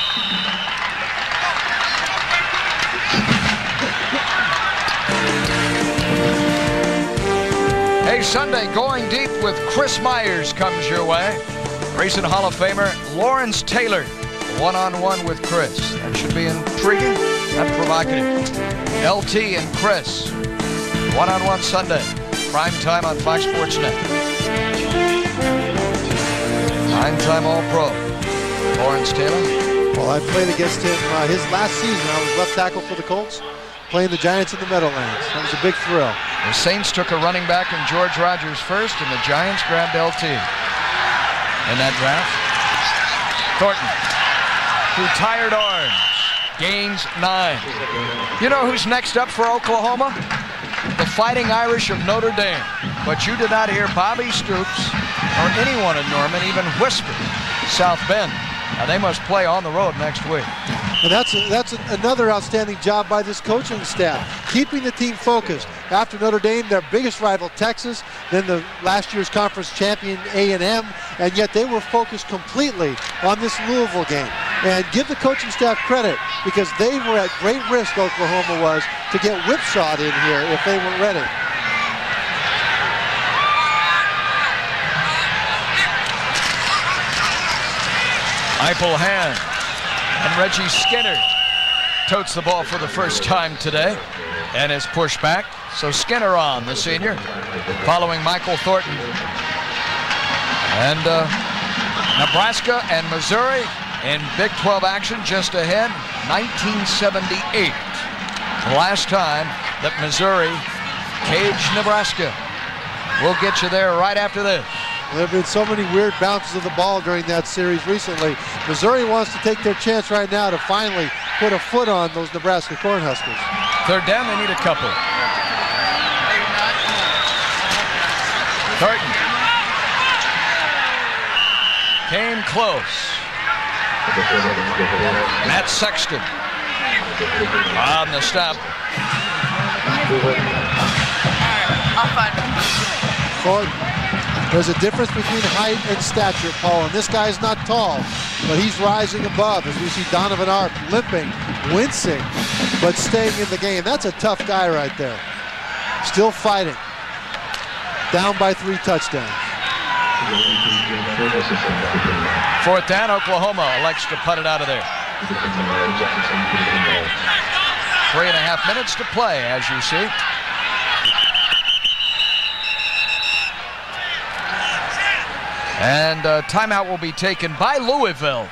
Hey, Sunday, Going Deep with Chris Myers comes your way. Recent Hall of Famer Lawrence Taylor, one-on-one with Chris. That should be intriguing, not provocative. LT and Chris, one-on-one Sunday, prime time on Fox Sports Net. 9-time All-Pro. Lawrence Taylor. Well, I played against him his last season. I was left tackle for the Colts, playing the Giants in the Meadowlands. That was a big thrill. The Saints took a running back in George Rogers first, and the Giants grabbed LT in that draft. Thornton, through tired arms, gains 9. You know who's next up for Oklahoma? The Fighting Irish of Notre Dame. But you did not hear Bobby Stoops or anyone in Norman even whisper South Bend. Now they must play on the road next week. And that's another outstanding job by this coaching staff, keeping the team focused. After Notre Dame, their biggest rival, Texas, then the last year's conference champion, A&M, and yet they were focused completely on this Louisville game. And give the coaching staff credit, because they were at great risk, Oklahoma was, to get whipsawed in here if they weren't ready. Heupel hand, and Reggie Skinner totes the ball for the first time today and is pushed back. So Skinner on, the senior, following Michael Thornton. And Nebraska and Missouri in Big 12 action just ahead. 1978, the last time that Missouri caged Nebraska. We'll get you there right after this. There have been so many weird bounces of the ball during that series recently. Missouri wants to take their chance right now to finally put a foot on those Nebraska Cornhuskers. Third down, they need a couple. Thornton came close. Matt Sexton on the stop. Thornton. There's a difference between height and stature, Paul, and this guy's not tall, but he's rising above as we see Donovan Arp limping, wincing, but staying in the game. That's a tough guy right there. Still fighting. down by 3 touchdowns. 4th down, Oklahoma elects to punt it out of there. 3.5 minutes to play, as you see. And timeout will be taken by Louisville.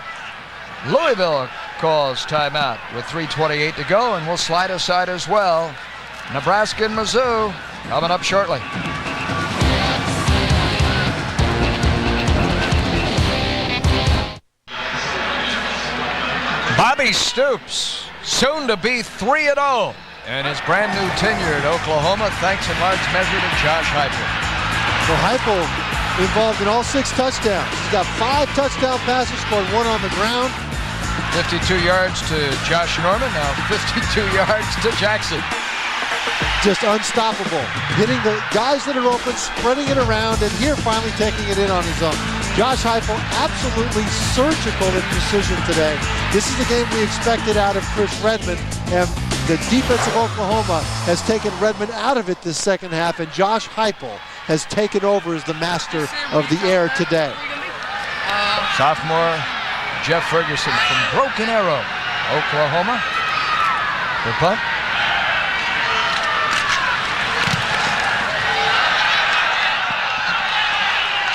Louisville calls timeout with 3:28 to go, and we'll slide aside as well. Nebraska and Mizzou coming up shortly. Bobby Stoops, soon to be 3-0 in his brand new tenure at Oklahoma, thanks in large measure to Josh Heupel. So Heupel involved in all 6 touchdowns. He's got 5 touchdown passes, scored 1 on the ground. 52 yards to Josh Norman, now 52 yards to Jackson. Just unstoppable. Hitting the guys that are open, spreading it around, and here finally taking it in on his own. Josh Heupel absolutely surgical in precision today. This is the game we expected out of Chris Redmond, and the defense of Oklahoma has taken Redmond out of it this second half, and Josh Heupel has taken over as the master of the air today. Sophomore Jeff Ferguson from Broken Arrow, Oklahoma. The punt.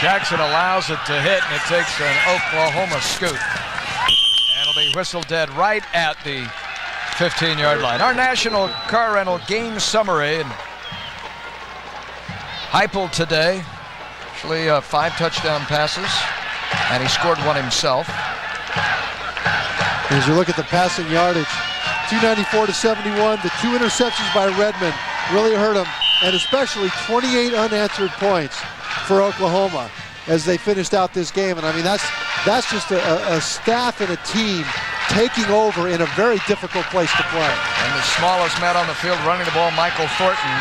Jackson allows it to hit, and it takes an Oklahoma scoot. And it'll be whistled dead right at the 15-yard line. Our national car rental game summary. And Heupel today, actually 5 touchdown passes, and he scored 1 himself. As you look at the passing yardage, 294 to 71, the 2 interceptions by Redmond really hurt him, and especially 28 unanswered points for Oklahoma as they finished out this game. And I mean, that's just a staff and a team taking over in a very difficult place to play. And the smallest man on the field running the ball, Michael Thornton,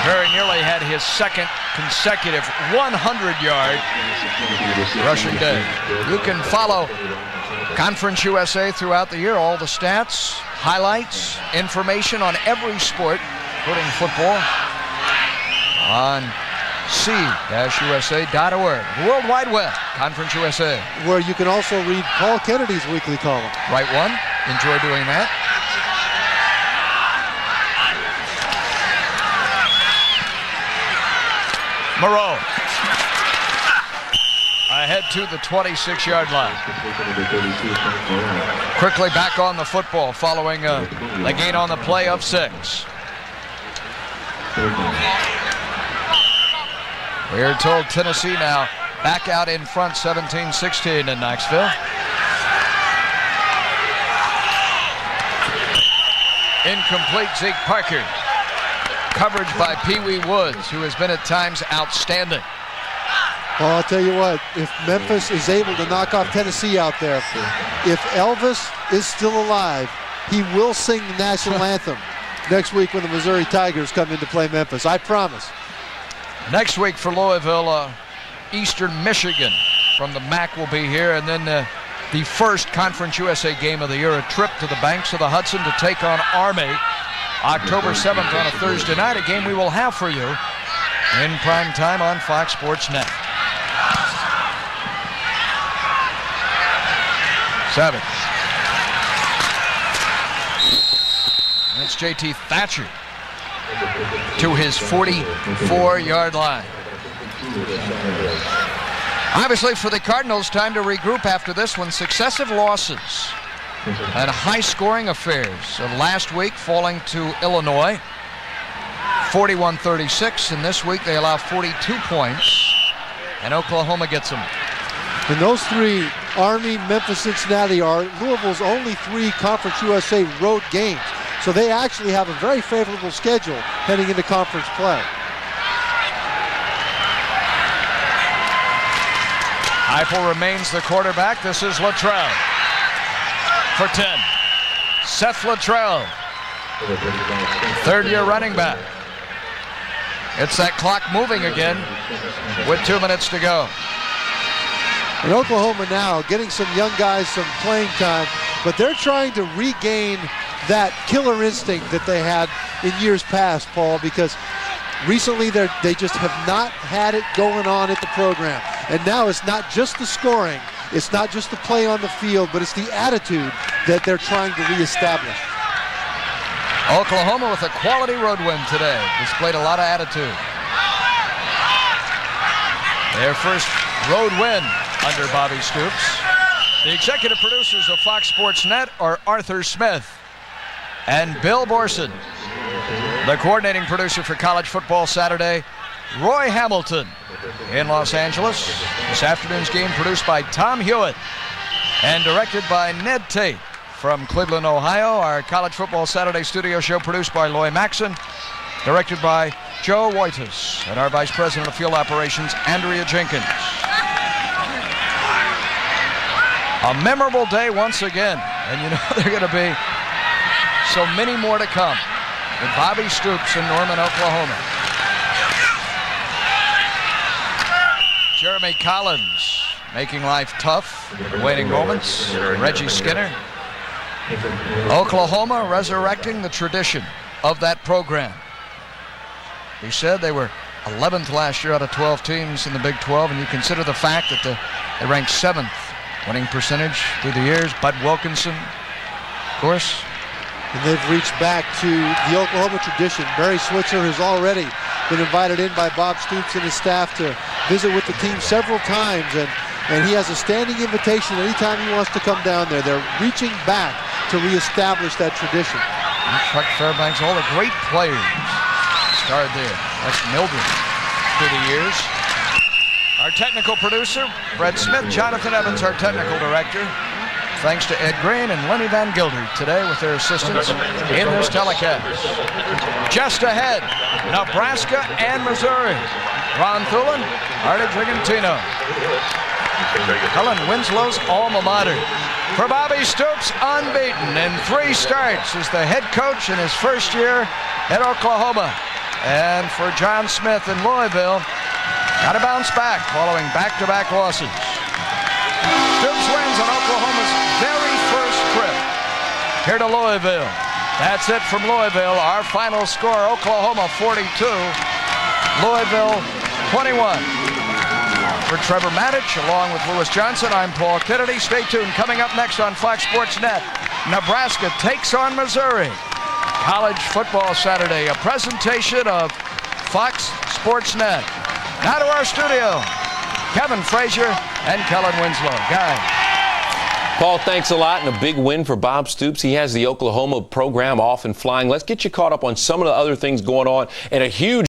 very nearly had his 2nd consecutive 100-yard rushing day. You can follow Conference USA throughout the year, all the stats, highlights, information on every sport, including football, on c-usa.org. The World Wide Web, Conference USA. Where you can also read Paul Kennedy's weekly column. Right one. Enjoy doing that. Moreau. Ahead to the 26-yard line. Quickly back on the football following the gain on the play of 6. We're told Tennessee now back out in front 17-16 in Knoxville. Incomplete, Zeke Parker. Coverage by Pee Wee Woods, who has been at times outstanding. Well, I'll tell you what, if Memphis is able to knock off Tennessee out there, if Elvis is still alive, he will sing the national anthem next week when the Missouri Tigers come in to play Memphis. I promise. Next week for Louisville, Eastern Michigan from the MAC will be here, and then the first Conference USA game of the year, a trip to the banks of the Hudson to take on Army, October 7th on a Thursday night, a game we will have for you in prime time on Fox Sports Net. 7. That's JT Thatcher to his 44-yard line. Obviously for the Cardinals, time to regroup after this one. Successive losses and high-scoring affairs. Last week falling to Illinois, 41-36, and this week they allow 42 points, and Oklahoma gets them. And those 3, Army, Memphis, Cincinnati, are Louisville's only 3 Conference USA road games. So they actually have a very favorable schedule heading into conference play. Heupel remains the quarterback. This is Luttrell for 10. Seth Luttrell, 3rd-year running back. It's that clock moving again with 2 minutes to go. And Oklahoma now getting some young guys some playing time, but they're trying to regain that killer instinct that they had in years past, Paul, because Recently, they just have not had it going on at the program. And now it's not just the scoring, it's not just the play on the field, but it's the attitude that they're trying to reestablish. Oklahoma with a quality road win today. Displayed a lot of attitude. Their first road win under Bobby Stoops. The executive producers of Fox Sports Net are Arthur Smith and Bill Borson. The coordinating producer for College Football Saturday, Roy Hamilton in Los Angeles. This afternoon's game produced by Tom Hewitt and directed by Ned Tate. From Cleveland, Ohio, our College Football Saturday studio show produced by Loy Maxon, directed by Joe Wojtas, and our Vice President of Field Operations, Andrea Jenkins. A memorable day once again, and you know there are going to be so many more to come with Bobby Stoops in Norman, Oklahoma. Jeremy Collins making life tough in waning moments. Reggie Skinner. Oklahoma resurrecting the tradition of that program. He said they were 11th last year out of 12 teams in the Big 12, and you consider the fact that they ranked 7th winning percentage through the years. Bud Wilkinson, of course. And they've reached back to the Oklahoma tradition. Barry Switzer has already been invited in by Bob Stoops and his staff to visit with the team several times, and he has a standing invitation anytime he wants to come down there. They're reaching back to reestablish that tradition. And Chuck Fairbanks, all the great players started there. That's Mildred through the years. Our technical producer, Brett Smith. Jonathan Evans, our technical director. Thanks to Ed Green and Lenny Van Gilder today with their assistance in this telecast. Just ahead, Nebraska and Missouri. Ron Thulin, Artie Gigantino. Helen Winslow's alma mater. For Bobby Stoops, unbeaten in 3 starts as the head coach in his first year at Oklahoma. And for John Smith in Louisville, got to bounce back following back-to-back losses. Stoops wins on Oklahoma's very first trip here to Louisville. That's it from Louisville. Our final score, Oklahoma 42, Louisville 21. For Trevor Matich, along with Lewis Johnson, I'm Paul Kennedy. Stay tuned. Coming up next on Fox Sports Net, Nebraska takes on Missouri. College Football Saturday, a presentation of Fox Sports Net. Now to our studio, Kevin Frazier and Kellen Winslow. Guys. Paul, thanks a lot, and a big win for Bob Stoops. He has the Oklahoma program off and flying. Let's get you caught up on some of the other things going on, and a huge